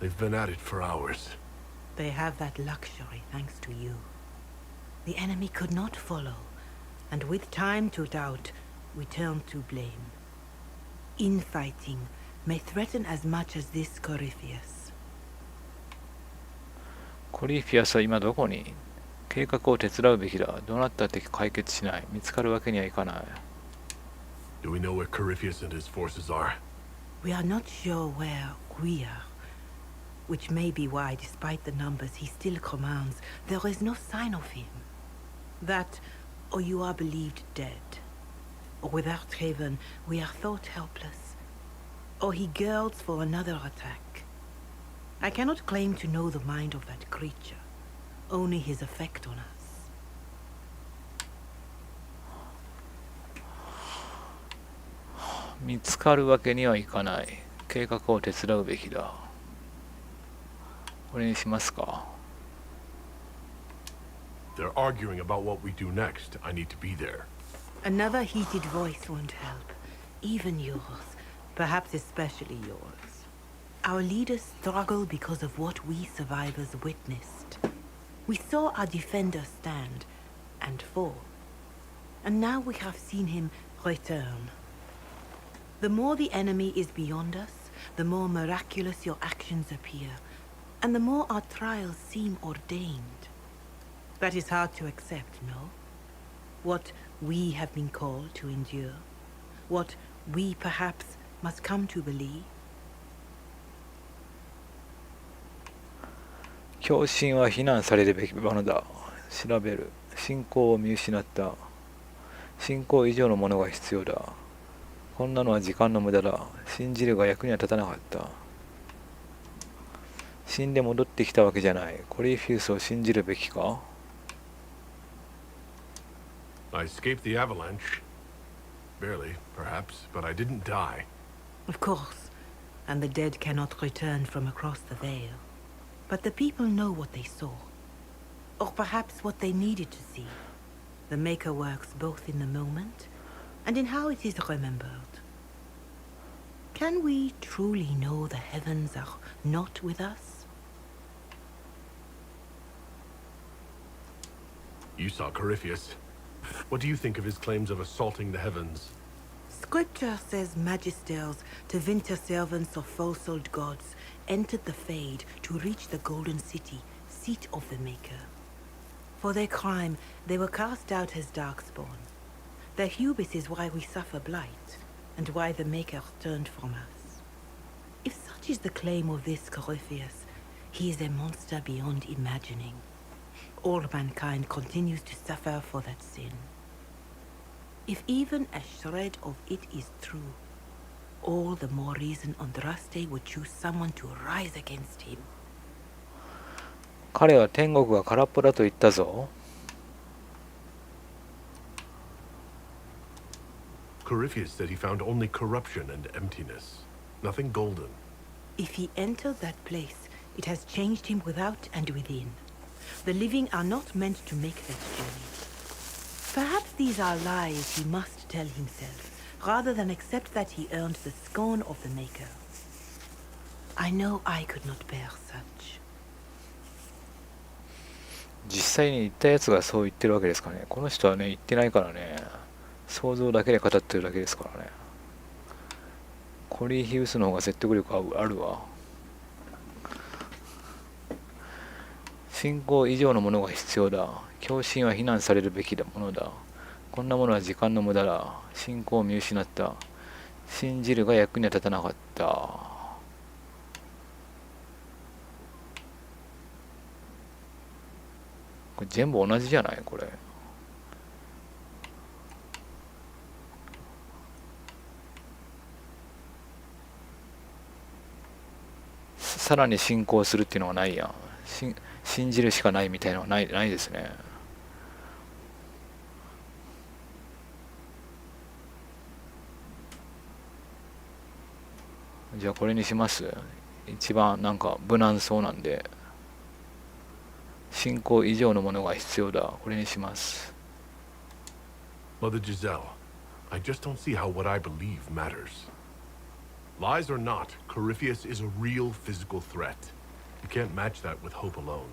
They've been at it for hours. They have that luxury thanks to you. The enemy could not follow, and with time to doubt, we turn to blame. Infighting may threaten as much as this Corypheus. コリフィアスは今どこに？計画を手伝うべきだ。どうなったって解決しない。見つかるわけにはいかない。Do we know where Corypheus and his forces are? We are not sure where we are, which may be why, despite the numbers he still commands, there is no sign of him. That, or you are believed dead. Or without Haven, we are thought helpless. Or he girds for another attack. I cannot claim to know the mind of that creature, only his effect on us. 見つかるわけにはいかない。計画を手伝うべきだ。これにしますか。They're arguing about what we do next. I need to be there. Another heated voice won't help. Even yours. Perhaps especially yours. Our leaders struggle because of what we survivors witnessed. We saw our defender stand and fall. And now we have seen him return. The more the enemy is beyond us, the more miraculous your actions appear, and the more our trials seem ordained. That is hard to accept, no? What we have been called to endure, what we perhaps must come to believe. 狂信は非難されるべきものだ。調べる。信仰を見失った。信仰以上のものが必要だ。こんなのは時間の無駄だ。信じるが役には立たなかった。死んで戻ってきたわけじゃない。コリフィウスを信じるべきか？ I escaped the avalanche. Barely, perhaps, but I didn't die. Of course, and the dead cannot return from across the veil. But the people know what they saw. Or perhaps what they needed to see. The Maker works both in the moment and in how it is remembered. Can we truly know the heavens are not with us? You saw Corypheus. What do you think of his claims of assaulting the heavens? Scripture says magisters, Tevinter servants of false-old gods, entered the Fade to reach the Golden City, seat of the Maker. For their crime, they were cast out as Darkspawn. Their hubris is why we suffer blight, and why the Maker turned from us. If such is the claim of this Corypheus, he is a monster beyond imagining. All mankind continues to suffer for that sin. If even a shred of it is true, all the more reason Andraste would choose someone to rise against him. 彼は天国が空っぽだと言ったぞ。Corypheus said he found only corruption and emptiness. Nothing golden. If he entered that place, it has changed him without and within. The living are not meant to make that journey. Perhaps these are lies he must tell himself, rather than accept that he earned the scorn of the Maker. I know I could not bear such. 実際に言ったやつがそう言ってるわけですかね。この人はね言ってないからね、想像だけで語ってるだけですからね。コリー・ヒュースの方が説得力あるわ。信仰以上のものが必要だ。狂信は非難されるべきものだ。こんなものは時間の無駄だ。信仰を見失った。信じるが役には立たなかった。これ全部同じじゃないこれ。さらに信仰するっていうのはないやん。信じるしかないみたいなのはないですね。じゃあこれにします。一番なんか無難そうなんで、信仰以上のものが必要だ。これにします。 Mother Giselle, I just don't see how what I believe matters. Lies or not, Corypheus is a real physical threat. You can't match that with hope alone.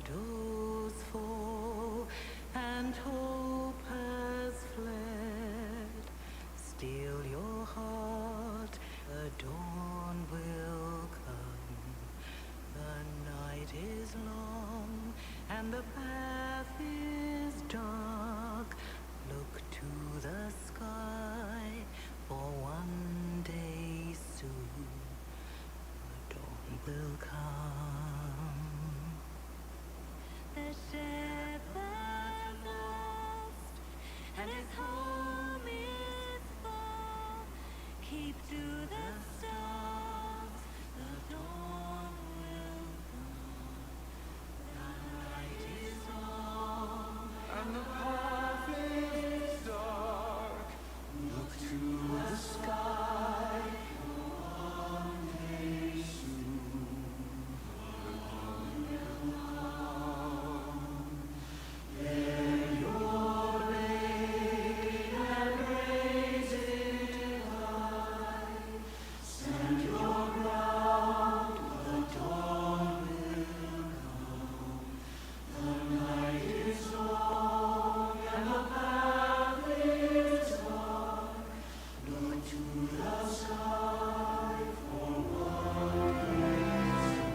Shadows fall and hope has fled. Still your heart, the dawn will come. The night is long and the path is dark. Look to the sky for one day soon. The dawn will come. The shepherd lost, and his home is far. Keep to the stars, the dawn will come. The night is long, and the path is dark. Look to the sky for one day soon. The dawn will come. Bear your blade and raise it high. Stand your ground, the dawn will come. The night is long and the path is dark. Look to the sky for one day soon.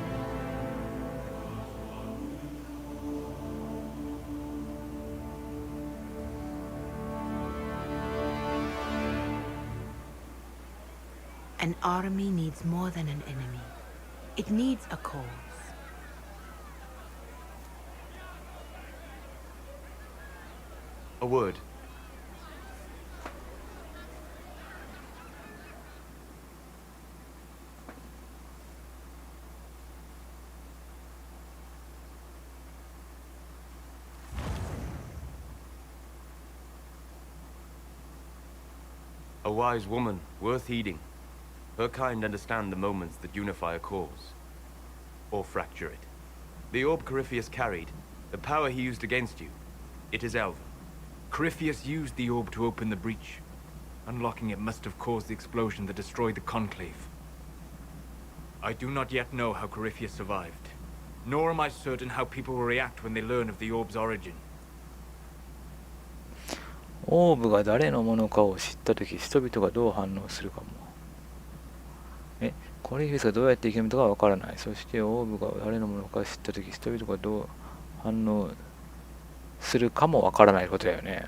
An army needs more than an enemy. It needs a cause. A word. A wise woman, worth heeding. Her kind understand the moments that unify a cause, or fracture it. The orb Corypheus carried, the power he used against you, it is Elven. Corypheus used the orb to open the breach. Unlocking it must have caused the explosion that destroyed the Conclave. I do not yet know how Corypheus survived, nor am I certain how people will react when they learn of the orb's origin. オーブが誰のものかを知ったとき、人々がどう反応するかも。コリフィスがどうやって生きるのかわからない。そしてオーブが誰のものか知ったとき、人々がどう反応するかもわからないことだよね。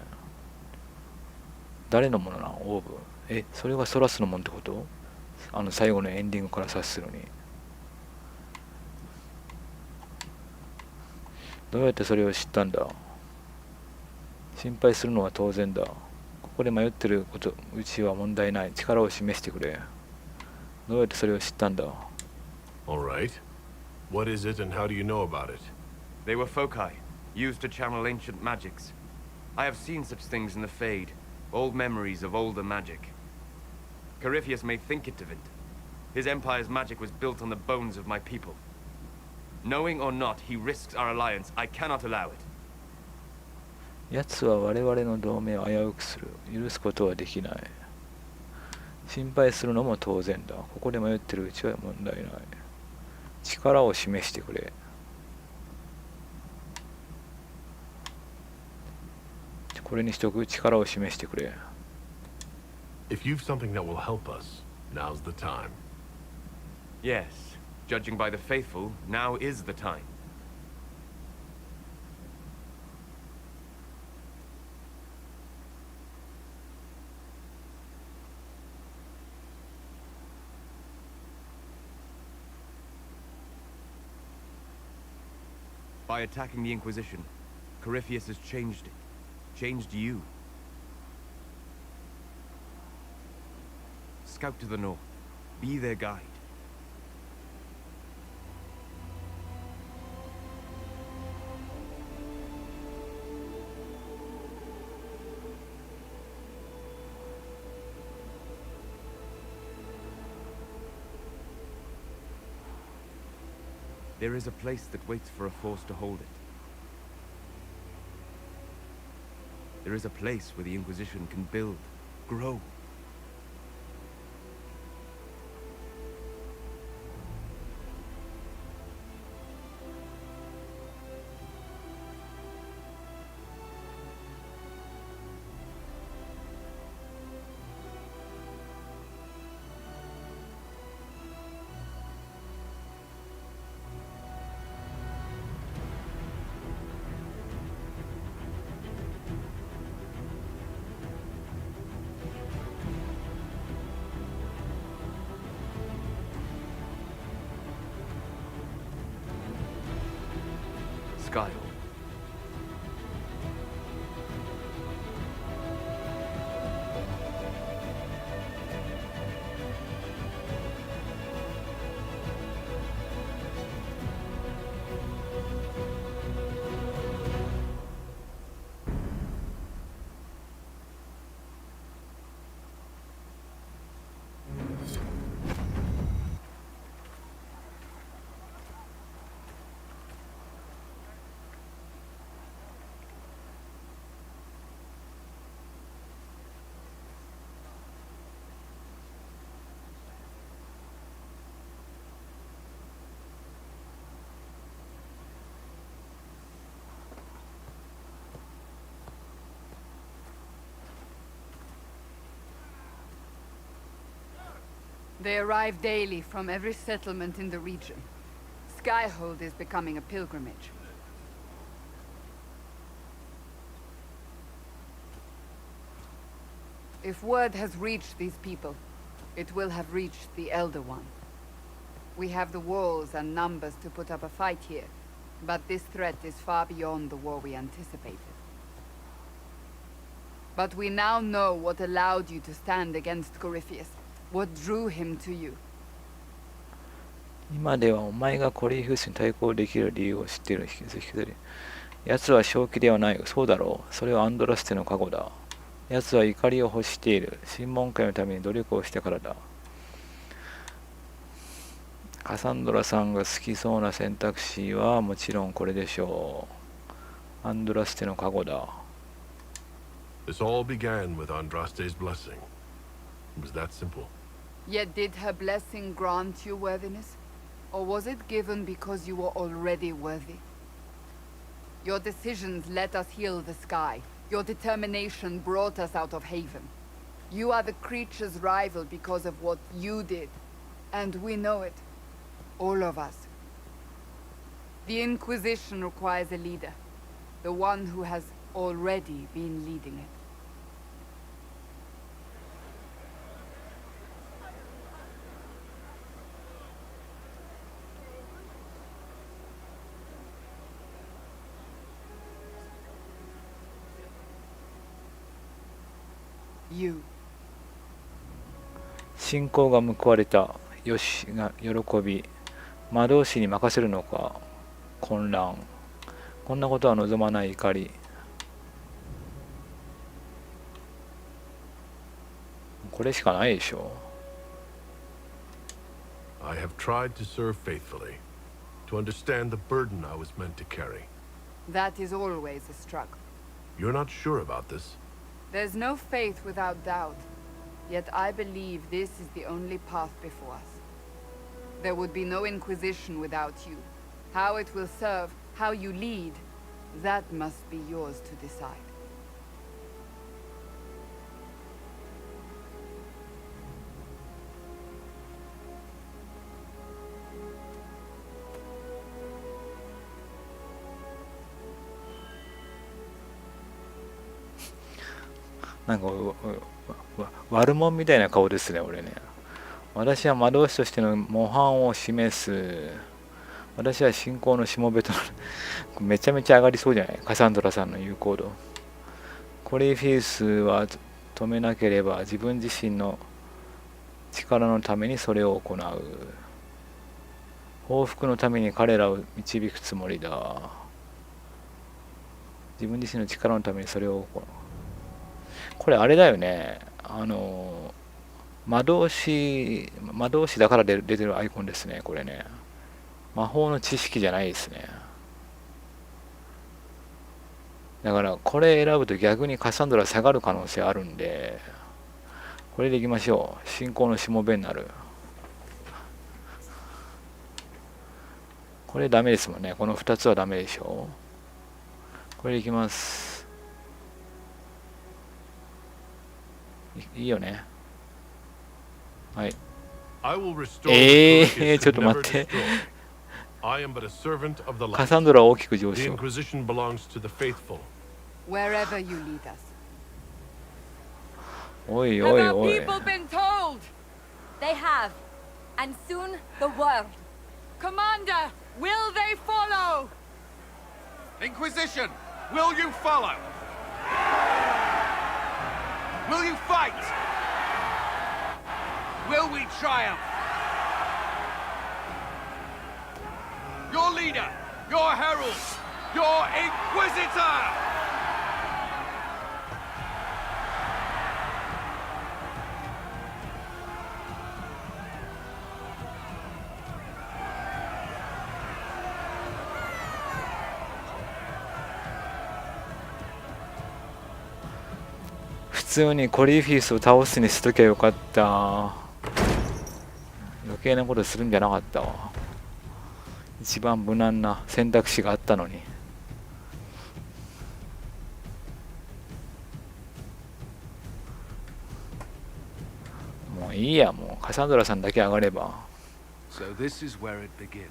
誰のものなのオーブ。それがソラスのもんってこと？最後のエンディングから察するに。どうやってそれを知ったんだ？心配するのは当然だ。ここで迷ってることうちは問題ない。力を示してくれ。どうやってそれを知ったんだ？ All right. What is it and how do you know about it? They were foci, used to channel ancient magics. I have seen such things in the Fade, old memories of older magic. Corypheus may think it Devint. His empire's magic was built on the bones of my people. Knowing or not, he risks our alliance. I cannot allow it. 奴は我々の同盟を危うくする。許すことはできない。心配するのも当然だ。ここで迷ってるうちは問題ない。力を示してくれ。これにしとく。力を示してくれ。If you've something that will help us, now's the time. Yes, judging by the faithful, now is the time. By attacking the Inquisition, Corypheus has changed it. Changed you. Scout to the north. Be their guide. There is a place that waits for a force to hold it. There is a place where the Inquisition can build, grow. Skyle. They arrive daily from every settlement in the region. Skyhold is becoming a pilgrimage. If word has reached these people, it will have reached the Elder One. We have the walls and numbers to put up a fight here, but this threat is far beyond the war we anticipated. But we now know what allowed you to stand against Corypheus. What drew him to you? 今ではお前がコリーフスに対抗できる理由を知っている。引きずり。奴は正気ではない。そうだろう。それはアンドラステの過去だ。奴は怒りを欲している。審問会のために努力をしてからだ。カサンドラさんが好きそうな選択肢はもちろんこれでしょう。アンドラステの過去だ。This all began with Andraste's blessing. It was that simple. Yet did her blessing grant you worthiness? Or was it given because you were already worthy? Your decisions let us heal the sky. Your determination brought us out of Haven. You are the creature's rival because of what you did. And we know it. All of us. The Inquisition requires a leader. The one who has already been leading it. You. 信仰が報われた。よしが喜び。魔導士に任せるのか。混乱。こんなことは望まない怒り。これしかないでしょ。I have tried to serve faithfully, to understand the burden I was meant to carry. That is always a struggle. You're not sure about this? There's no faith without doubt. Yet I believe this is the only path before us. There would be no Inquisition without you. How it will serve, how you lead, that must be yours to decide. なんか悪者みたいな顔ですね、俺ね。私は魔導士としての模範を示す。私は信仰のしもべとなる。めちゃめちゃ上がりそうじゃない、カサンドラさんの言う行動。コリフィウスは止めなければ自分自身の力のためにそれを行う。報復のために彼らを導くつもりだ。自分自身の力のためにそれを行う。これあれだよね。魔導士だから出てるアイコンですね、これね。魔法の知識じゃないですね。だからこれ選ぶと逆にカサンドラ下がる可能性あるんで、これでいきましょう。信仰のしもべになる。これダメですもんね。この2つはダメでしょ。これでいきます。いいよね。はい。ちょっと待って。カサンドラは大きく上昇。おいおいおい。They have, and soon the world. Commander, will they follow? Inquisition, will you follow? Will you fight? Will we triumph? Your leader, your herald, your Inquisitor! 普通にコリフィウスを倒すにしときゃよかった。余計なことするんじゃなかったわ。一番無難な選択肢があったのに。もういいや、もうカサンドラさんだけ上がれば。So this is where it begins.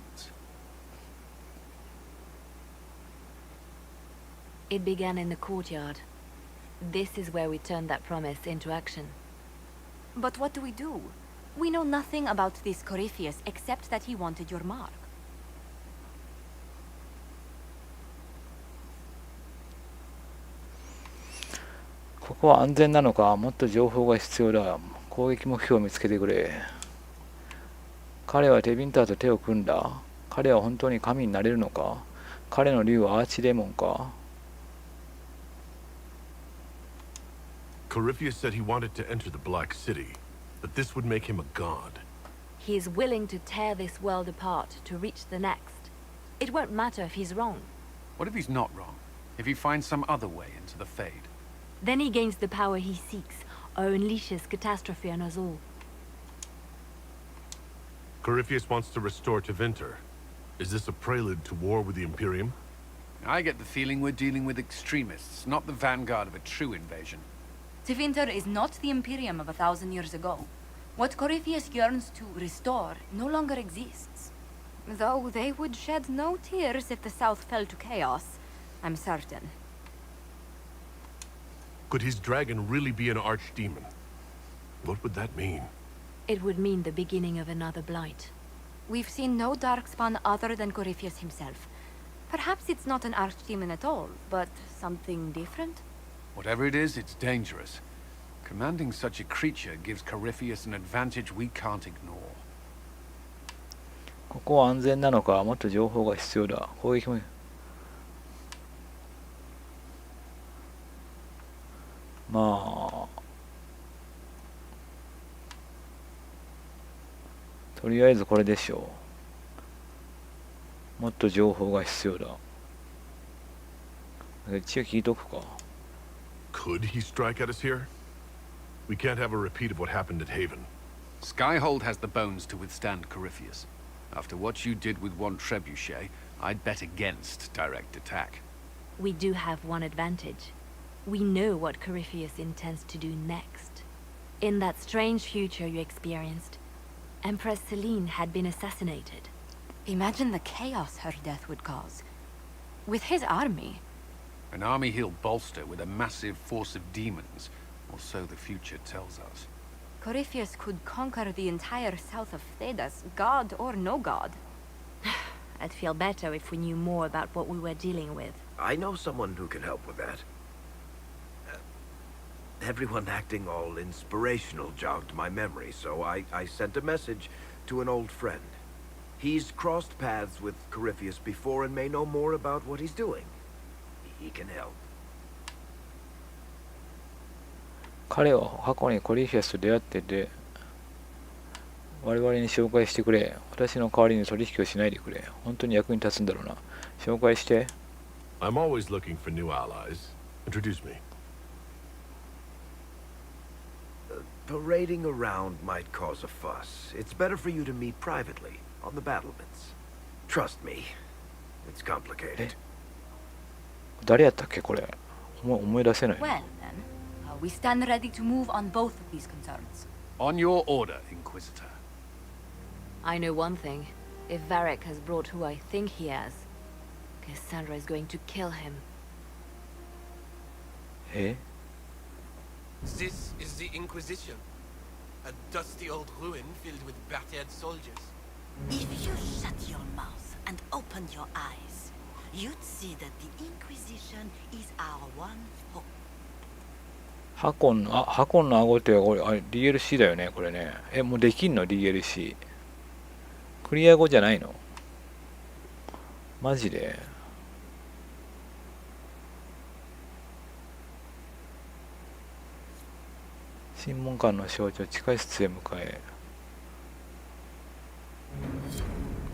It began in the courtyard. This is where we turned that promise into action. But what do? We know nothing about this Corypheus except that he wanted your mark. ここは安全なのか。もっと情報が必要だ。攻撃目標を見つけてくれ。彼はテビンターと手を組んだ。彼は本当に神になれるのか。彼の竜はアーチデモンか。Corypheus said he wanted to enter the Black City, but this would make him a god. He is willing to tear this world apart to reach the next. It won't matter if he's wrong. What if he's not wrong? If he finds some other way into the Fade? Then he gains the power he seeks, or unleashes catastrophe on us all. Corypheus wants to restore Tevinter. Is this a prelude to war with the Imperium? I get the feeling we're dealing with extremists, not the vanguard of a true invasion. Tevinter is not the Imperium of 1,000 years ago. What Corypheus yearns to restore no longer exists. Though they would shed no tears if the South fell to chaos, I'm certain. Could his dragon really be an archdemon? What would that mean? It would mean the beginning of another blight. We've seen no darkspawn other than Corypheus himself. Perhaps it's not an archdemon at all, but something different? Whatever it is, it's dangerous. Commanding such a creature gives Corypheus an advantage we can't ignore. ここは安全なのか。もっと情報が必要だ。攻撃もまあとりあえずこれでしょう。もっと情報が必要だ。一応聞いとくか。 Could he strike at us here? We can't have a repeat of what happened at Haven. Skyhold has the bones to withstand Corypheus. After what you did with one trebuchet, I'd bet against direct attack. We do have one advantage. We know what Corypheus intends to do next. In that strange future you experienced, Empress Selene had been assassinated. Imagine the chaos her death would cause. With his army. An army he'll bolster with a massive force of demons, or so the future tells us. Corypheus could conquer the entire south of Thedas, god or no god. I'd feel better if we knew more about what we were dealing with. I know someone who can help with that. Everyone acting all inspirational jogged my memory, so I sent a message to an old friend. He's crossed paths with Corypheus before and may know more about what he's doing. He can help. 彼は過去にコリフィアスと出会ってて、我々に紹介してくれ。私の代わりに取引をしないでくれ。本当に役に立つんだろうな。紹介して。I'm always looking for new allies. Introduce me. Parading around might cause a fuss. It's better for you to meet privately, on the battlements. Trust me, it's complicated. 誰やったっけこれ。思い出せない。 Well, then, we stand ready to move on both of these concerns. On your order, Inquisitor. I know one thing. If Varric has brought who I think he has, Cassandra is going to kill him. え This is the Inquisition. A dusty old ruin filled with battered soldiers. If you shut your mouth and open your eyes, you'd see that the Inquisition is our one hope. ハコンの顎ってこれあれ DLC だよねこれね。もうできんの DLC。クリア後じゃないの？マジで？審問官の象徴地下室へ向かえ。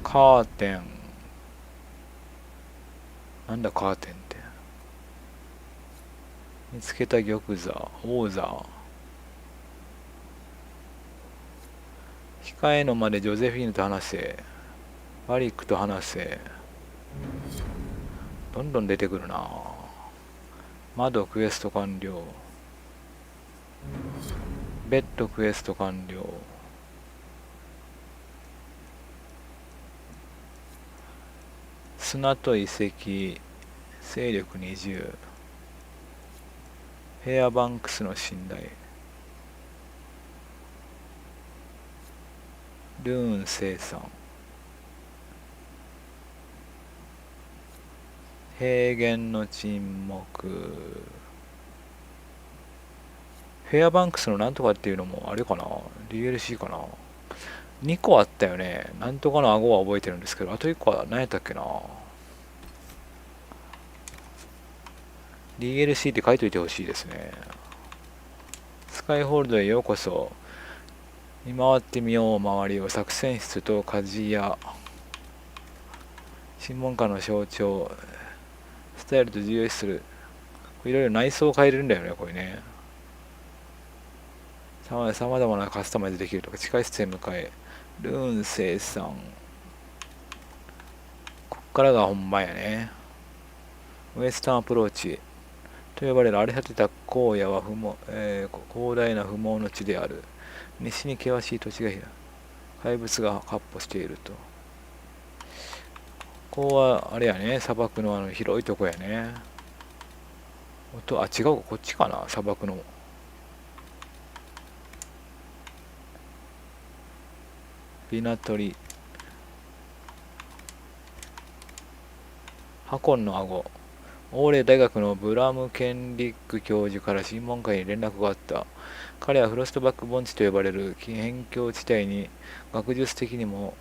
カーテン。なんだカーテンって。見つけた玉座、王座。控えの間でジョゼフィーヌと話せ。バリックと話せ。どんどん出てくるな。窓クエスト完了。ベッドクエスト完了。砂と遺跡、勢力20。フェアバンクスの信頼。ルーン生産。平原の沈黙。フェアバンクスのなんとかっていうのもあれかな DLC かな2個あったよね。なんとかの顎は覚えてるんですけど、あと1個は何やったっけな DLC って書いといてほしいですね。スカイホールドへようこそ。見回ってみよう周りを。作戦室と鍛冶屋。審問官の象徴。スタイルと重要視する。いろいろ内装を変えれるんだよねこれね。さまざまなカスタマイズできるとか。地下室へ向かえ。ルーン生産。こっからが本番やね。ウエスタンアプローチと呼ばれる荒れ果てた荒野は広大な不毛の地である。西に険しい土地が怪物が闊歩していると。ここはあれやね、砂漠の広いとこやね。違うか、こっちかな、砂漠の。ビナトリ。ハコンの顎。オーレ大学のブラム・ケンリック教授から審問会に連絡があった。彼はフロストバック盆地と呼ばれる辺境地帯に学術的にも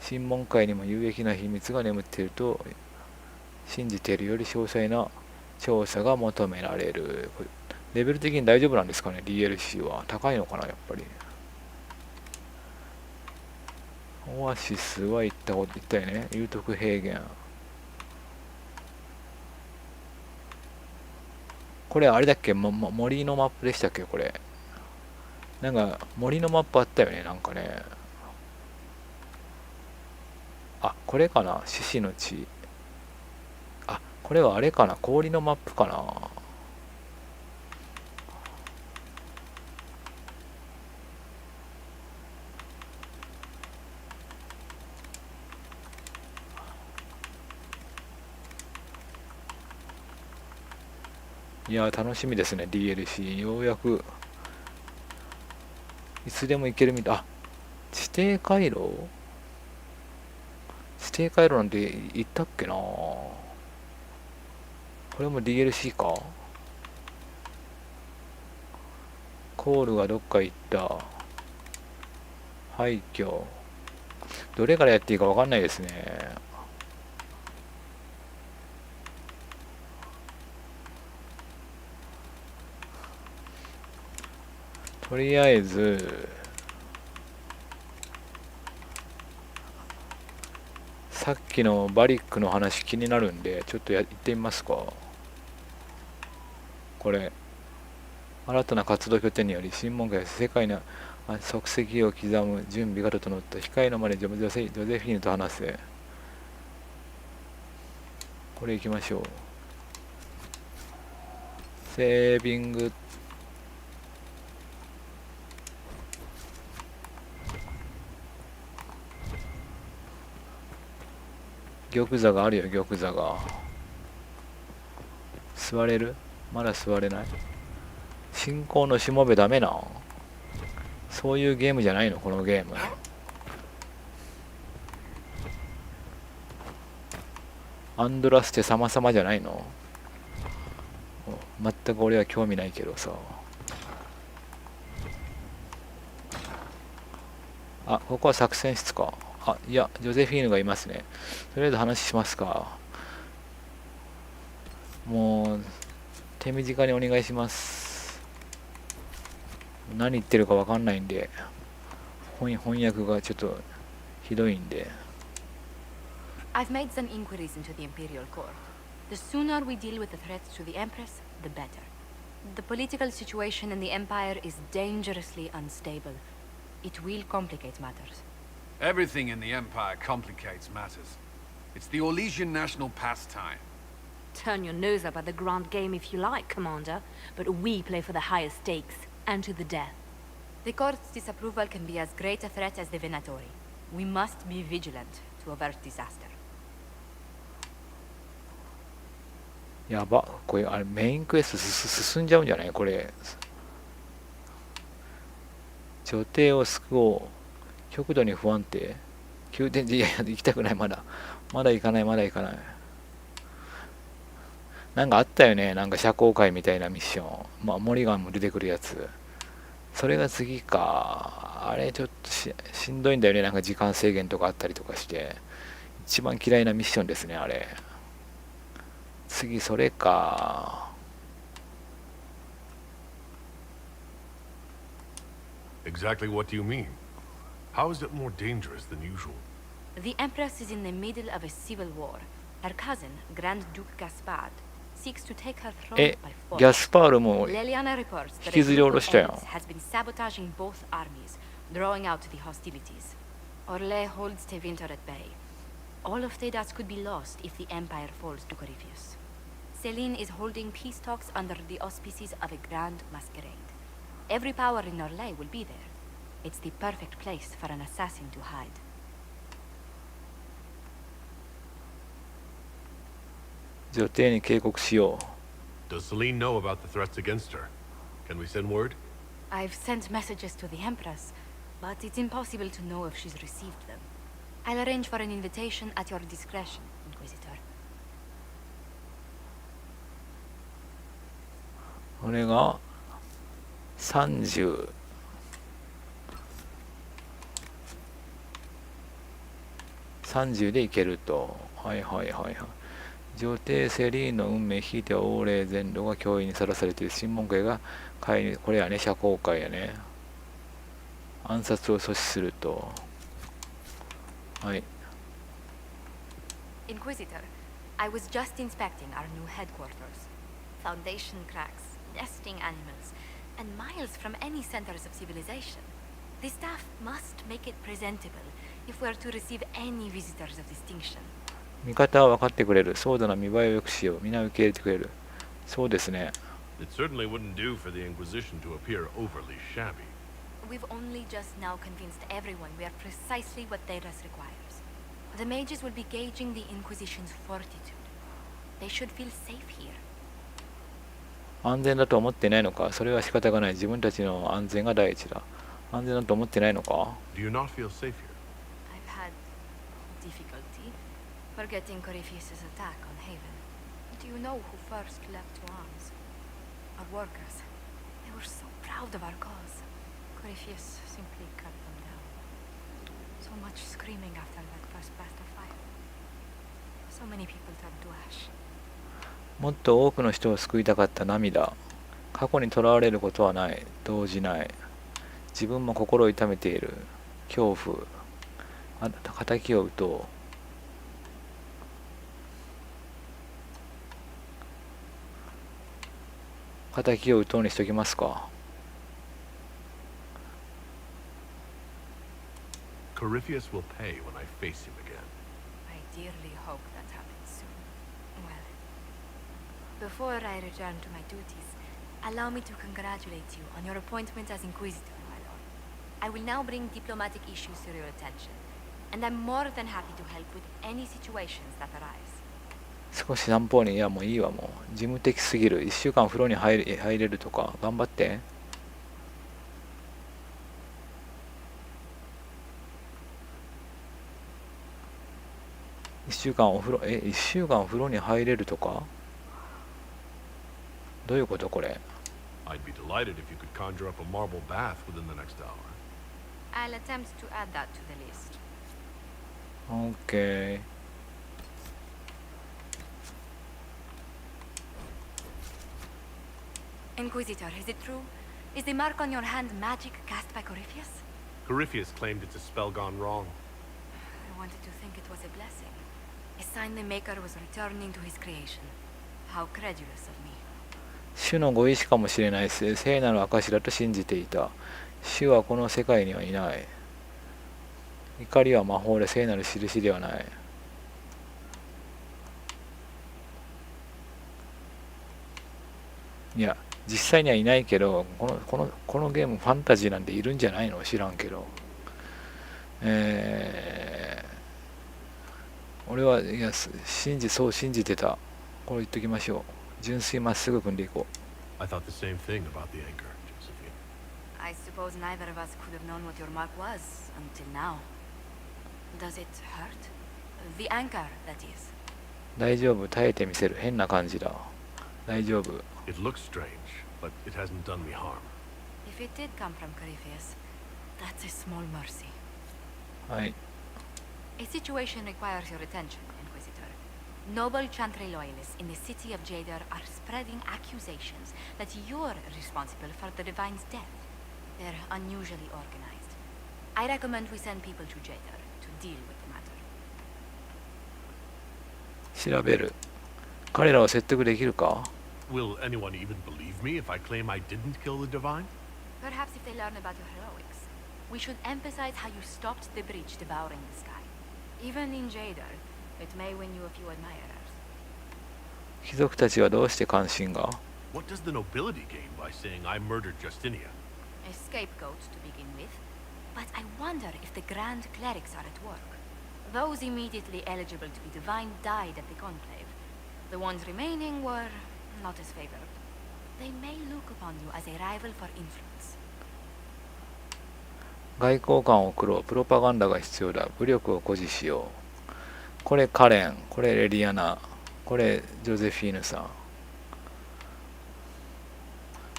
審問会にも有益な秘密が眠っていると信じている。より詳細な調査が求められる。レベル的に大丈夫なんですかね。 DLC は高いのかな、やっぱり。オアシスは行ったよね。有徳平原。これあれだっけ、森のマップでしたっけこれ。なんか森のマップあったよね、なんかね。あ、これかな、獅子の地。あ、これはあれかな、氷のマップかな。いやー、楽しみですね、DLC。ようやくいつでも行けるみたい。あ、地底回廊なんて行ったっけな。これも DLC か。コールがどっか行った。廃墟。どれからやっていいか分かんないですね。とりあえずさっきのバリックの話気になるんで、ちょっと行ってみますか。これ新たな活動拠点により審問会や世界の足跡を刻む準備が整った。控えの間でジョゼフィーヌと話せ。これ行きましょう。セービング。玉座があるよ、玉座が。座れる？まだ座れない。進行のしもべダメなん？そういうゲームじゃないのこのゲーム。アンドラステ様々じゃないの？全く俺は興味ないけどさ。あ、ここは作戦室か。あ、いや、ジョゼフィーヌがいますね。とりあえず話しますか。もう、手短にお願いします。何言ってるかわかんないんで、翻訳がちょっとひどいんで。I've made some inquiries into the Imperial Court. The sooner we deal with the threats to the Empress, the better. The political situation in the Empire is dangerously unstable. It will complicate matters. Everything in the Empire complicates matters. It's the Orlesian national pastime. Turn your nose up at the grand game if you like, Commander, but we play for the higher stakes, and to the death. The court's disapproval can be as great a threat as the Venatori. We must be vigilant to avert disaster. やば、これあれメインクエスト進んじゃうんじゃないこれ。女帝を救おう。極度に不安定。宮殿で、いや行きたくない。まだ行かない。なんかあったよね、なんか社交界みたいなミッション。まあモリガンも出てくるやつ。それが次か。あれちょっと しんどいんだよね。なんか時間制限とかあったりとかして。一番嫌いなミッションですね、あれ。次それか。Exactly what do you mean? How is it more dangerous than usual? The Empress is in the middle of a civil war. Her cousin, Grand Duke Gaspard, seeks to take her throne by force. ギャスパールも Leliana reports that 引きずり下ろしたよ。 has been sabotaging both armies, drawing out the hostilities. Orlais holds Tevinter at bay. All of Tedas could be lost if the Empire falls to Corypheus. Celine is holding peace talks under the auspices of a grand masquerade. Every power in Orlais will be there. It's the perfect place for an assassin to hide. 女帝に警告しよう。 Does Celine know about the threats against her? Can we send word? I've sent messages to the Empress, but it's impossible to know if she's received them. I'll arrange for an invitation at your discretion, Inquisitor. これが30。30でいけると。はい。女帝セリーンの運命、ひいては王霊全土が脅威にさらされている。審問会が会に、これやね、社交会やね。暗殺を阻止すると。はい。Inquisitor, I was just inspecting our new headquarters. Foundation cracks, nesting animals, and miles from any centers of civilization. The staff must make it presentable if we are to receive any visitors of distinction. 味方は分かってくれる。そうだな、見栄えを良くしよう。皆受け入れてくれる。そうですね。It certainly wouldn't do for the Inquisition to appear overly shabby. We've only just now convinced everyone we are precisely what Thedas requires. The mages will be gauging the Inquisition's fortitude. They should feel safe here. 安全だと思ってないのか。それは仕方がない。自分たちの安全が第一だ。安全だと思ってないのか。Do you not feel safe here? I've had difficulty forgetting Corypheus's attack on Haven. Do you know who first leapt to arms? Our workers. They were so proud of our cause. Corypheus simply cut them down. So much screaming after that first blast of fire. So many people turned to ash. もっと多くの人を救いたかった涙。過去にとらわれることはない。動じない。自分も心を痛めている。恐怖。仇を討とう。仇を討とうにしときますか。Corypheus will pay when I face him again. I dearly hope that happens soon. Well, before I return to my duties, allow me to congratulate you on your appointment as Inquisitor, my lord. I will now bring diplomatic issues to your attention, and I'm more than happy to help with any situations that arise. 少し散歩に、いやもういいわ、もう。事務的すぎる。1週間風呂に入れるとか、頑張って。1週間お風呂、1週間風呂に入れるとかどういうことこれ I'd be delighted if you could conjure up a marble bath within the next hour. I'll attempt to add that to the list. Okay. Inquisitor, is it true? Is the mark on your hand magic cast by Corypheus? Corypheus claimed it's a spell gone wrong. I wanted to think it was a blessing. A sign the Maker was returning to his creation. How credulous of me. 主のご意志かもしれない聖なる証だと信じていた。主はこの世界にはいない。怒りは魔法で聖なる印ではない。いや、実際にはいないけど、このゲームファンタジーなんでいるんじゃないの知らんけど。俺はいやそう信じてた。これ言っときましょう。純粋まっすぐ組んでいこう。I thought the same thing about the anchor, Josephine. I suppose neither of us could have known what your mark was until now. Does it hurt? The anchor, that is. 大丈夫、耐えてみせる。変な感じだ。大丈夫。It looks strange, but it hasn't done me harm. If it did come from Corypheus, that's a small mercy. はい。A situation requires your attention, Inquisitor. Noble Chantry loyalists in the city of Jadar are spreading accusations that you're responsible for the Divine's death. They're unusually organized. I recommend we send people to Jadar to deal with the matter. 調べる。彼らを説得できるか Will anyone even believe me if I claim I didn't kill the Divine? Perhaps if they learn about your heroics, we should emphasize how you stopped the breach devouring the sky. Even in Jadar, it may win you a few admirers. 貴族たちはどうして関心が What does the nobility gain by saying I murdered Justinia? A scapegoat to begin with, but I wonder if the Grand Clerics are at work. Those immediately eligible to be divine died at the conclave. The ones remaining were not as favored. They may look upon you as a rival for influence. 外交官を送ろう。プロパガンダが必要だ。武力を誇示しよう。これカレン、これレリアナ、これジョゼフィーヌさん。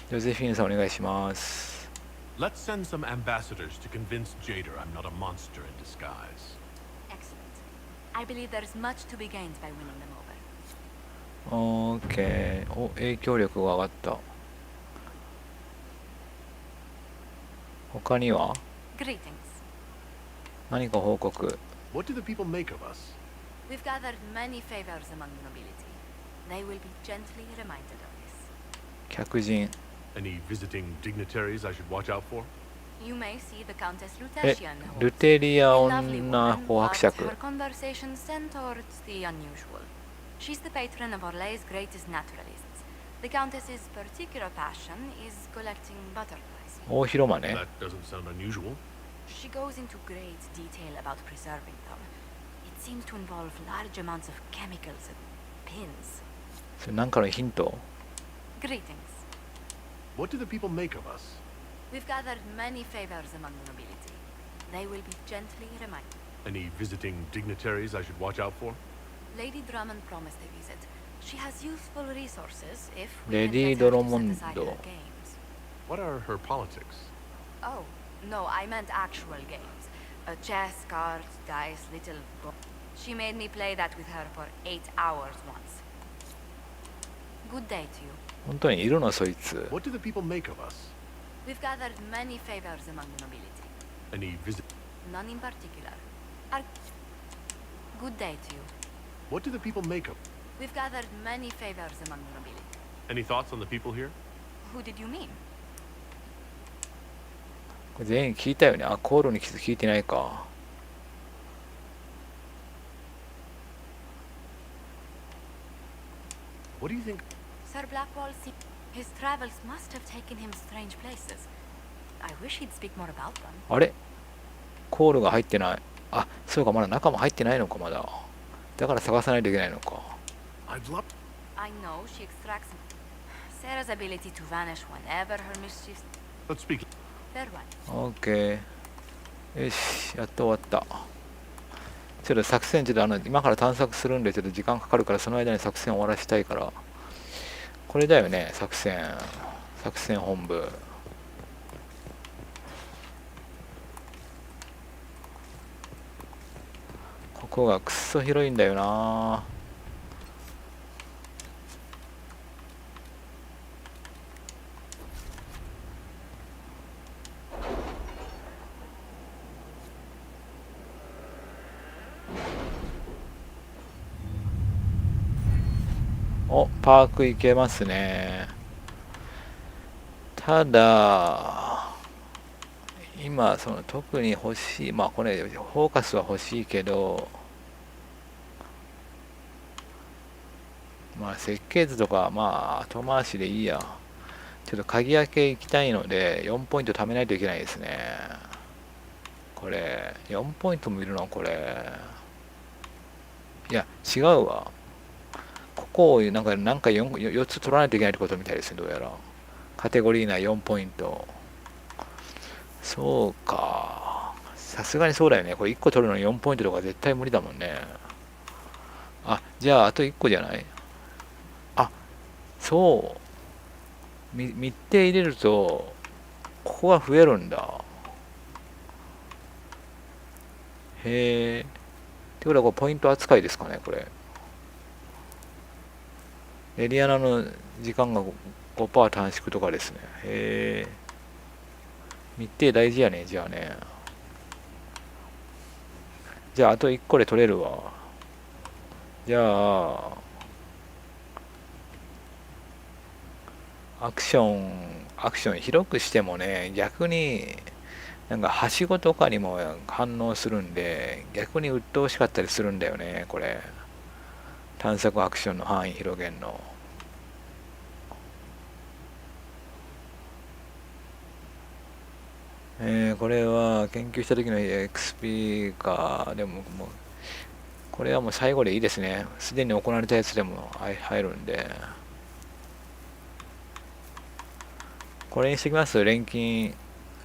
ジョゼフィーヌさんお願いします。Let's send some ambassadors to convince Jadar I'm not a monster in disguise. Excellent. I believe there is much to be gained by winning them over. オーケー。お、影響力が上がった。他には Greetings. 何か報告。 What do the people make of us? We've gathered many favors among the nobility. They will be gently reminded of this. 客人。 Any visiting dignitaries I should watch out for? You may see the Countess え、 Lutetian. ルテリア A lovely 女 woman, 紅白 but 尺。 her conversation tend towards the unusual. She's the patron of Orlay's greatest naturalists. The Countess's particular passion is collecting butterflies. 大広間ね。 That doesn't sound unusual. She goes into great detail about preserving them. It seems to involve large amounts of chemicals and pins. それなんかのヒント Greetings. What do the people make of us? We've gathered many favors among the nobility. They will be gently reminded. Any visiting dignitaries I should watch out for? Lady Drummond promised a visit. She has useful resources if we レ can ディ get ー・ド her ロ to モ set ン aside ド her games. What are her politics? Oh, no, I meant actual games. Chess, cards, dice, little... She made me play that with her for 8 hours once. Good day to you. 本当にいるのそいつ。 What do the people make of us? We've gathered many favors among the nobility. Any visit? None in particular. Good day to you. What do the people make of? We've gathered many favors among the nobility. Any thoughts on the people here? Who did you mean? これ全員聞いたよね。あ、コールに聞いてないか。What do you think? Sir Blackwall, his travels must have taken him strange places. I wish he'd speak more about them. あれコールが入ってない。あ、そうか、まだ中も入ってないのか、まだ。だから探さないといけないのか。I'd love. I know she extracts Sarah's ability to vanish whenever her mischief. Let's speak. Farewell. オーケー。よし、やっと終わった。ちょっと作戦、今から探索するんで、ちょっと時間かかるから、その間に作戦を終わらせたいから。これだよね、作戦本部。ここがくっそ広いんだよな。お、パーク行けますね。ただ今その特に欲しい、まあこれフォーカスは欲しいけど、まあ設計図とかまあ後回しでいいや。ちょっと鍵開け行きたいので4ポイント貯めないといけないですね。これ4ポイントもいるのこれ。いや違うわ。ここをなんか4つ取らないといけないってことみたいですね、どうやら。カテゴリー内4ポイント。そうか。さすがにそうだよね。これ1個取るのに4ポイントとか絶対無理だもんね。あ、じゃああと1個じゃない？あ、そう。密偵入れると、ここが増えるんだ。へえ。ってことはこれポイント扱いですかね、これ。エリアナの時間が 5% 短縮とかですね。へえ。密偵大事やね、じゃあね。じゃああと1個で取れるわ。じゃあ、アクション広くしてもね、逆になんかはしごとかにも反応するんで、逆に鬱陶しかったりするんだよね、これ。探索アクションの範囲広げんの。これは研究した時の XP か。でももうこれはもう最後でいいですね。すでに行われたやつでも入るんで。これにしてきます。錬金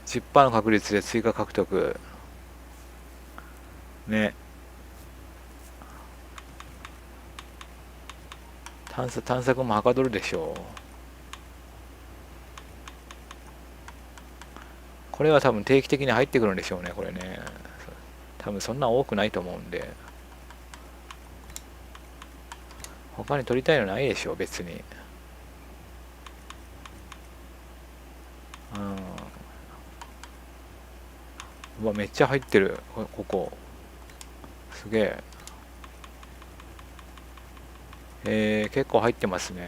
10% の確率で追加獲得ね。探索もはかどるでしょう。これは多分定期的に入ってくるんでしょうね、これね。多分そんな多くないと思うんで。他に取りたいのないでしょ別に。うわめっちゃ入ってるここすげえ。結構入ってますね。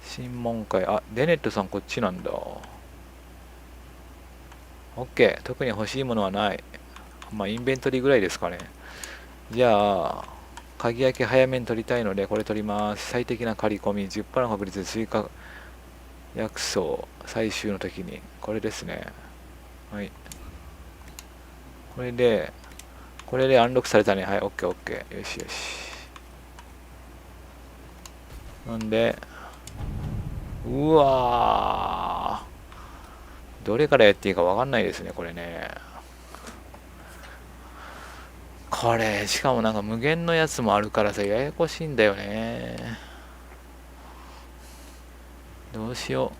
審問会、あ、デネットさんこっちなんだ。OK、特に欲しいものはない。まあインベントリーぐらいですかね。じゃあ鍵開け早めに取りたいのでこれ取ります。最適な刈り込み 10% の確率で追加薬草最終の時にこれですね。はい、これでアンロックされたね。はい、 OKOK、 よしよし。なんでうわー、どれからやっていいか分かんないですねこれね。これしかもなんか無限のやつもあるからさややこしいんだよね。どうしよ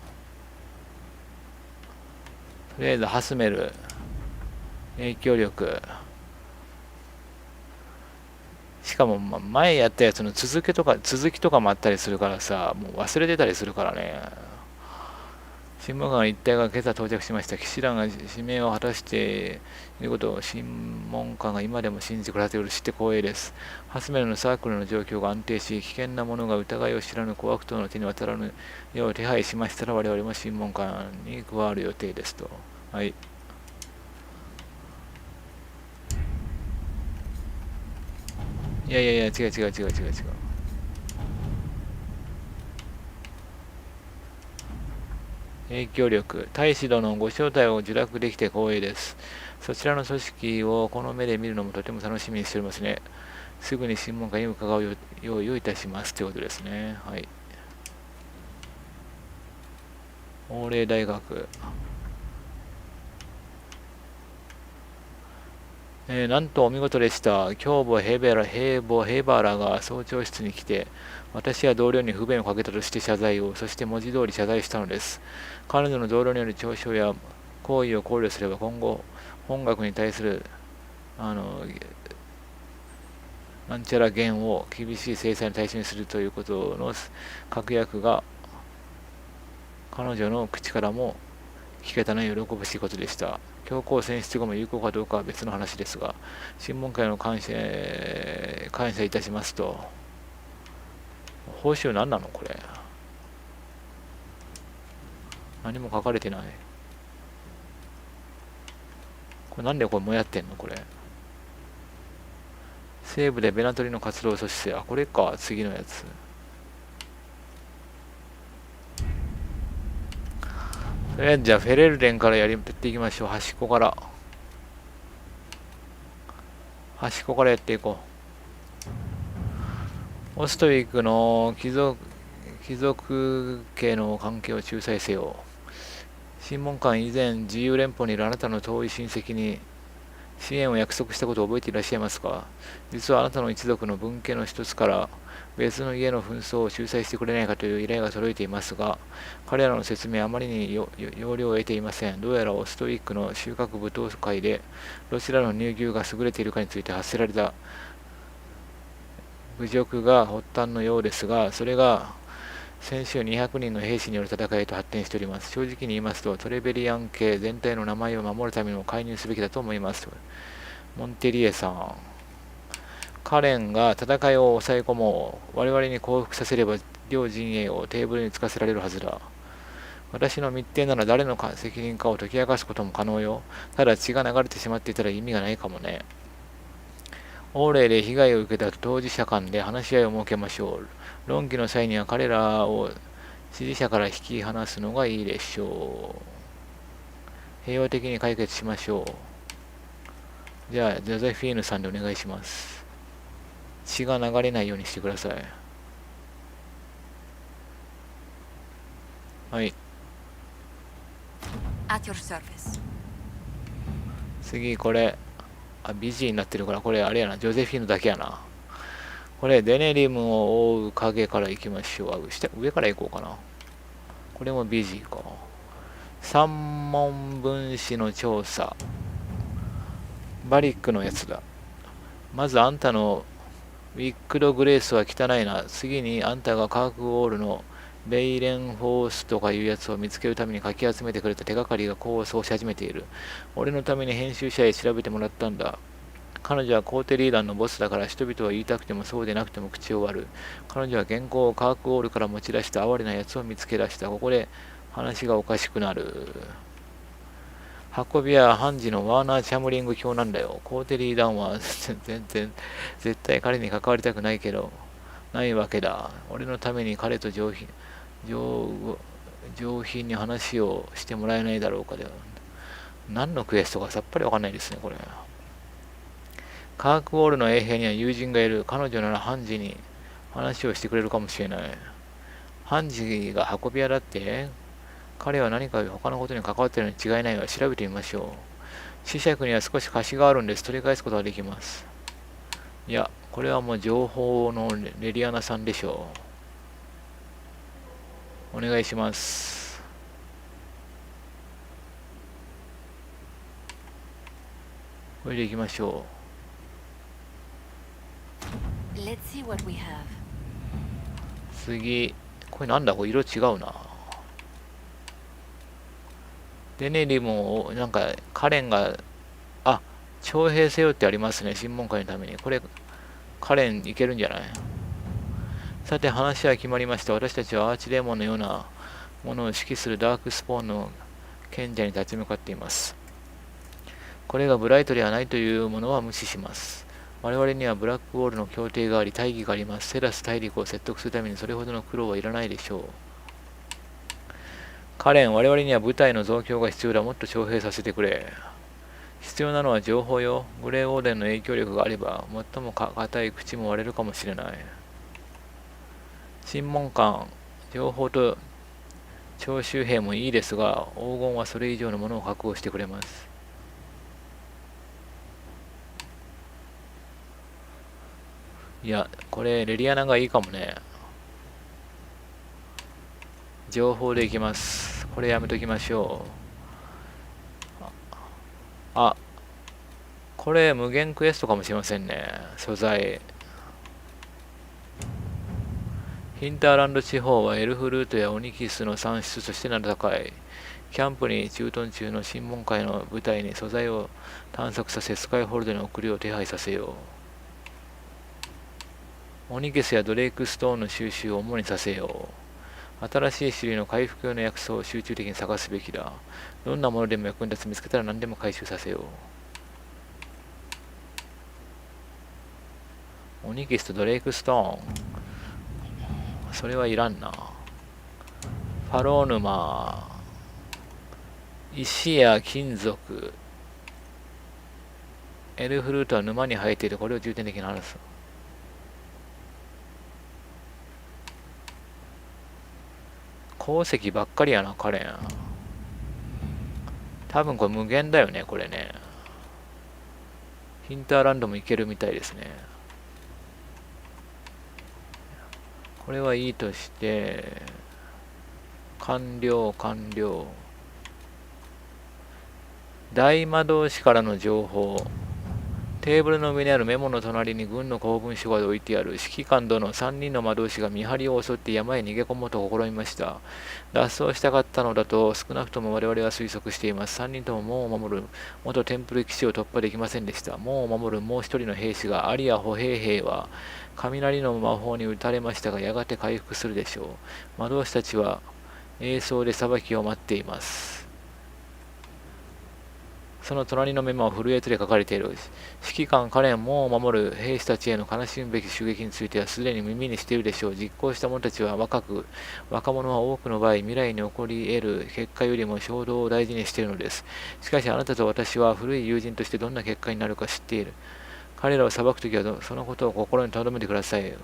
う。とりあえずハスメル影響力、しかも前やったやつの続きとかもあったりするからさ、もう忘れてたりするからね。審問官一帯が今朝到着しました。騎士団が使命を果たしていることを審問官が今でも信じてくださっていると知って光栄です。ハスメルのサークルの状況が安定し、危険な者が疑いを知らぬ小悪党の手に渡らぬよう手配しましたら、我々も審問官に加わる予定ですと。はい。いやいやいや、違う。影響力、大使殿のご招待を受諾できて光栄です。そちらの組織をこの目で見るのもとても楽しみにしておりますね。すぐに審問会に伺う用意をいたしますということですね。はい。欧米大学。なんとお見事でした。今日ヘバラが総長室に来て、私や同僚に不便をかけたとして謝罪を、そして文字通り謝罪したのです。彼女の同僚による嘲笑や行為を考慮すれば、今後、本学に対する、なんちゃら言を厳しい制裁の対象にするということの確約が、彼女の口からも聞けたのは喜ばしいことでした。強行選出後も有効かどうかは別の話ですが、審問会の感謝いたしますと。報酬何なのこれ。何も書かれてない。これなんでこれもやってんのこれ。西部でベナトリの活動阻止せ。あ、これか。次のやつ。とりあえずじゃあフェレルデンからやっていきましょう。端っこからやっていこう。オストウィックの貴族系の関係を仲裁せよ。審問官以前自由連邦にいるあなたの遠い親戚に支援を約束したことを覚えていらっしゃいますか。実はあなたの一族の分家の一つから別の家の紛争を仲裁してくれないかという依頼が届いていますが、彼らの説明はあまりに要領を得ていません。どうやらオストウィックの収穫舞踏会でどちらの乳牛が優れているかについて発せられた侮辱が発端のようですが、それが先週200人の兵士による戦いへと発展しております。正直に言いますと、トレベリアン家全体の名前を守るためにも介入すべきだと思います。モンテリエさん。カレンが戦いを抑え込もう。我々に降伏させれば両陣営をテーブルにつかせられるはずだ。私の密偵なら誰の責任かを解き明かすことも可能よ。ただ血が流れてしまっていたら意味がないかもね。欧霊で被害を受けた当事者間で話し合いを設けましょう。論議の際には彼らを支持者から引き離すのがいいでしょう。平和的に解決しましょう。じゃあ、ジョゼフィーヌさんでお願いします。血が流れないようにしてください。はい。At your service. 次、これ。あ、ビジーになってるから、これあれやな。ジョゼフィーヌだけやな。これ、デネリムを覆う影から行きましょう。上から行こうかな。これもビジーか。三門分子の調査。バリックのやつだ。まずあんたのウィックドグレースは汚いな。次にあんたがカークウォールのベイレンフォースとかいうやつを見つけるためにかき集めてくれた手がかりが功を奏し始めている。俺のために編集者へ調べてもらったんだ。彼女はコーテリー団のボスだから人々は言いたくてもそうでなくても口を割る。彼女は原稿をカークウォールから持ち出した哀れなやつを見つけ出した。ここで話がおかしくなる。運びは判事のワーナー・チャムリング卿なんだよ。コーテリー団は全然絶対彼に関わりたくないけどないわけだ。俺のために彼と上品に話をしてもらえないだろうかで。何のクエストかさっぱりわかんないですねこれ。カークウォールの衛兵には友人がいる。彼女なら判事に話をしてくれるかもしれない。判事が運び屋だって？彼は何か他のことに関わっているに違いないわ。調べてみましょう。子爵には少し貸しがあるんです。取り返すことができます。いや、これはもう情報のレリアナさんでしょう。お願いします。これで行きましょう。Let's see what we have. 次、これなんだこれ色違うな。デネリも、なんか、カレンが、徴兵せよってありますね。審問会のために。これ、カレンいけるんじゃない？さて、話は決まりました。私たちはアーチデーモンのようなものを指揮するダークスポーンの賢者に立ち向かっています。これがブライトではないというものは無視します。我々にはブラックウォールの協定があり、大義があります。セラス大陸を説得するためにそれほどの苦労はいらないでしょう。カレン、我々には部隊の増強が必要だ。もっと徴兵させてくれ。必要なのは情報よ。グレーオーデンの影響力があれば、最も固い口も割れるかもしれない。審問官、情報と徴集兵もいいですが、黄金はそれ以上のものを確保してくれます。いや、これ、レリアナがいいかもね。情報でいきます。これやめときましょう。これ無限クエストかもしれませんね。素材。ヒンターランド地方はエルフルートやオニキスの産出として名高い。キャンプに駐屯中の審問会の部隊に素材を探索させ、スカイホルドに送りを手配させよう。オニケスやドレイクストーンの収集を主にさせよう。新しい種類の回復用の薬草を集中的に探すべきだ。どんなものでも役に立つ。見つけたら何でも回収させよう。オニキスとドレイクストーン。それはいらんな。ファロー沼。石や金属。エルフルートは沼に生えている。これを重点的に話す。鉱石ばっかりやな、カレン。多分これ無限だよね、これね。ヒンターランドもいけるみたいですね。これはいいとして、完了。大魔導士からの情報。テーブルの上にあるメモの隣に軍の公文書が置いてある。指揮官殿の3人の魔導士が見張りを襲って山へ逃げ込もうと試みました。脱走したかったのだと少なくとも我々は推測しています。3人とも門を守る元テンプル騎士を突破できませんでした。門を守るもう一人の兵士がアリア歩兵兵は雷の魔法に打たれましたがやがて回復するでしょう。魔導士たちは栄装で裁きを待っています。その隣のメモは震えとで書かれている。指揮官カレン、門を守る兵士たちへの悲しむべき襲撃についてはすでに耳にしているでしょう。実行した者たちは若者は多くの場合、未来に起こり得る結果よりも衝動を大事にしているのです。しかしあなたと私は古い友人としてどんな結果になるか知っている。彼らを裁くときはそのことを心に留めてください。フ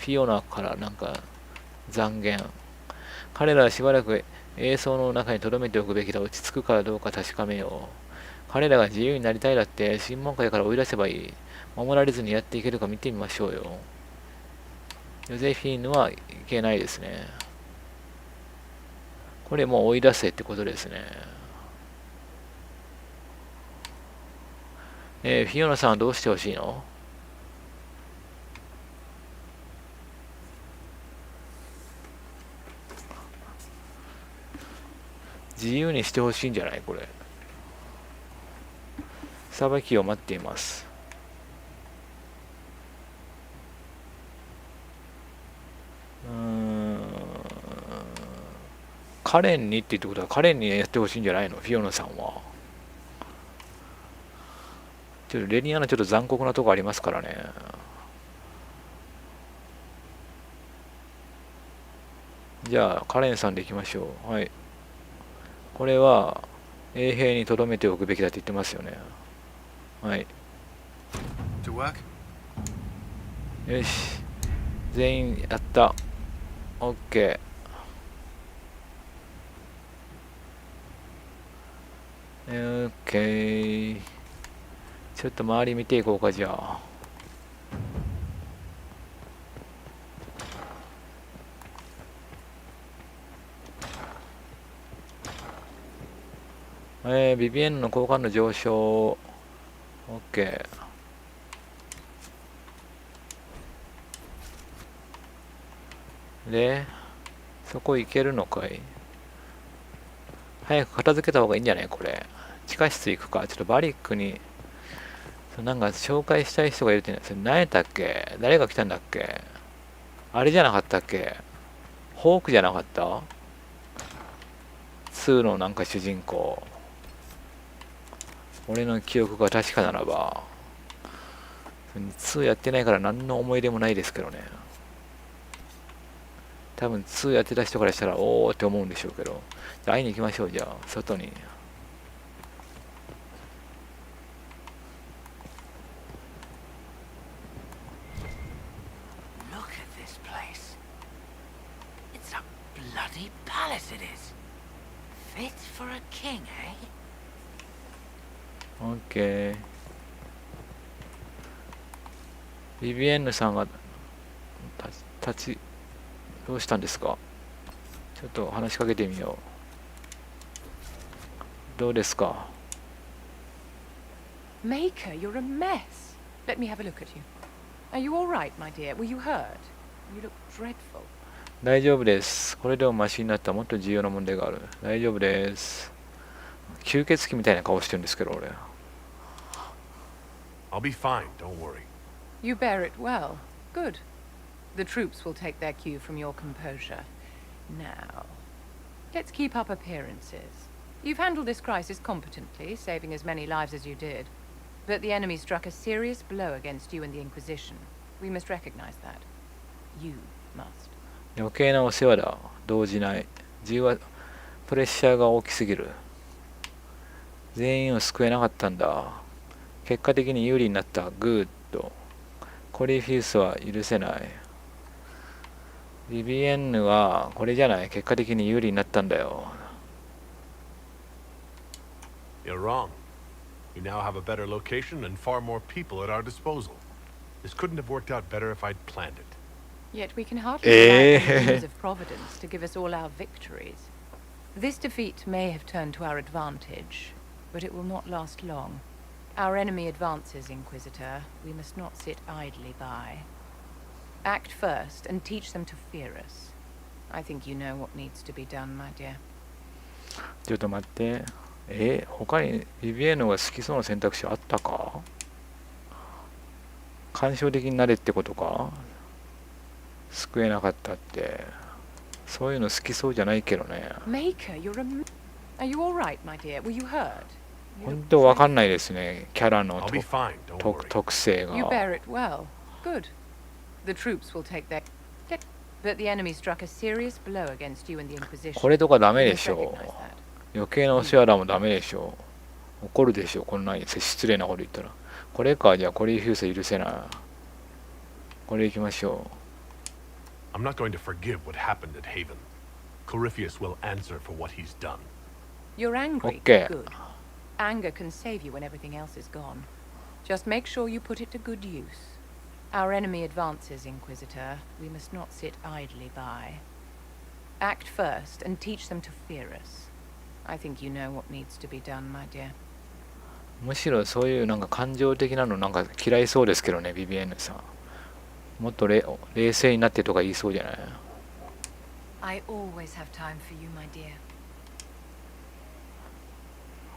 ィオナからなんか残言。彼らはしばらく栄装の中に留めておくべきだ。落ち着くかどうか確かめよう。彼らが自由になりたいだって審問会から追い出せばいい。守られずにやっていけるか見てみましょうよ。ヨゼフィーヌはいけないですね。これもう追い出せってことですね。フィオナさんはどうしてほしいの？自由にしてほしいんじゃない？これ裁きを待っています。カレンにって言ってことはカレンにやってほしいんじゃないの？フィオナさんはちょっとレニアのちょっと残酷なとこありますからね。じゃあカレンさんでいきましょう。はい、これは衛兵に留めておくべきだって言ってますよね。はい、よし、全員やった。 OK。 OK。 ちょっと周り見ていこうか。じゃあビビエンの好感度上昇。 OK。 でそこ行けるのかい？早く片付けた方がいいんじゃない？これ地下室行くか。ちょっとバリックになんか紹介したい人がいるって言うんですよ。何やったっけ？誰が来たんだっけ？あれじゃなかったっけ？ホークじゃなかった？ 2 のなんか主人公。俺の記憶が確かならば。2やってないから何の思い出もないですけどね。多分2やってた人からしたらおーって思うんでしょうけど。じゃあ会いに行きましょう。じゃあ外に。Bloody palace it is. Fit for a king, eh? OK。 ビビエンヌさんが立ちどうしたんですか？ちょっと話しかけてみよう。どうですか？ Maker, you're a mess. Let me have a look at you. Are you all right, my dear? Were you hurt? You look dreadful. 大丈夫です。これでもマシになった。もっと重要な問題がある。大丈夫です。吸血鬼みたいな顔してるんですけど、俺。I'll be fine, don't worry. You bear it well. Good. The troops will take their cue from your composure. Now, let's keep up appearances. You've handled this crisis competently, saving as many lives as you did. But the enemy struck a serious blow against you and the Inquisition. We must recognize that. You must. 余計なお世話だ。動じない。プレッシャーが大きすぎる。全員を救えなかったんだ。結果的に有利になった。グッド。コリフィウスは許せない。ビビエンヌはこれじゃない。結果的に有利になったんだよ。You're wrong. We now have a better location and far more people at our disposal. This couldn't have worked out better if I'd planned it. Yet we can hardly rely on the winds of Providence to give us all our victories. This defeat may have turned to our advantage, but it will not last long. Our enemy advances, Inquisitor. We must not sit idly by. Act first and teach them to fear us. I think you know what needs to be done, my dear. ちょっと待って。他にビビエンヌが好きそうな選択肢あったか？感傷的になれってことか？救えなかったって。そういうの好きそうじゃないけどね。Maker, you're a... Are you all right, my dear? Were you hurt? 本当わかんないですね。キャラの I'll be fine, don't worry. 特性が。You bear it well. Good. The troops will take their... But the enemy struck a serious blow against you and the Inquisition. これとかダメでしょう。余計なお世話だもダメでしょう。怒るでしょう。こんなに失礼なこと言ったら。これか。じゃあコリーフュース許せない。これ行きましょう。I'm not going to forgive what happened at Haven. Corypheus will answer for what he's done. You're angry. Okay. Good. Anger can save you when everything else is gone. Just make sure you put it to good use. Our enemy advances, Inquisitor. We must not sit idly by. Act first and teach them to fear us. I think you know what needs to be done, my dear. むしろそういうなんか感情的なのなんか嫌いそうですけどね、ビビエンヌさん。もっと冷静になってとか言いそうじゃない？ I always have time for you, my dear.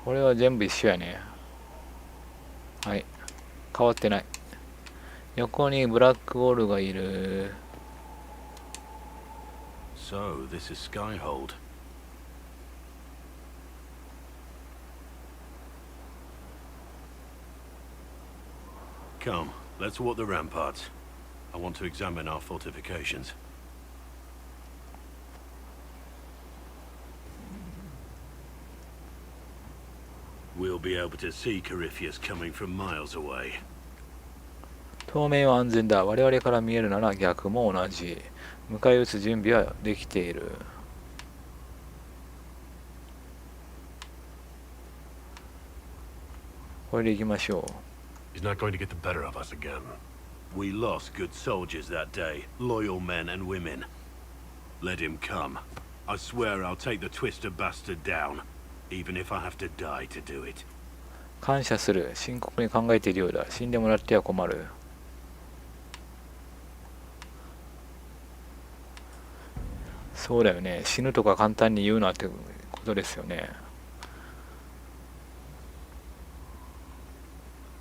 これは全部一緒やね。はい。変わってない。横にブラックウォールがいる。So, this is Skyhold. Come, let's walk the ramparts. I want to examine our fortifications. We'll be able to see Corypheus coming from miles away. 当面は安全だ。我々から見えるなら逆も同じ。迎え撃つ準備はできている。これで行きましょう。 He's not going to get the better of us again. We lost good soldiers that day, loyal men and women. Let him come. I swear I'll take the twisted bastard down, even if I have to die to do it. 感謝する。深刻に考えているようだ。死んでもらっては困る。そうだよね。死ぬとか簡単に言うなってことですよね。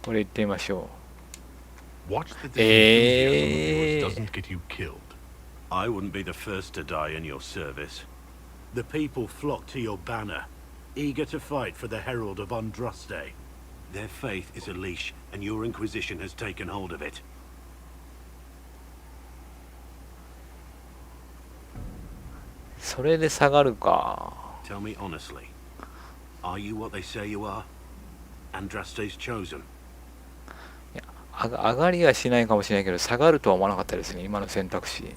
これ言ってみましょう。Watch that this enthusiasm of yours doesn't get you killed. I wouldn't be the first to die in your service. The people flock to your banner, eager to fight for the Herald of Andraste. Their faith is a leash, and your Inquisition has taken hold of it. それで下がるか。 Tell me honestly, are you what they say you are? Andraste's chosen? 上がりはしないかもしれないけど、下がるとは思わなかったですね、今の選択肢。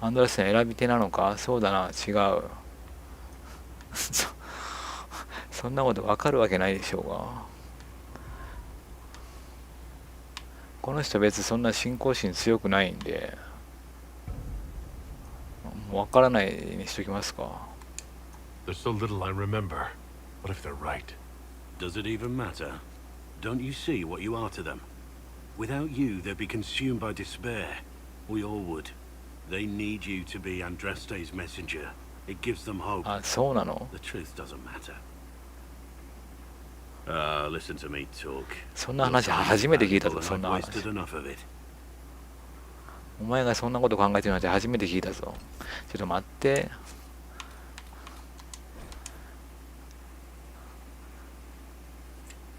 アンドラスの選び手なのか。そうだな、違う。そんなこと分かるわけないでしょうが。この人別にそんな信仰心強くないんで、もう分からないにしときますか。 There's so little I remember. What if they're right? Does it even matter? Don't you see what you are to them? Without you, they'd be consumed by despair. We all would. They need you to be Andraste's messenger. It gives them hope. あ、そうなの？ The truth doesn't matter. Listen to me talk. そんな話初めて聞いたぞ、そんな話。 Wasted enough of it. お前がそんなこと考えてるなんて初めて聞いたぞ。ちょっと待って。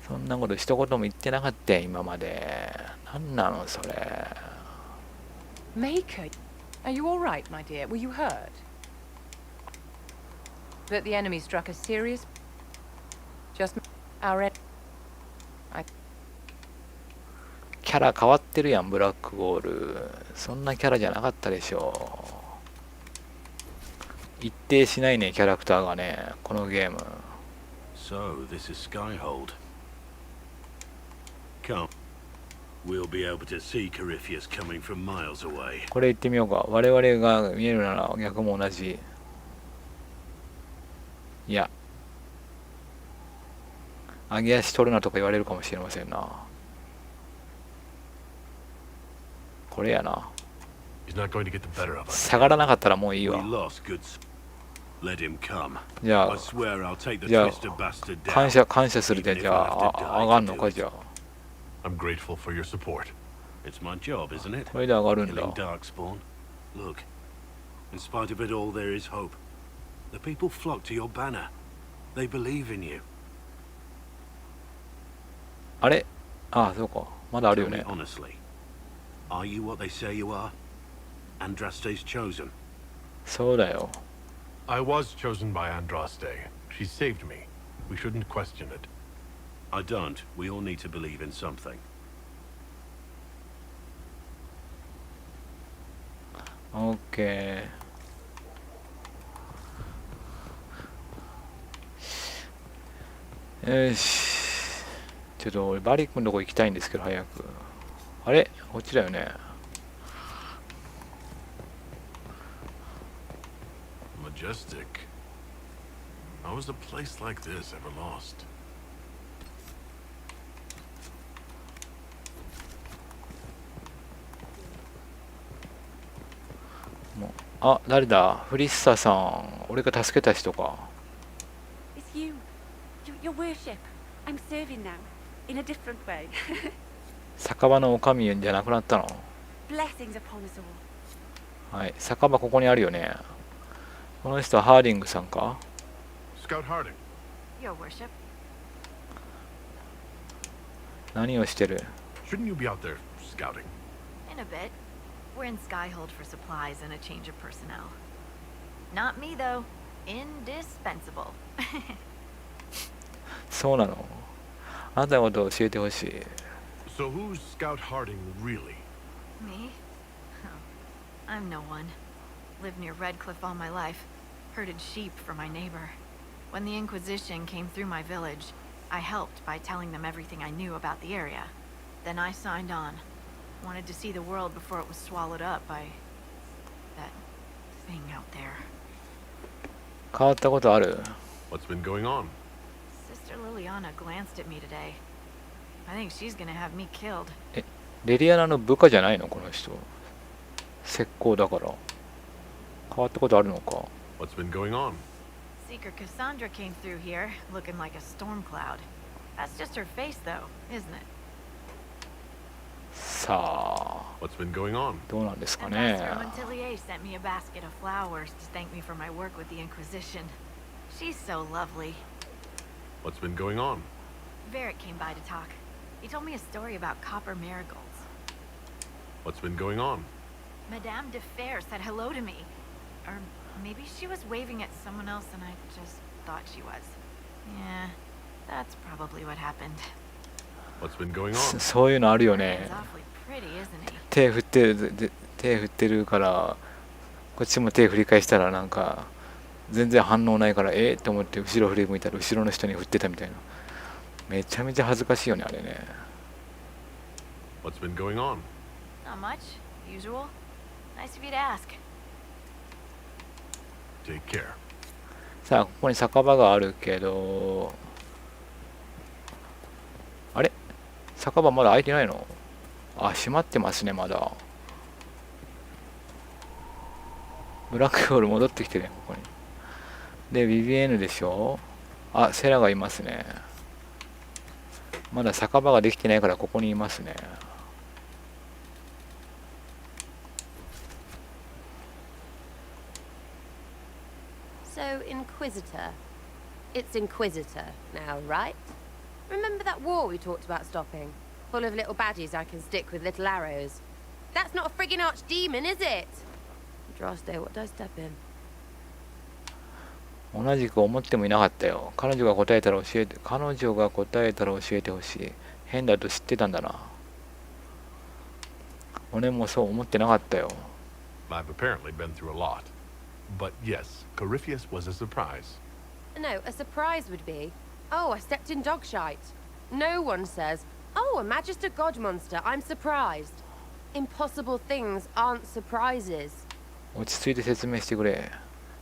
そんなこと一言も言ってなかったよ、今まで。なんなの、それ。Maker, are you all right, my dear? Were you hurt? That the enemy struck a serious... Just our... キャラ変わってるやん、ブラックゴール。そんなキャラじゃなかったでしょ。一定しないね、キャラクターがね、このゲーム。 So, this is Skyhold. Come. We'll be able to see Corypheus coming from miles away. これ言ってみようか。我々が見えるなら逆も同じ。いや。上げ足取るなとか言われるかもしれませんな。これやな。下がらなかったらもういいわ。じゃあ、感謝するで、じゃあ、上がんのか、じゃあ。I'm grateful for your support. It's my job, isn't it? これで上がるんだ。Killing Darkspawn. Look, in spite of it all, there is hope. The people flock to your banner. They believe in you. あれ？ああ、そうか。まだあるよね。 Tell me honestly, are you what they say you are? Andraste's chosen. そうだよ。I was chosen by Andraste. She saved me. We shouldn't question it. I don't. We all need to believe in something. OK。よし。ちょっと俺バリックのとこ行きたいんですけど、早く。あれ？こっちだよね。Majestic. How was a place like this ever lost? あ、誰だ？フリッサさん。俺が助けた人か。It's you. Your worship. I'm serving now. In a different way. 酒場のおかみじゃなくなったの？ Blessings upon us all. はい、酒場ここにあるよね。この人はハーディングさんか？ Scout Harding. Your worship. 何をしてる？ Shouldn't you be out there scouting? In a bit. We're in Skyhold for supplies and a change of personnel. Not me, though. Indispensable. そうなの？あなたのことを教えてほしい。So who's Scout Harding really? Me? Oh, I'm no one. Lived near Redcliffe all my life. Herded sheep for my neighbor. When the Inquisition came through my village, I helped by telling them everything I knew about the area. Then I signed on. Wanted to see the world before it was swallowed up by that thing out there. 変わったことある？ What's been going on? Sister Liliana glanced at me today. I think she's gonna have me killed. レリアナの部下じゃないのこの人？石膏だから。変わったことあるのか？ What's been going on? Seeker Cassandra came through here, looking like a storm cloud. That's just her face, though, isn't it? さあ。What's been going on? どうなんですかね。 Ambassador Montelier sent me a basket of flowers to thank me for my work with the Inquisition. She's so lovely. What's been going on? Varric came by to talk. He told me a story about copper marigolds. What's been going on? Madame de Fer said hello to me. Or maybe she was waving at someone else and I just thought she was. Yeah, that's probably what happened. What's been going on? そういうのあるよね。 He's awfully pretty, isn't he? 手振ってるからこっちも手振り返したらなんか全然反応ないからって思って後ろ振り向いたら後ろの人に振ってたみたいな。めちゃめちゃ恥ずかしいよねあれね。 What's been going on? Not much. Usual. Nice of you to ask. Take care. さあここに酒場があるけどあれ酒場まだ開いてないの？あ、閉まってますねまだ。ブラックホール戻ってきてるねここに。でビビエヌでしょ。あ、セラがいますね。まだ酒場ができてないからここにいますね。So, Inquisitor. It's Inquisitor now, right? Remember that war we talked about stopping? Full of little baddies I can stick with little arrows. That's not a friggin' archdemon, is it? Droste, what did I step in? 同じく思ってもいなかったよ。彼女が答えたら教えてほしい。変だと知ってたんだな。俺もそう思ってなかったよ。 I've apparently been through a lot. But yes, Corypheus was a surprise. No, a surprise would be, oh, I stepped in dog shite. No one says, oh, a Magister God monster, I'm surprised. Impossible things aren't surprises. 落ち着いて説明してくれ。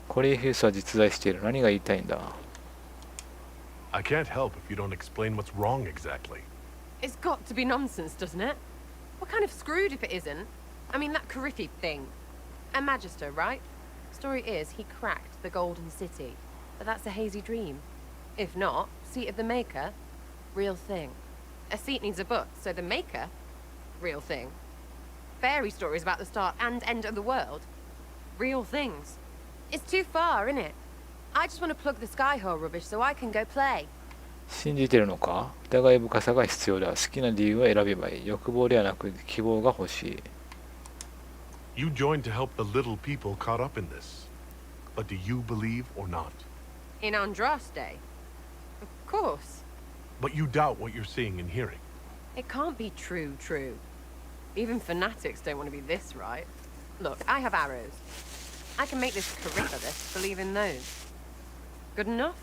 コリーフィウスは実在している。何が言いたいんだ？ I can't help if you don't explain what's wrong exactly. It's got to be nonsense, doesn't it? We're kind of screwed if it isn't. I mean, that Coryphe thing. A Magister, right? Story is, he cracked the Golden City. But that's a hazy dream. If not, Seat of the Maker, real thing. A seat needs a book, so the Maker, real thing. Fairy stories about the start and end of the world, real things. It's too far, isn't it? I just want to plug the Skyhole rubbish so I can go play. 信じてるのか？疑い深さが必要だ。好きな理由を選べばいい。欲望ではなく希望が欲しい。You joined to help the little people caught up in this. But do you believe or not? In Andraste? Of course. But you doubt what you're seeing and hearing. It can't be true. Even fanatics don't want to be this right. Look, I have arrows. I can make this Corypheus believe in those. Good enough?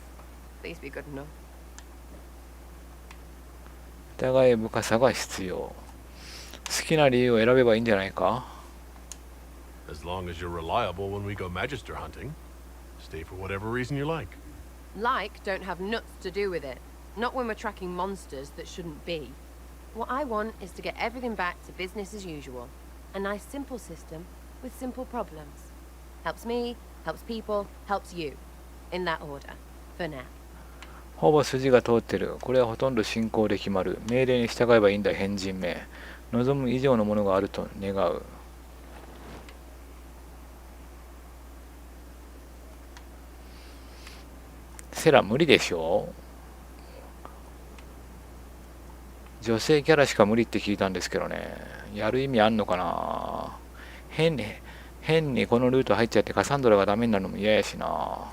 Please be good enough. 疑い深さが必要。好きな理由を選べばいいんじゃないか？ As long as you're reliable when we go Magister hunting. Stay for whatever reason you like. Like don't have nuts to do with it. Not when we're tracking monsters that shouldn't be. What I want is to get everything back to business as usual. A nice simple system with simple problems. Helps me, helps people, helps you. In that order. For now. ほぼ筋が通ってる。これはほとんど進行で決まる。命令に従えばいいんだ、変人め。望む以上のものがあると願う。セラ無理でしょ。女性キャラしか無理って聞いたんですけどね。やる意味あんのかな。変にこのルート入っちゃってカサンドラがダメになるのも嫌やしな。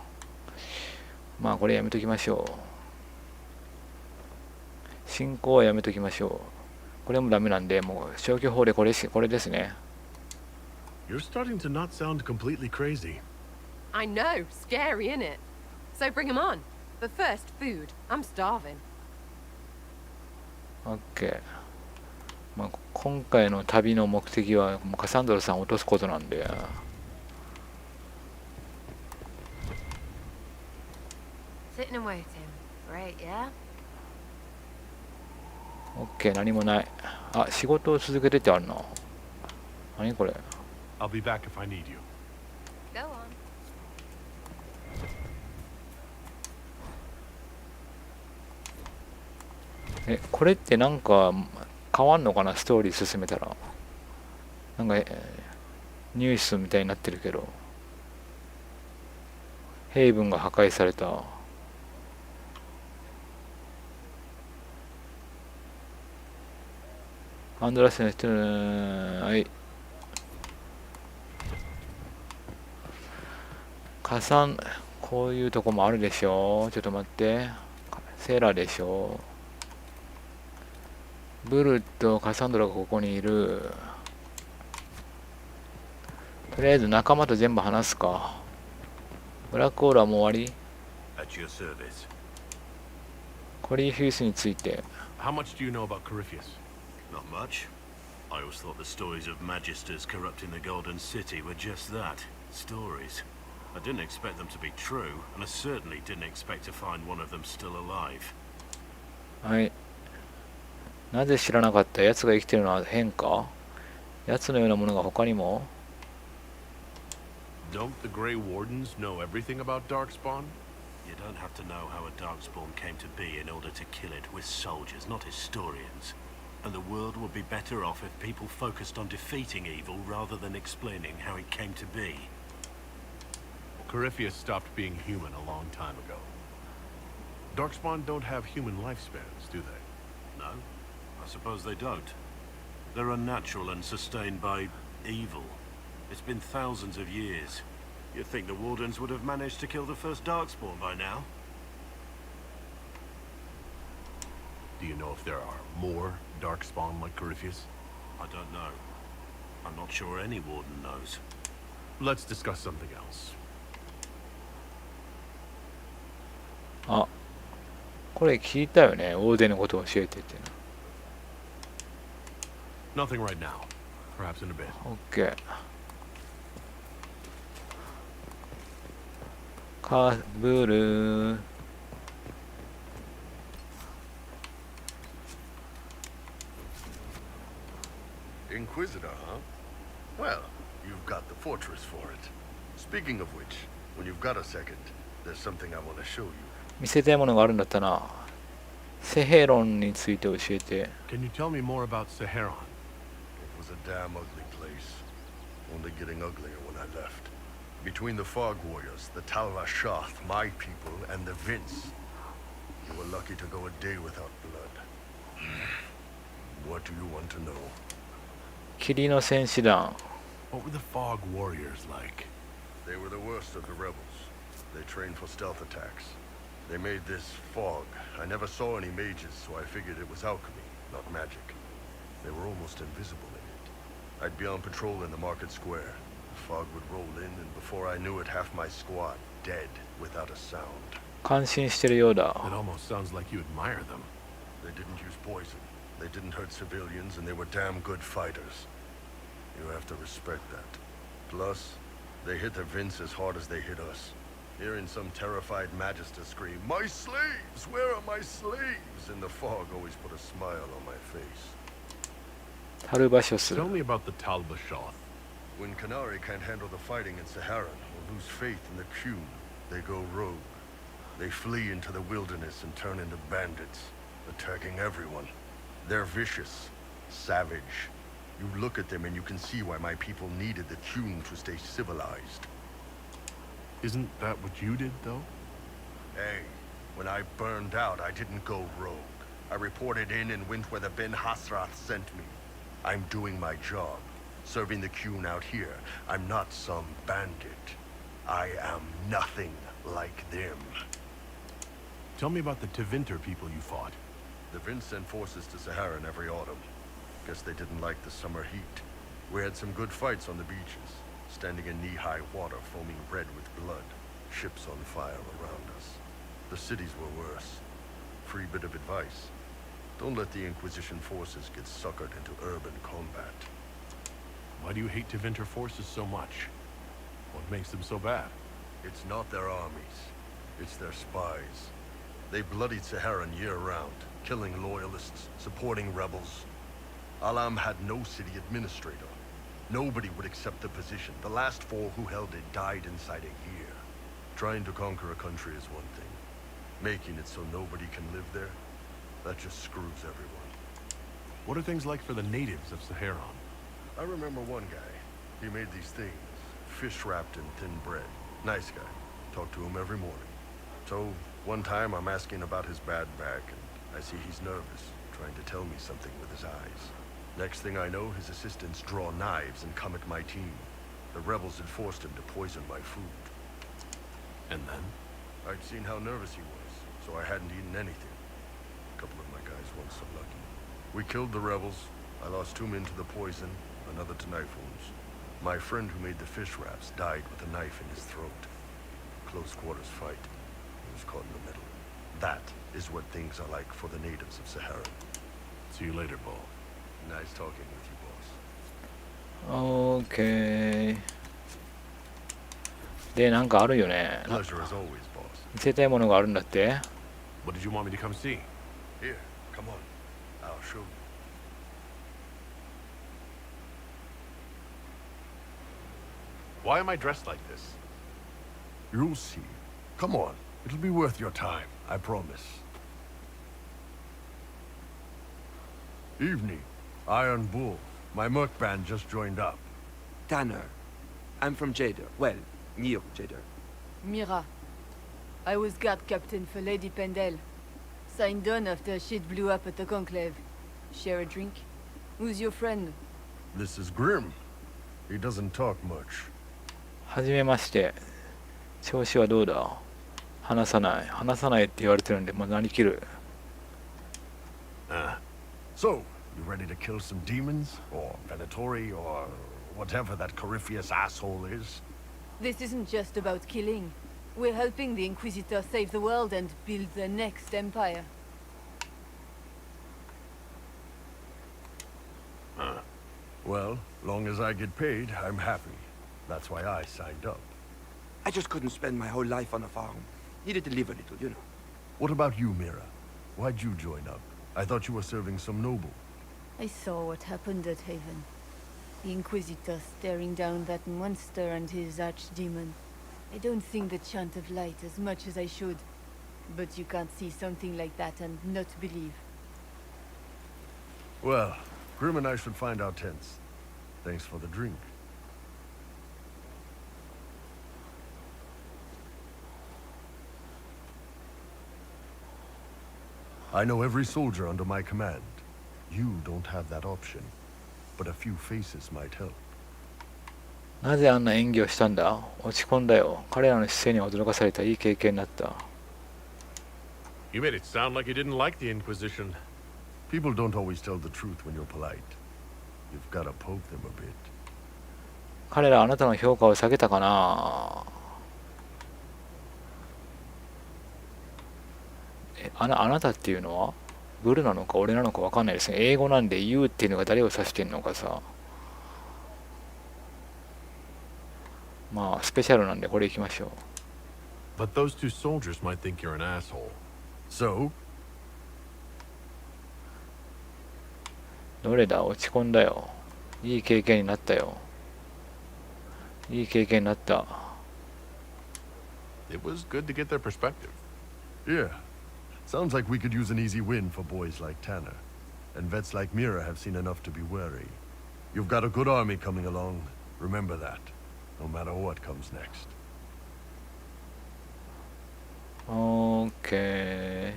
まあこれやめときましょう。進行はやめときましょう。これもダメなんで、もう消去法でこれですね。You're starting to not sound completely crazy. I know, scary, innit? So bring him on. But first, food. I'm starving. OK。まあ今回の旅の目的はもうカサンドラさんを落とすことなんで。Sitting and waiting. Great, yeah? OK、何もない。あ、仕事を続けてってあるな。何これ。I'll be back if I need you. Go on. これってなんか変わんのかな、ストーリー進めたら。なんかニュースみたいになってるけど。ヘイブンが破壊された。アンドラスの人、はい。こういうとこもあるでしょ。ちょっと待って。セーラでしょ。ブルとカサンドラがここにいる。とりあえず仲間と全部話すか。ブラックオールはもう終わり。コリーフュースについて。How much do you know about Corypheus? Not much. I always thought the stories of Magisters corrupting the Golden City were just that. Stories. I didn't expect them to be true, and I certainly didn't expect to find one of them still alive. はい。なぜ知らなかった。奴が生きてるのは変か。奴のようなものが他にも。Don't the Grey Wardens know everything about Darkspawn? You don't have to know how a Darkspawn came to be in order to kill it. We're soldiers, not historians. And the world would be better off if people focused on defeating evil rather than explaining how it came to be. Corypheus stopped being human a long time ago. Darkspawn don't have human lifespans, do they? No, I suppose they don't. They're unnatural and sustained by evil. It's been thousands of years. You'd think the Wardens would have managed to kill the first Darkspawn by now. Do you know if there are more Darkspawn like Corypheus? I don't know. I'm not sure any Warden knows. Let's discuss something else. あ、これ聞いたよね。オーデンのことを教えてっていうの。 Nothing right now. Perhaps in a bit. OK。カブル。Inquisitor, huh? Well, you've got the fortress for it. Speaking of which, when you've got a second, there's something I want to show you. 見せたいものがあるんだったな。セヘロンについて教えて。Can you tell me more about Saharon? It was a damn ugly place. Only getting uglier when I left. Between the Fog Warriors, the Talvashath, my people, and the Vince. You were lucky to go a day without blood. What do you want to know? 霧の戦士団。What were the Fog Warriors like? They were the worst of the rebels. They trained for stealth attacks. They made this fog. I never saw any mages, so I figured it was alchemy, not magic. They were almost invisible in it. I'd be on patrol in the market square. The fog would roll in, and before I knew it, half my squad dead without a sound. 感心してるようだ。It almost sounds like you admire them. They didn't use poison. They didn't hurt civilians, and they were damn good fighters. You have to respect that. Plus, they hit the Vince as hard as they hit us. Hearing some terrified Magister scream, "My slaves! Where are my slaves?" in the fog always put a smile on my face. タルバショス。 Tell me about the Talbashath. When Canary can't handle the fighting in Saharan or lose faith in the Q, they go rogue. They flee into the wilderness and turn into bandits, attacking everyone. They're vicious, savage. You look at them and you can see why my people needed the tune to stay civilized. Isn't that what you did, though? Hey, when I burned out, I didn't go rogue. I reported in and went where the Ben Hasrath sent me. I'm doing my job, serving the Qun out here. I'm not some bandit. I am nothing like them. Tell me about the Tevinter people you fought. The Vin sent forces to Saharan every autumn. Guess they didn't like the summer heat. We had some good fights on the beaches, standing in knee-high water foaming red with blood, ships on fire around us. The cities were worse. Free bit of advice. Don't let the Inquisition forces get suckered into urban combat. Why do you hate Tevinter forces so much? What makes them so bad? It's not their armies. It's their spies. They bloodied Saharan year-round, killing loyalists, supporting rebels. Alam had no city administrator. Nobody would accept the position. The last 4 who held it died inside a year. Trying to conquer a country is one thing. Making it so nobody can live there, that just screws everyone. What are things like for the natives of Saharan? I remember one guy. He made these things, fish wrapped in thin bread. Nice guy. Talked to him every morning. So, one time I'm asking about his bad back, and I see he's nervous, trying to tell me something with his eyes. Next thing I know, his assistants draw knives and come at my team. The rebels had forced him to poison my food. And then? I'd seen how nervous he was, so I hadn't eaten anything. A couple of my guys weren't so lucky. We killed the rebels. I lost 2 men to the poison, another to knife wounds. My friend who made the fish wraps died with a knife in his throat. Close quarters fight. He was caught in the middle. That is what things are like for the natives of Sahara. See you later, Bull. Nice talking with you, boss. OK でなんかあるよね。 Pleasure as always, boss. 見せたいものがあるんだって。 What did you want me to come see? Here, come on. I'll show you. Why am I dressed like this? You'll see. Come on. It'll be worth your time, I promise. Evening. Iron Bull. My merc band just joined up. Tanner. I'm from Jader. Well, near Jader. Mira. I was guard captain for Lady Pendel. Signed on after shit blew up at the Conclave. Share a drink? Who's your friend? This is Grim. He doesn't talk much. はじめまして。調子はどうだ？話さない。話さないって言われてるんで、もうなりきる。So, you ready to kill some demons? Or Venatori? Or whatever that Corypheus asshole is? This isn't just about killing. We're helping the Inquisitor save the world and build the next empire. Well, long as I get paid, I'm happy. That's why I signed up. I just couldn't spend my whole life on a farm. Needed to live a little, you know. What about you, Mira? Why'd you join up? I thought you were serving some noble. I saw what happened at Haven. The Inquisitor staring down that monster and his archdemon. I don't sing the chant of light as much as I should. But you can't see something like that and not believe. Well, Grim and I should find our tents. Thanks for the drink. I know every soldier under my command. You don't have that option. But a few faces might help. なぜあんな演技をしたんだ？落ち込んだよ。彼らの姿勢に驚かされた。いい経験になった。You made it sound like you didn't like the Inquisition. People don't always tell the truth when you're polite. You've got to poke them a bit. 彼らあなたの評価を下げたかな？あなたっていうのはブルなのか俺なのか分かんないですね。英語なんで You っていうのが誰を指してんのかさ。まあスペシャルなんでこれいきましょう。 But those two soldiers might think you're an asshole. So? どれだ？落ち込んだよ。いい経験になったよ。いい経験になった。 It was good to get their perspective. Yeah. Sounds like we could use an easy win for boys like Tanner. And vets like Mira have seen enough to be wary. You've got a good army coming along. Remember that. No matter what comes next. OK。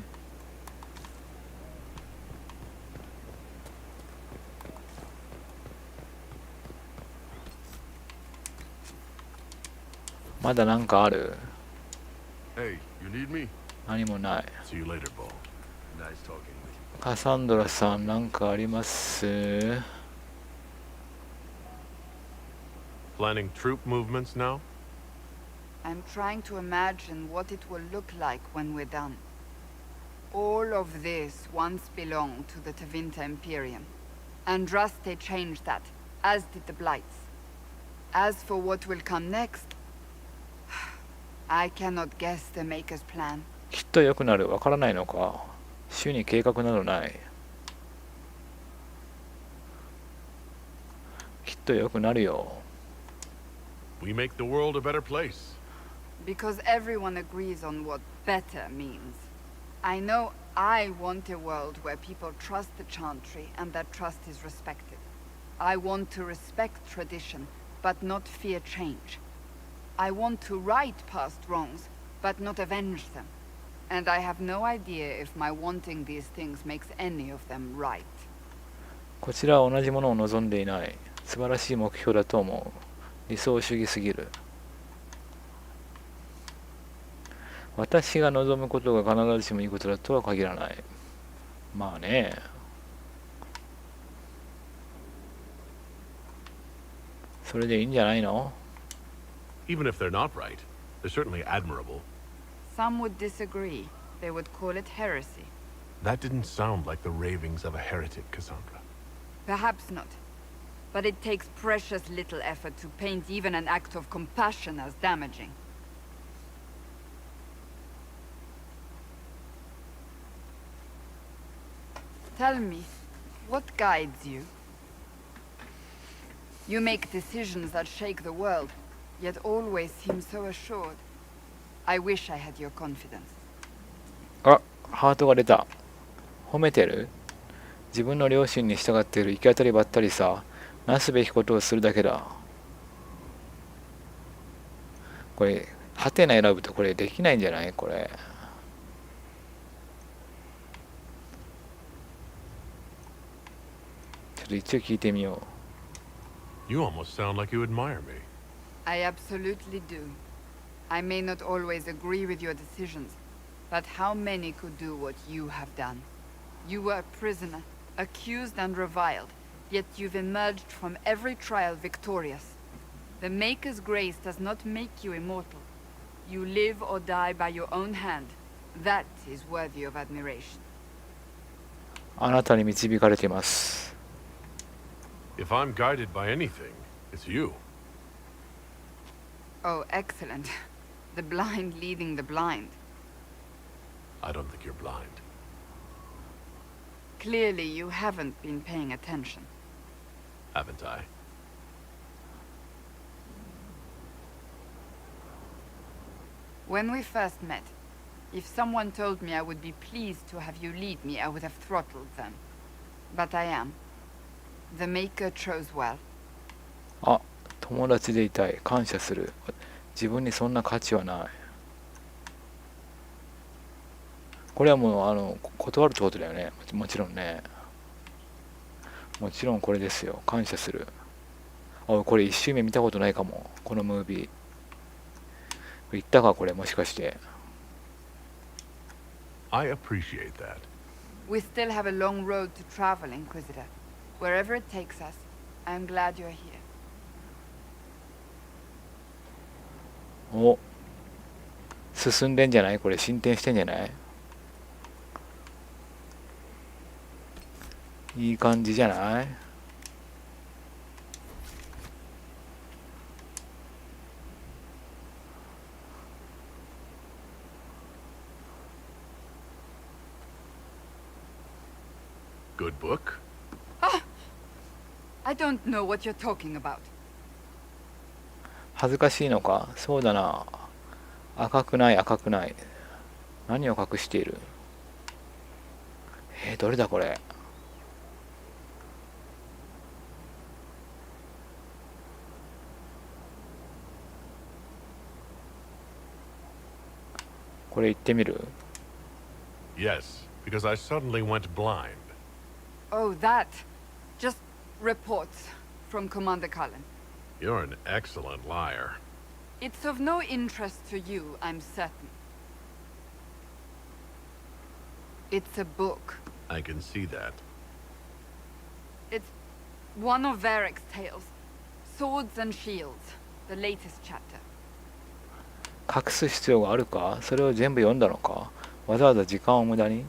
まだなんかある？ Hey, you need me? 何もない。See you later, Bo. Nice talking with you. カサンドラさん、なんかあります？ Planning troop movements now? I'm trying to imagine what it will look like when we're done. All of this once belonged to the Tevinter Imperium. Andraste changed that, as did the Blights. As for what will come next, I cannot guess the Maker's plan. きっと良くなる。わからないのか。主に計画などない。きっと良くなるよ。We make the world a better place. Because everyone agrees on what better means. I know I want a world where people trust the Chantry and that trust is respected. I want to respect tradition, but not fear change. I want to right past wrongs, but not avenge them. And I have no idea if my wanting these things makes any of them right. こちらは同じものを望んでいない。素晴らしい目標だと思う。理想主義すぎる。私が望むことが必ずしもいいことだとは限らない。まあね。それでいいんじゃないの？ Even if they're not right, they're certainly admirable. Some would disagree. They would call it heresy. That didn't sound like the ravings of a heretic, Cassandra. Perhaps not. But it takes precious little effort to paint even an act of compassion as damaging. Tell me, what guides you? You make decisions that shake the world, yet always seem so assured. I wish I had your confidence. あ、ハートが出た。褒めてる？自分の良心に従っている。行き当たりばったりさ。なすべきことをするだけだ。これ、ハテナ選ぶとこれできないんじゃない？これ。ちょっと一応聞いてみよう。You almost sound like you admire me. I absolutely do. I may not always agree with your decisions, but how many could do what you have done? You were a prisoner, accused and reviled, yet you've emerged from every trial victorious. The Maker's grace does not make you immortal. You live or die by your own hand. That is worthy of admiration. あなたに導かれています。If I'm guided by anything, it's you. Oh, excellent. The blind leading the blind. I don't think you're blind. Clearly, you haven't been paying attention. Haven't I? When we first met, if someone told me I would be pleased to have you lead me, I would have throttled them. But I am. The Maker chose well. あ、友達でいたい。感謝する。自分にそんな価値はない。これはもう断るってことだよね。もちろんね。もちろんこれですよ。感謝する。あ、これ一周目見たことないかも。このムービー。言ったかこれもしかして。I appreciate that. We still have a long road to travel, Inquisitor. Wherever it takes us, I'm glad you're here. お、進んでんじゃない？これ進展してんじゃない？いい感じじゃない？Good book? Ah! I don't know what you're talking about. 恥ずかしいのか？そうだな。赤くない赤くない。何を隠している？どれだこれ。これ行ってみる？ Yes, because I suddenly went blind. Oh, that. Just reports from Commander Cullen. You're an excellent liar. It's of no interest to you, I'm certain. It's a book. I can see that. It's one of Varric's tales. Swords and Shields. The latest chapter. 隠す必要があるか？それを全部読んだのか？わざわざ時間を無駄に？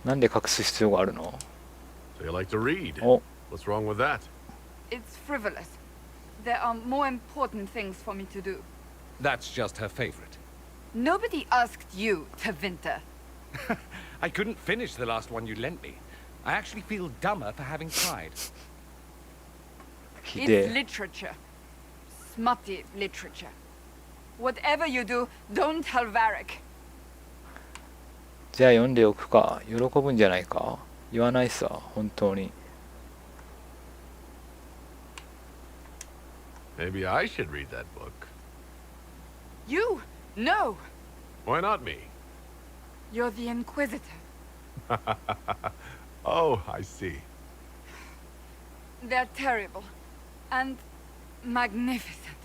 なんで隠す必要があるの？ So you like to read? お、 What's wrong with that? It's frivolous. There are more important things for me to do. That's just her favorite. Nobody asked you, Tevinter. I couldn't finish the last one you lent me. I actually feel dumber for having tried. It's literature. Smutty literature. Whatever you do, don't tell Varric. じゃあ読んでおくか。喜ぶんじゃないか？言わないさ、本当に。Maybe I should read that book. You? No! Why not me? You're the Inquisitor. Oh, I see. They're terrible. And magnificent.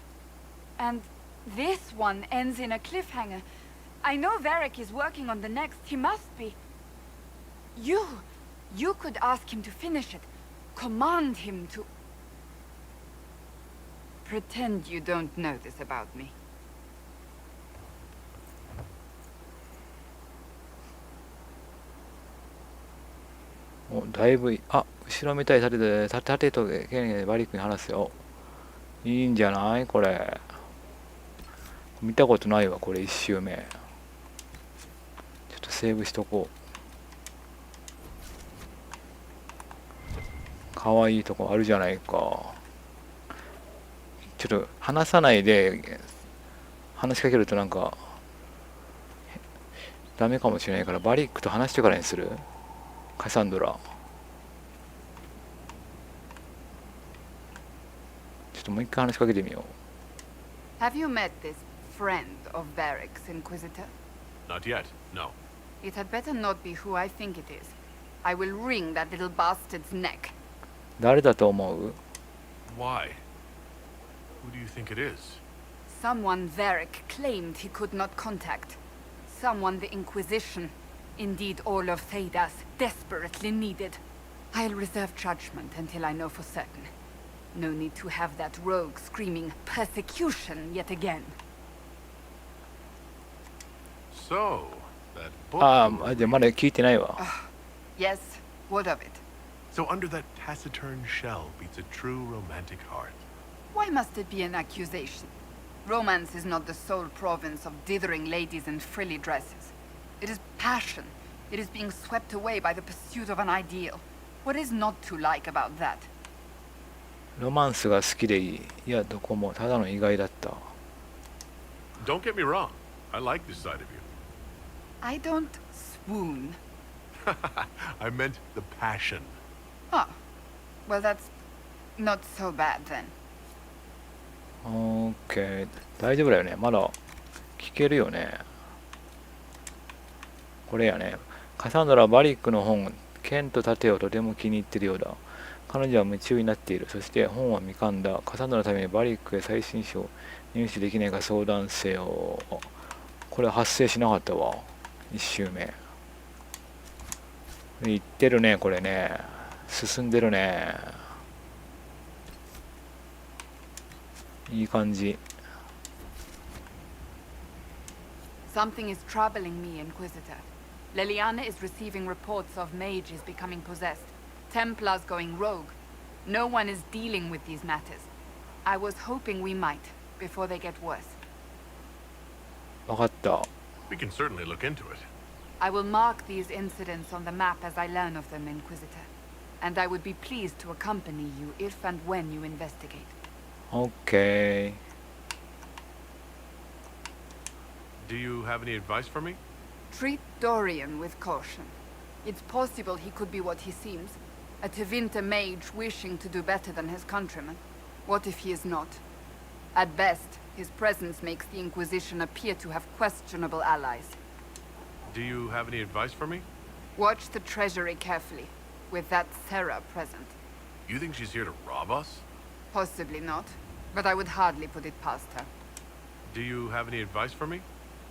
And this one ends in a cliffhanger. I know Varric is working on the next. He must be. You could ask him to finish it. Command him to... Pretend you don't know this about me. お、だいぶ後ろめたい盾と丁寧にバリックに話すよ。いいんじゃないこれ。見たことないわこれ1周目。ちょっとセーブしとこう。かわいいとこあるじゃないか。ちょっと話さないで話しかけるとなんかダメかもしれないからバリックと話してからにする？カサンドラ。ちょっともう一回話しかけてみよう。 Have you met this friend of Varric's, Inquisitor? Not yet, no. It had better not be who I think it is. I will wring that little bastard's neck. 誰だと思う？ Why? Who do you think it is? Someone Varric claimed he could not contact. Someone the Inquisition, indeed all of Thedas, desperately needed. I'll reserve judgment until I know for certain. No need to have that rogue screaming persecution yet again. So, that book... じゃあまだ聞いてないわ。Yes, what of it? So under that taciturn shell beats a true romantic heart. Why must it be an accusation? Romance is not the sole province of dithering ladies in frilly dresses. It is passion. It is being swept away by the pursuit of an ideal. What is not to like about that? ロマンスが好きでいい。いや、どこもただの意外だった。Don't get me wrong. I like this side of you. I don't swoon. I meant the passion. Huh. Well, that's not so bad then. オーケー。大丈夫だよね。まだ聞けるよね。これやね。カサンドラはバリックの本、剣と盾をとても気に入っているようだ。彼女は夢中になっている。そして本は未完だ。カサンドラのためにバリックへ最新書を入手できないか相談せよ。これ発生しなかったわ。1周目。いってるね、これね。進んでるね。いい感じ。Something is troubling me, Inquisitor. Leliana is receiving reports of mages becoming possessed. Templars going rogue. No one is dealing with these matters. I was hoping we might, before they get worse. わかった。We can certainly look into it. I will mark these incidents on the map as I learn of them, Inquisitor. And I would be pleased to accompany you if and when you investigate. オッケー。Do you have any advice for me? Treat Dorian with caution. It's possible he could be what he seems. A Tevinter mage wishing to do better than his countrymen. What if he is not? At best, his presence makes the Inquisition appear to have questionable allies. Do you have any advice for me? Watch the treasury carefully, with that Sarah present. You think she's here to rob us? Possibly not, but I would hardly put it past her. Do you have any advice for me?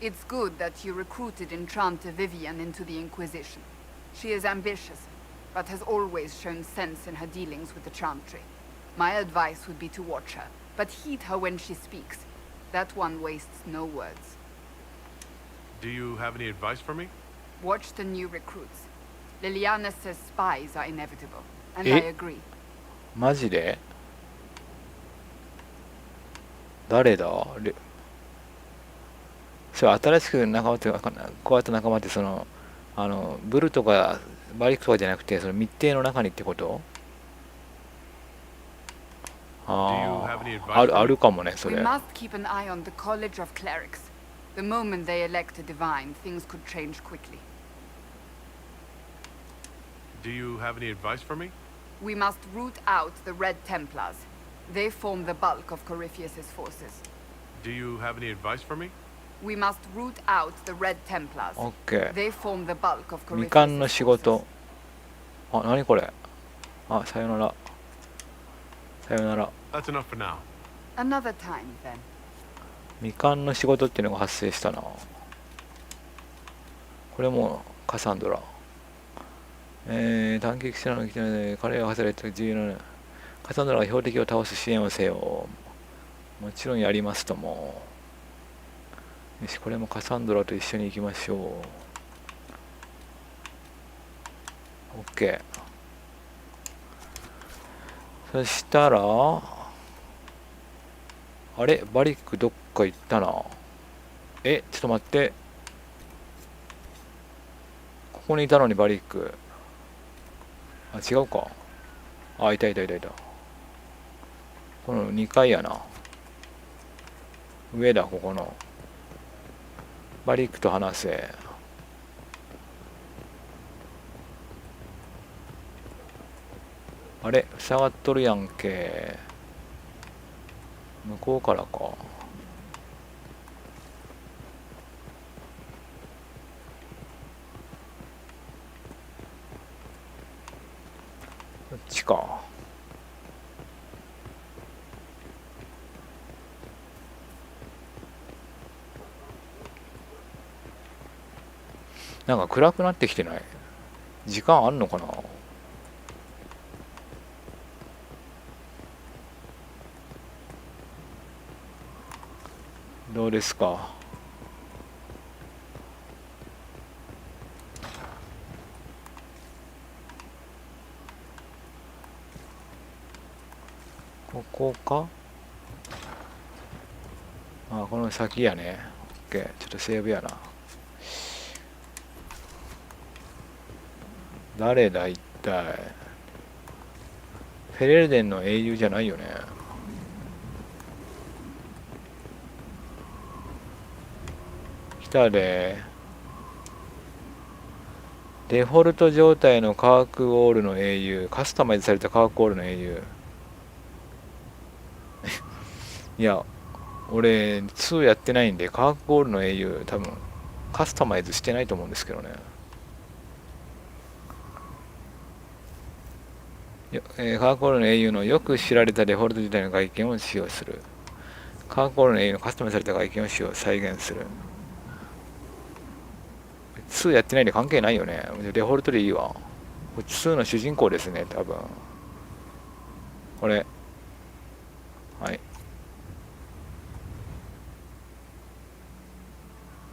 It's good that you recruited Enchanter Vivian into the Inquisition. She is ambitious, but has always shown sense in her dealings with the Chantry. My advice would be to watch her, but heed her when she speaks. That one wastes no words. Do you have any advice for me? Watch the new recruits. Liliana says spies are inevitable, and I agree. マジで？誰だ？それ新しく仲間って加わった仲間ってブルとかバリックとかじゃなくてその密偵の中にってこと？あるかもねそれ。We must keep an eye on the College of Clerics. The moment they elect a divine, things could change quickly. Do you have any advice for me? We must root out the Red Templars. They form the bulk of Corypheus's forces. Do you have any advice for me? We must root out the Red Templars. OK。They form the bulk of 未完 Corypheus's の仕 forces. 事。あ、何これ。あ、さよなら。さよなら。That's enough for now. Another time, then. 未完の仕事っていうのが発生したな。これもカサンドラ。短期記者の来てるので彼が働いて重要なカサンドラが標的を倒す支援をせよ。もちろんやりますとも。よし、これもカサンドラと一緒に行きましょう。OK。そしたら、あれバリックどっか行ったな。ちょっと待って。ここにいたのにバリック。あ、違うか。あ、いた。この2階やな。上だ、ここの。バリックと話せ。あれ塞がっとるやんけ。向こうからか。こっちか。なんか暗くなってきてない？時間あんのかな？どうですか？ここか？あ、この先やね。OK。ちょっとセーブやな。誰だ一体。フェレルデンの英雄じゃないよね。来たで。デフォルト状態のカークウォールの英雄。カスタマイズされたカークウォールの英雄。いや、俺2やってないんでカークウォールの英雄多分カスタマイズしてないと思うんですけどね。カークウォールの英雄のよく知られたデフォルト時代の外見を使用する。カークウォールの英雄のカスタマイズされた外見を再現する。2やってないんで関係ないよね。デフォルトでいいわ。こっち2の主人公ですね、多分。これ。はい。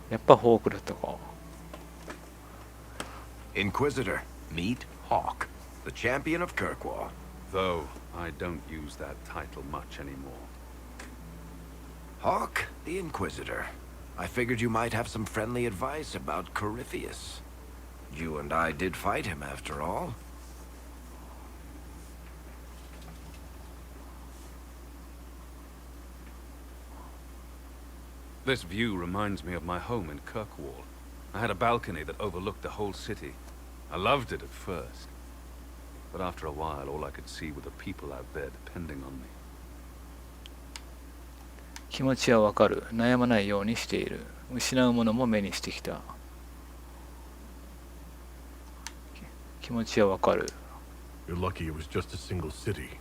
やっぱホークだったか。Inquisitor, meet Hawk, the champion of Kirkwall. Though I don't use that title much anymore. Hawk, the Inquisitor. I figured you might have some friendly advice about Corypheus. You and I did fight him after all. This view reminds me of my home in Kirkwall. I had a balcony that overlooked the whole city. I loved it at first. But after a while, all I could see were the people out there depending on me. 気持ちはわかる。悩まないようにしている。失うものも目にしてきた。気持ちはわかる。You're lucky it was just a single city.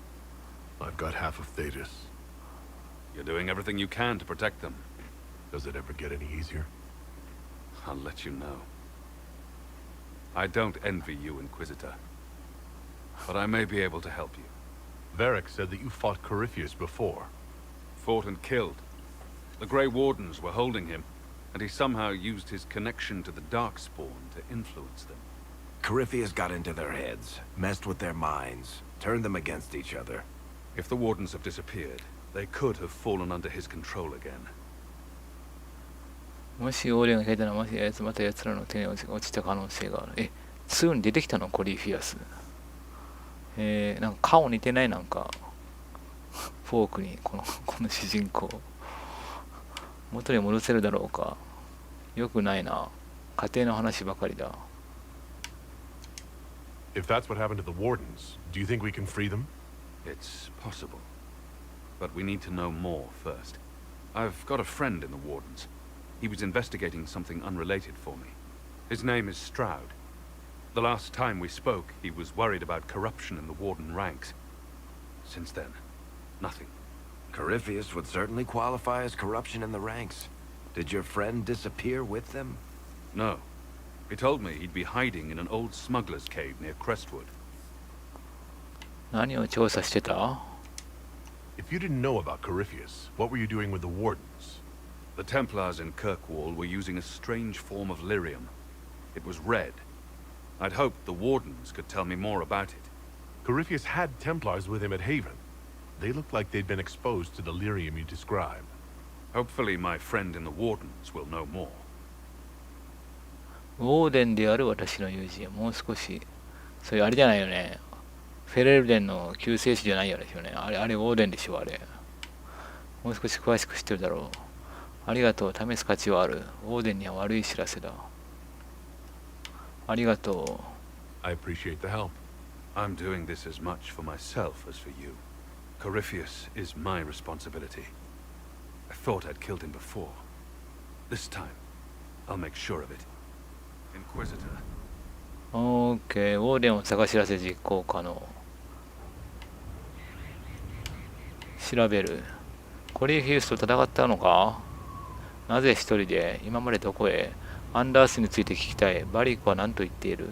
I've got half of Thetis. You're doing everything you can to protect them. Does it ever get any easier? I'll let you know. I don't envy you, Inquisitor. But I may be able to help you. Varric said that you fought Corypheus before. Fought and killed. The Grey Wardens were holding him, and he somehow used his connection to the Darkspawn to influence them. Corypheus got into their heads, messed with their minds, turned them against each other. If the Wardens have disappeared, they could have fallen under his control again. もしオーレンが消えたらまた奴らの手に落ちた可能性がある。2に出てきたのコリフィアス。なんか顔似てないなんか。フォークにこの主人公。元に戻せるだろうか。よくないな。家庭の話ばかりだ。If that's what happened to the Wardens, do you think we can free them? It's possible. But we need to know more first. I've got a friend in the Wardens. He was investigating something unrelated for me. His name is Stroud. The last time we spoke, he was worried about corruption in the Warden ranks. Since then, nothing. Corypheus would certainly qualify as corruption in the ranks. Did your friend disappear with them? No. He told me he'd be hiding in an old smuggler's cave near Crestwood. 何を調査してた? If you didn't know about Corypheus, what were you doing with the Wardens? The Templars in Kirkwall were using a strange form of lyrium. It was red. I'd hoped the Wardens could tell me more about it. Corypheus had Templars with him at Haven. They looked like they'd been exposed to the lyrium you describe. Hopefully my friend in the Wardens will know more. ウォーデンである私の友人はもう少し、そういうあれじゃないよね。フェレルデンの救世主じゃないよね。あれウォーデンでしょ、あれ。もう少し詳しく知ってるだろう。ありがとう、試す価値はある。ウォーデンには悪い知らせだ。ありがとう。I appreciate the help. I'm doing this as much for myself as for you. Corypheus is my responsibility. I thought I'd killed him before. This time, I'll make sure of it. Inquisitor. オーケー、ウォーデンを探し出せ実行可能。調べる。コリーフィウスと戦ったのか？なぜ一人で？今までどこへ？アンダースについて聞きたい。バリックは何と言っている？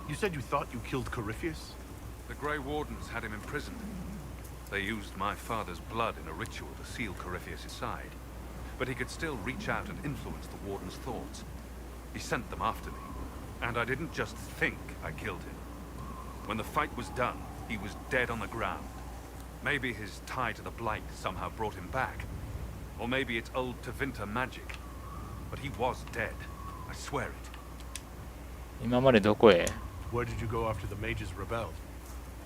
You said you thought you killed Corypheus? The Grey Wardens had him imprisoned. They used my father's blood in a ritual to seal Corypheus aside. But he could still reach out and influence the Warden's thoughts. He sent them after me. And I didn't just think I killed him. When the fight was done, he was dead on the ground. Maybe his tie to the Blight somehow brought him back. Or maybe it's old Tevinter magic. But he was dead. I swear it. 今までどこへ? Where did you go after the mages rebelled?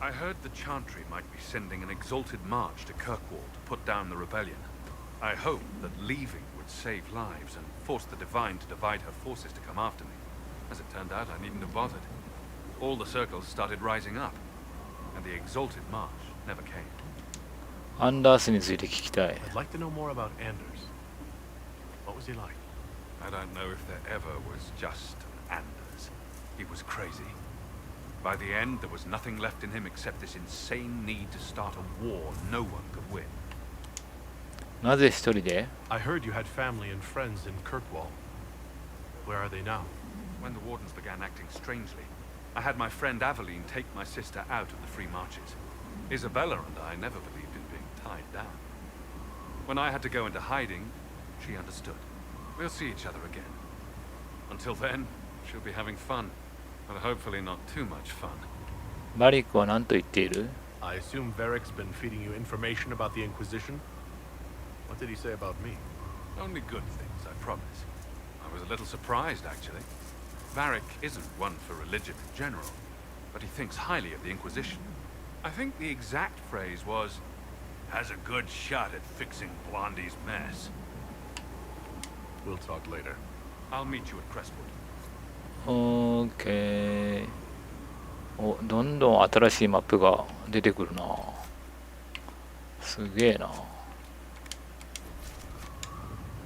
I heard the Chantry might be sending an exalted march to Kirkwall to put down the rebellion. I hoped that leaving would save lives and force the Divine to divide her forces to come after me. As it turned out, I needn't have bothered. All the circles started rising up, and the exalted march never came. アンダースについて聞きたい。 I'd like to know more about Anders. What was he like? I don't know if there ever was just an Anders. He was crazy. By the end, there was nothing left in him except this insane need to start a war no one could win. なぜ一人で? I heard you had family and friends in Kirkwall. Where are they now? When the Wardens began acting strangely, I had my friend Aveline take my sister out of the Free Marches. Isabella and I never believed in being tied down. When I had to go into hiding, she understood. We'll see each other again. Until then, she'll be having fun, but hopefully not too much fun. バリックは何と言っている? I assume Varric's been feeding you information about the Inquisition? What did he say about me? Only good things, I promise. I was a little surprised, actually. Varric isn't one for religion in general, but he thinks highly of the Inquisition. I think the exact phrase was, has a good shot at fixing Blondie's mess. We'll talk later. I'll meet you at Crestwood. オーケー。お、どんどん新しいマップが出てくるな。すげえな。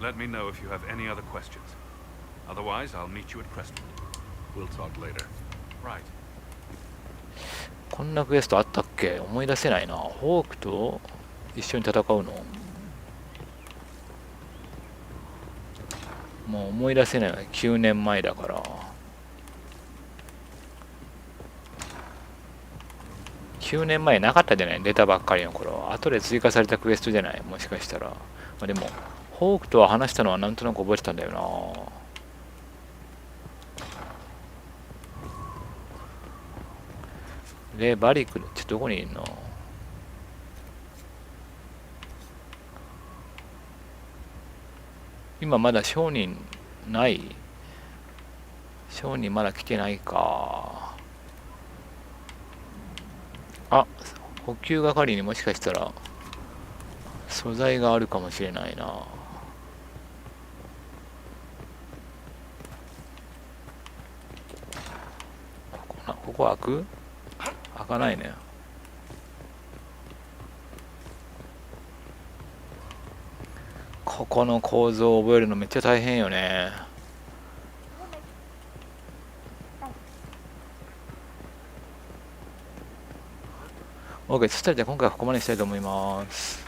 Let me know if you have any other questions. Otherwise, I'll meet you at Crestwood. We'll talk later. Right. こんなクエストあったっけ？思い出せないな。ホークと一緒に戦うの？もう思い出せない。9年前だから。9年前なかったじゃない、出たばっかりの頃。後で追加されたクエストじゃない、もしかしたら。まあ、でも、ホークとは話したのはなんとなく覚えてたんだよな。で、バリック、どこにいんの？今まだ商人ない？商人まだ来てないか。あ、補給係にもしかしたら素材があるかもしれないな。ここ開く？開かないね。ここの構造を覚えるのめっちゃ大変よね。OK、そしたらじゃあ今回はここまでにしたいと思います。